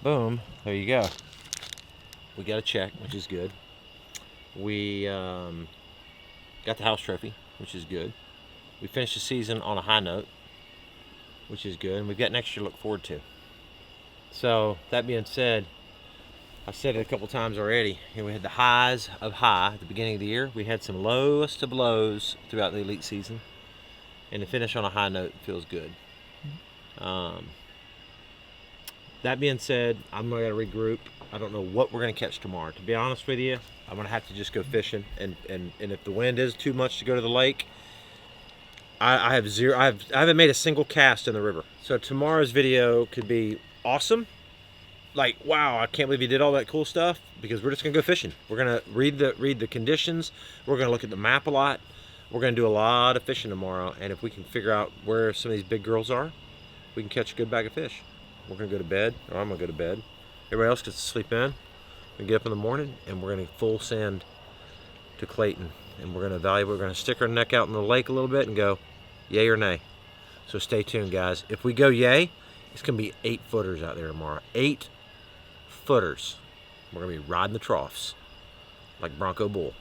boom, there you go. We got a check, which is good. We got the house trophy, which is good. We finished the season on a high note, which is good. And we've got next year to look forward to. So, that being said, I've said it a couple times already. You know, we had the highs of high at the beginning of the year. We had some lowest of lows throughout the elite season. And to finish on a high note feels good. That being said, I'm going to regroup. I don't know what we're going to catch tomorrow. To be honest with you, I'm going to have to just go fishing. And if the wind is too much to go to the lake, I haven't made a single cast in the river. So tomorrow's video could be awesome. Like, wow, I can't believe you did all that cool stuff, because we're just gonna go fishing. We're gonna read the conditions. We're gonna look at the map a lot. We're gonna do a lot of fishing tomorrow, and if we can figure out where some of these big girls are, we can catch a good bag of fish. We're gonna go to bed, or I'm gonna go to bed. Everybody else gets to sleep in. We get up in the morning, and we're gonna full send to Clayton, and we're gonna evaluate. We're gonna stick our neck out in the lake a little bit and go, yay or nay. So stay tuned, guys. If we go yay, it's gonna be 8 footers out there tomorrow. 8 footers. We're gonna be riding the troughs like Bronco Bull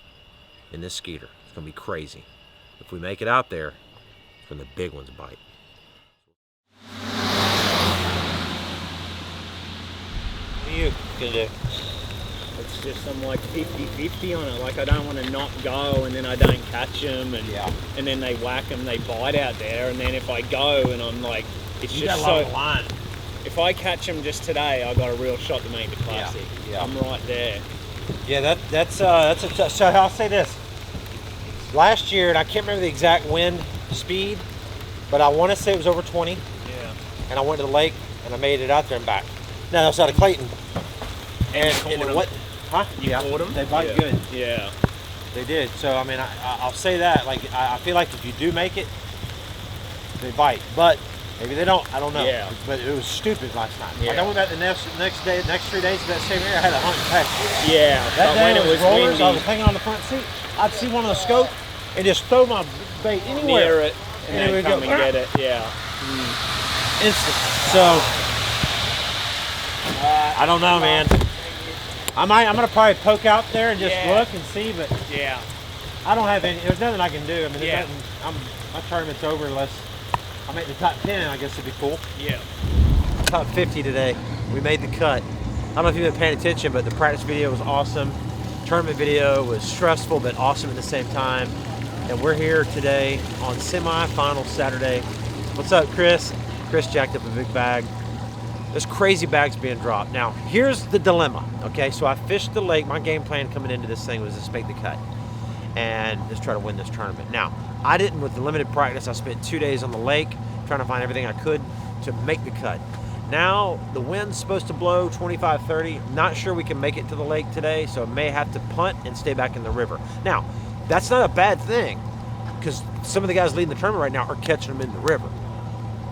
in this skeeter. It's gonna be crazy. If we make it out there, it's when the big ones bite. What are you gonna do? It's just I'm like 50-50 on it. Like I don't want to not go and then I don't catch them, and then they whack them, they bite out there, and then if I go and I'm like, it's You just got a lot so. of line. If I catch them just today, I got a real shot to make the classic. Yeah. I'm right there. Yeah, that's a so I'll say this. Last year, and I can't remember the exact wind speed, but I want to say it was over 20. Yeah. And I went to the lake and I made it out there and back. No, that's out of Clayton. And what? Huh? You caught them? They bite good. Yeah. They did. So I mean, I'll say that. Like I feel like if you do make it, they bite. But maybe they don't. I don't know. Yeah. But it was stupid last night. Yeah. Like I went back the next 3 days to that same area. I had a hunt pack. Yeah. That but day when it was rollers, windy, I was hanging on the front seat. I'd see one on the scope and just throw my bait anywhere. near it, and And it then would come go, and get it. Yeah. Instant. So I don't know, man. I'm gonna probably poke out there and just look and see, but yeah, I don't have any. There's nothing I can do. I mean, there's Yeah. nothing, my tournament's over unless I make the top 10. I guess it'd be cool. Yeah. Top 50 today. We made the cut. I don't know if you've been paying attention, but the practice video was awesome. Tournament video was stressful but awesome at the same time. And we're here today on semi-final Saturday. What's up, Chris? Chris jacked up a big bag. There's crazy bags being dropped. Now, here's the dilemma, okay? So I fished the lake. My game plan coming into this thing was to make the cut and just try to win this tournament. Now, I didn't, with the limited practice, I spent 2 days on the lake trying to find everything I could to make the cut. Now, the wind's supposed to blow 25, 30. Not sure we can make it to the lake today, so I may have to punt and stay back in the river. Now, that's not a bad thing, because some of the guys leading the tournament right now are catching them in the river.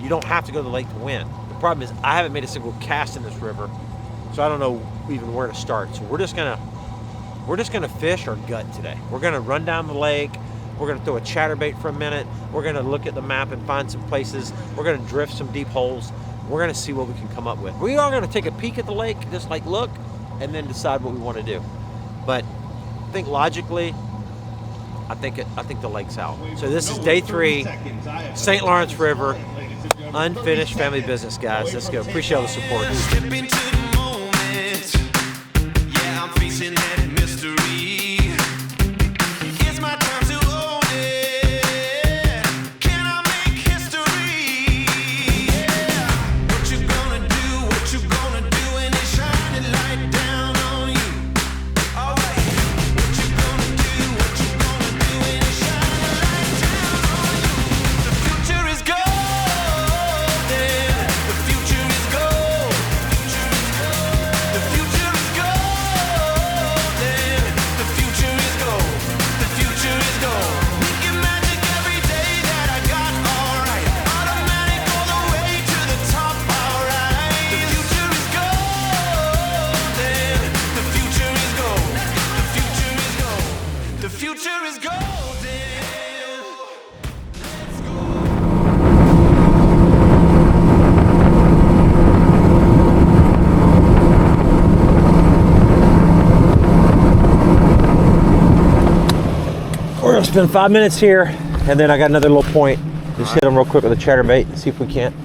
You don't have to go to the lake to win. The problem is I haven't made a single cast in this river, so I don't know even where to start. So we're just gonna fish our gut today. We're gonna run down the lake. We're gonna throw a chatterbait for a minute. We're gonna look at the map and find some places. We're gonna drift some deep holes. We're gonna see what we can come up with. We are gonna take a peek at the lake, just like look, and then decide what we want to do. But I think logically, I think the lake's out. So this is day 3, St. Lawrence River, unfinished family business, guys. Let's go. Appreciate all the support. Step into the moment. Yeah, I'm facing that mystery. It's my time to own it. Can I make history? Yeah. What you gonna do when they shine a light down on you? Alright. What you gonna do when they shine a light down on you? The future is golden. The future is gold. The future is golden. The future is gold. The future is gold. Making magic every day that I got, alright. Automatic all the way to the top, alright. The future is golden. The future is gold. The future is gold. The future is golden. We're gonna spend 5 minutes here, and then I got another little point. Just hit them real quick with a chatterbait and see if we can't.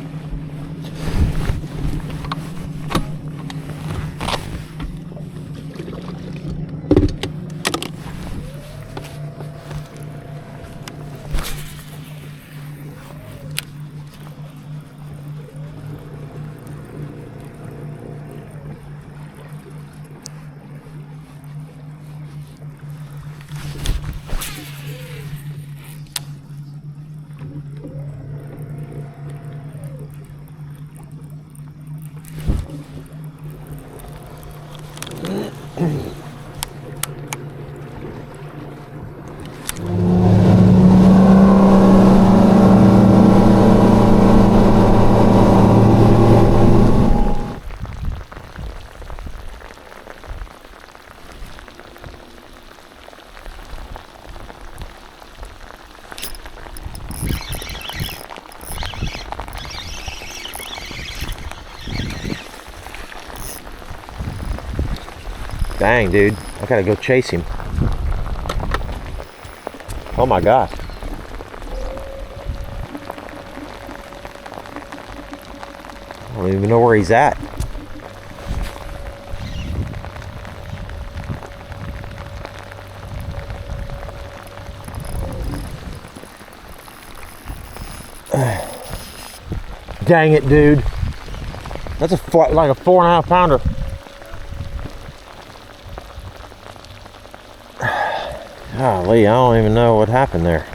Dang, dude. I gotta go chase him. Oh my gosh. I don't even know where he's at. Dang it, dude. That's like a 4.5 pounder. Golly, I don't even know what happened there.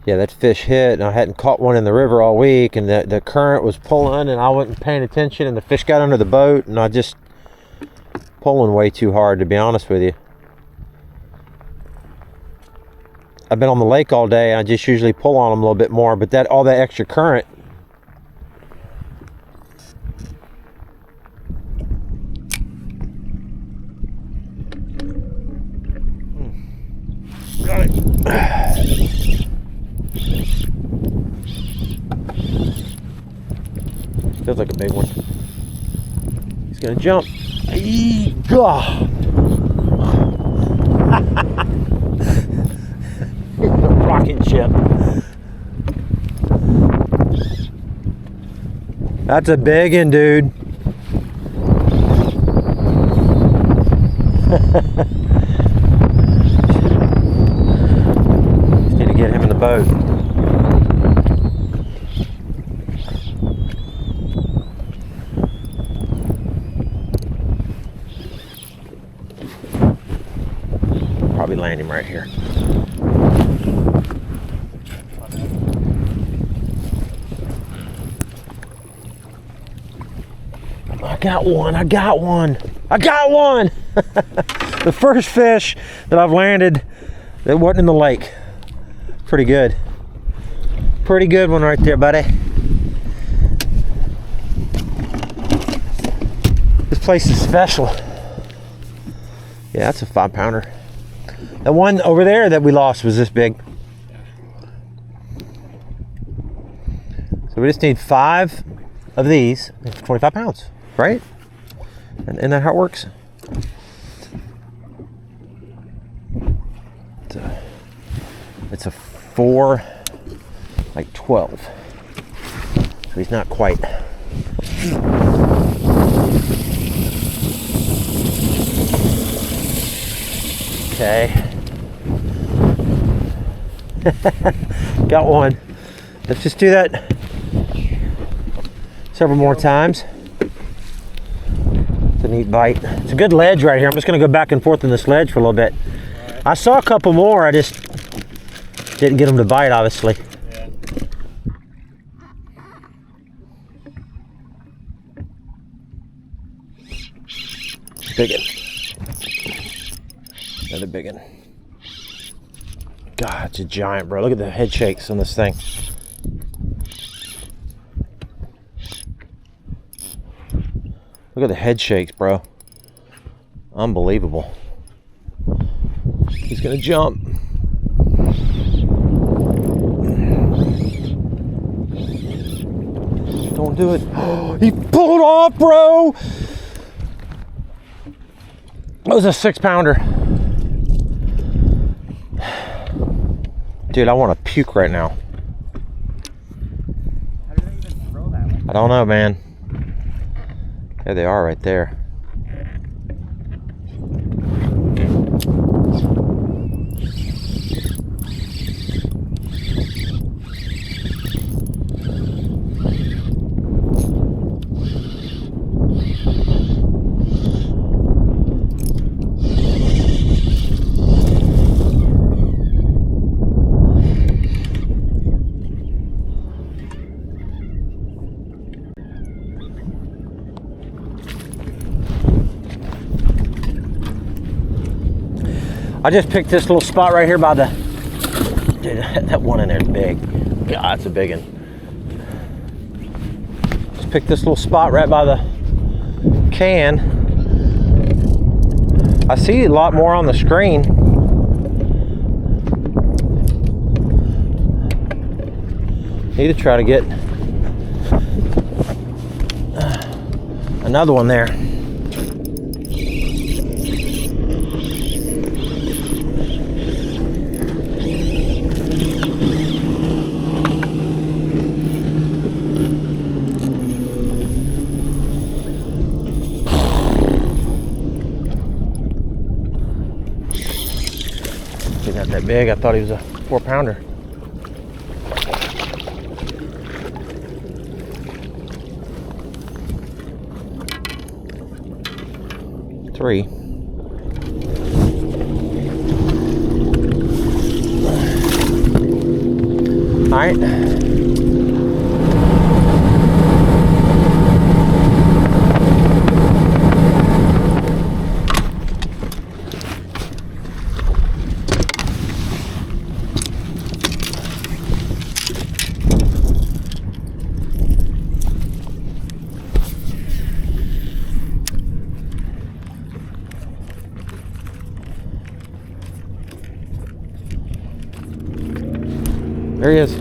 Yeah, that fish hit, and I hadn't caught one in the river all week, and the current was pulling, and I wasn't paying attention, and the fish got under the boat, and I just pulling way too hard, to be honest with you. I've been on the lake all day, and I just usually pull on them a little bit more, but all that extra current. Got it. Feels like a big one. He's gonna jump. God. Rocking ship. That's a big one, dude. Just need to get him in the boat. Probably land him right here. I got one, I got one, I got one! The first fish that I've landed that wasn't in the lake. Pretty good. Pretty good one right there, buddy. This place is special. Yeah, that's a 5 pounder. The one over there that we lost was this big. So we just need 5 of these, 25 pounds, right? And isn't that how it works? It's a 4, like 12. So he's not quite. Okay. Got one. Let's just do that several more times. It's a neat bite. It's a good ledge right here. I'm just going to go back and forth on this ledge for a little bit. Right. I saw a couple more. I just didn't get them to bite, obviously. Yeah. Big one. Another big one. God, it's a giant, bro. Look at the head shakes on this thing. Look at the head shakes, bro. Unbelievable. He's gonna jump. Don't do it. Oh, he pulled off, bro. That was a 6 pounder. Dude, I want to puke right now. How did they even throw that one? I don't know, man. There they are right there. I just picked this little spot right here by the, dude, that one in there is big. God, it's a big one. Just picked this little spot right by the can. I see a lot more on the screen. Need to try to get another one there. He's not that big. I thought he was a 4-pounder. Three. All right. There he is.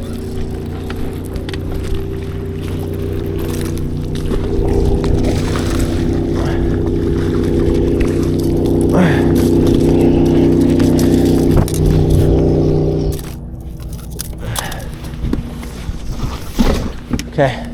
Okay.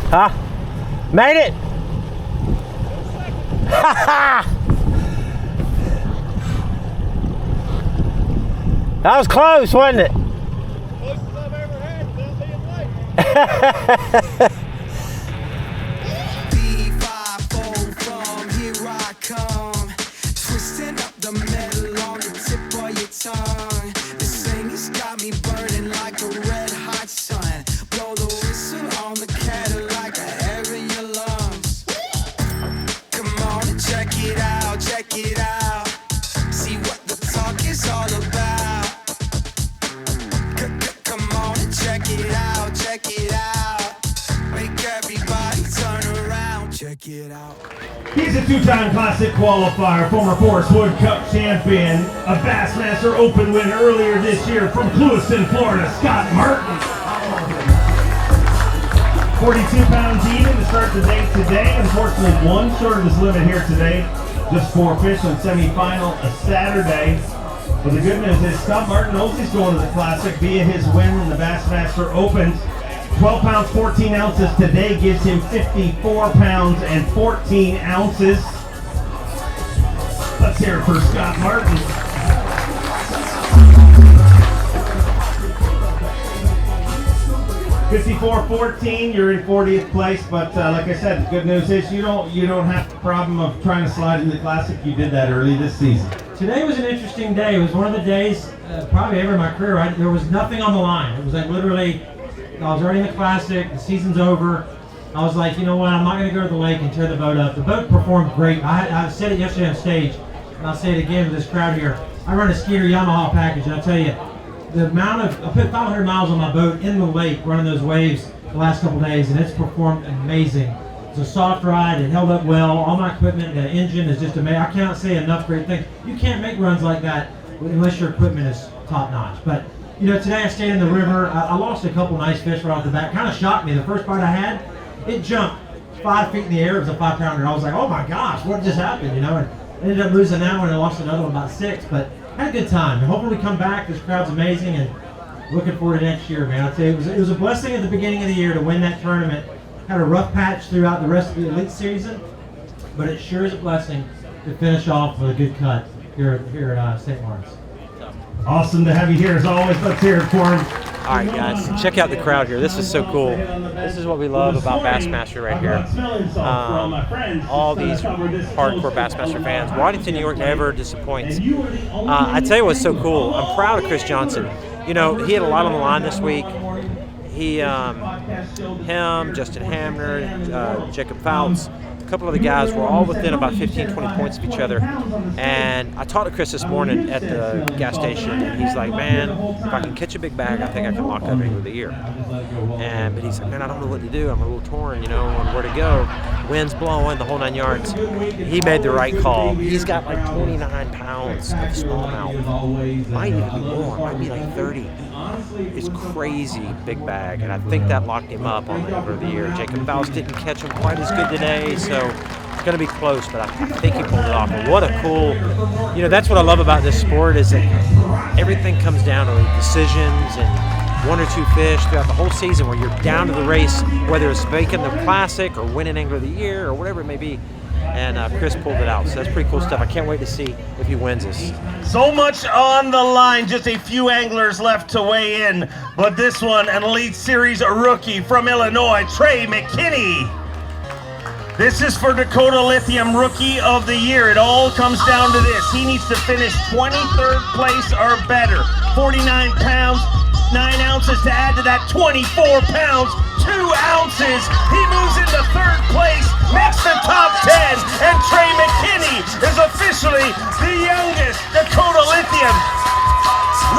Huh? Made it! That was close, wasn't it? Closest I've ever had without being late. D5 from here I come, twisting up the metal on the tip of your tongue. This thing has got me burning like a red hot sun. Blow the whistle on the cattle like a air in your lungs. Come on and check it out, check it out. See what the talk is all about. Come on and check it out, check it out. Make everybody turn around, check it out. He's a two-time Classic qualifier, former Forest Wood Cup champion, a Bassmaster Open winner earlier this year from Clewiston, Florida, Scott Martin. 42 pounds even to start the day today. Unfortunately, one short of his limit here today. Just 4 fish on semi-final a Saturday. But the good news is Scott Martin knows he's going to the Classic via his win in the Bassmaster Opens. 12 pounds, 14 ounces today gives him 54 pounds and 14 ounces. Let's hear it for Scott Martin. $54.14, you're in 40th place, but like I said, the good news is you don't have the problem of trying to slide in the Classic. You did that early this season. Today was an interesting day. It was one of the days, probably ever in my career, there was nothing on the line. It was like literally, I was already in the Classic, the season's over. I was like, you know what, I'm not going to go to the lake and tear the boat up. The boat performed great. I said it yesterday on stage, and I'll say it again with this crowd here. I run a Skeeter Yamaha package, and I'll tell you, the amount of, I put 500 miles on my boat in the lake running those waves the last couple days, and it's performed amazing. It's a soft ride, it held up well, all my equipment, the engine is just amazing. I cannot say enough great things. You can't make runs like that unless your equipment is top notch. But You know, today I stayed in the river. I lost a couple nice fish right off the bat. Kind of shocked me. The first bite I had, it jumped 5 feet in the air. It was a 5-pounder. I was like, oh my gosh, what just happened? You know, and ended up losing that one and lost another one about 6. But had a good time. And hopefully we come back. This crowd's amazing, and looking forward to next year, man. I'll tell you, it was a blessing at the beginning of the year to win that tournament. Had a rough patch throughout the rest of the Elite season, but it sure is a blessing to finish off with a good cut here at St. Lawrence. Awesome to have you here as always. Let's hear it for him. All right, guys, check out the crowd here. This is so cool. This is what we love about Bassmaster right here. All these hardcore Bassmaster fans. Waddington, New York never disappoints. I tell you what's so cool. I'm proud of Chris Johnson. You know, he had a lot on the line this week. He, him, Justin Hamner, Jacob Fouts, a couple of the guys were all within about 15, 20 points of each other. And I talked to Chris this morning at the gas station, and he's like, man, if I can catch a big bag, I think I can lock up Angler of the Year. But he's like, man, I don't know what to do. I'm a little torn, you know, on where to go. Wind's blowing, the whole 9 yards. He made the right call. He's got like 29 pounds of smallmouth. Might even be more, might be like 30. It's crazy big bag, and I think that locked him up on the Angler of the Year. Jacob Fouts didn't catch him quite as good today, so it's going to be close, but I think he pulled it off. But what a cool, you know, that's what I love about this sport is that everything comes down to decisions and 1 or 2 fish throughout the whole season where you're down to the race, whether it's making the Classic or winning Angler of the Year or whatever it may be. And Chris pulled it out, so that's pretty cool stuff. I can't wait to see if he wins this. So much on the line, just a few anglers left to weigh in. But this one, an Elite Series rookie from Illinois, Trey McKinney. This is for Dakota Lithium Rookie of the Year. It all comes down to this. He needs to finish 23rd place or better. 49 pounds, 9 ounces to add to that 24 pounds, 2 ounces. He moves into 3rd place, makes the top 10, and Trey McKinney is officially the youngest Dakota Lithium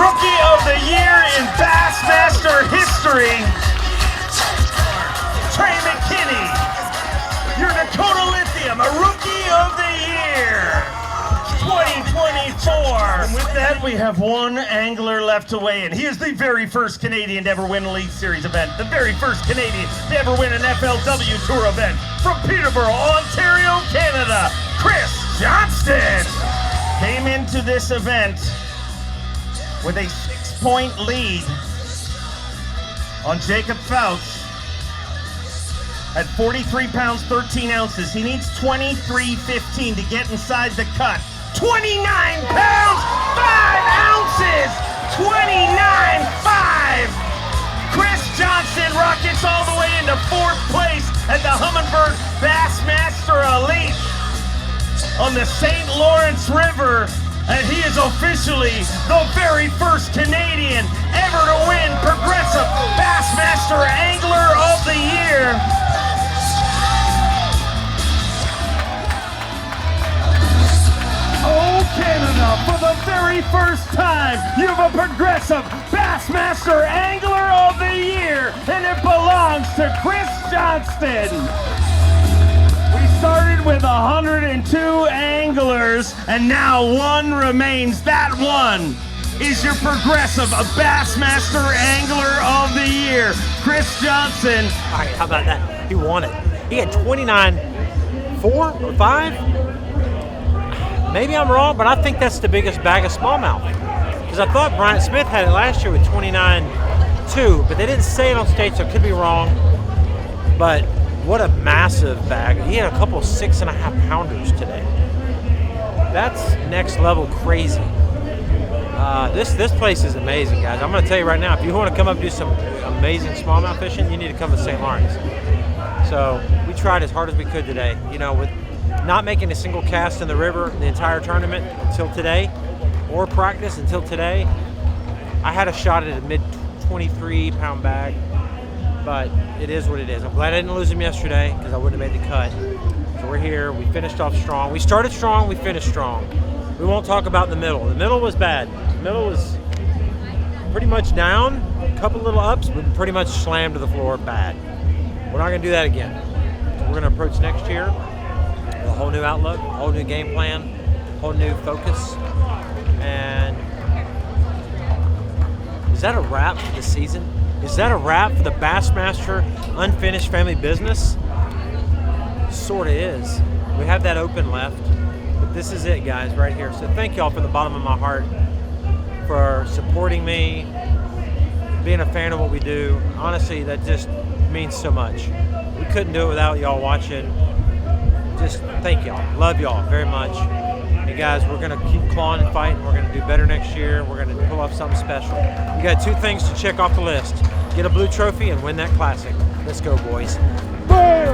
Rookie of the Year in Bassmaster history. Trey McKinney, your Dakota Lithium, a Rookie of the Year 2024. And with that, we have one angler left to weigh in. He is the very first Canadian to ever win an Elite Series event, the very first Canadian to ever win an FLW Tour event. From Peterborough, Ontario, Canada, Chris Johnston came into this event with a 6-point lead on Jacob Fouts. At 43 pounds, 13 ounces. He needs 23.15 to get inside the cut. 29 pounds, 5 ounces, 29.5. Chris Johnson rockets all the way into 4th place at the Humminbird Bassmaster Elite on the St. Lawrence River. And he is officially the very first Canadian ever to win Progressive Bassmaster Angler of the Year. Oh, Canada, for the very first time, you have a Progressive Bassmaster Angler of the Year, and it belongs to Chris Johnston. We started with 102 anglers, and now 1 remains. That 1 is your Progressive Bassmaster Angler of the Year, Chris Johnson. All right, how about that? He won it. He had 29.4 or 5. Maybe I'm wrong, but I think that's the biggest bag of smallmouth. Because I thought Bryant Smith had it last year with 29.2, but they didn't say it on stage, so it could be wrong. But what a massive bag. He had a couple 6.5 pounders today. That's next level crazy. This place is amazing, guys. I'm going to tell you right now, if you want to come up and do some amazing smallmouth fishing, you need to come to St. Lawrence. So we tried as hard as we could today, you know, with not making a single cast in the river the entire tournament until today, or practice until today. I had a shot at a mid 23 pound bag, but it is what it is. I'm glad I didn't lose him yesterday because I wouldn't have made the cut. So we're here, we finished off strong. We started strong, we finished strong. We won't talk about the middle. The middle was bad. The middle was pretty much down, a couple little ups, but pretty much slammed to the floor bad. We're not gonna do that again. So we're gonna approach next year with a whole new outlook, a whole new game plan, a whole new focus. And is that a wrap for the season? Is that a wrap for the Bassmaster Unfinished Family Business? Sorta is. We have that open left, but this is it, guys, right here. So thank y'all from the bottom of my heart for supporting me, being a fan of what we do. Honestly, that just means so much. We couldn't do it without y'all watching. Just thank y'all. Love y'all very much. And guys, we're gonna keep clawing and fighting. We're gonna do better next year. We're gonna pull off something special. We got 2 things to check off the list. Get a blue trophy and win that classic. Let's go, boys. Boom!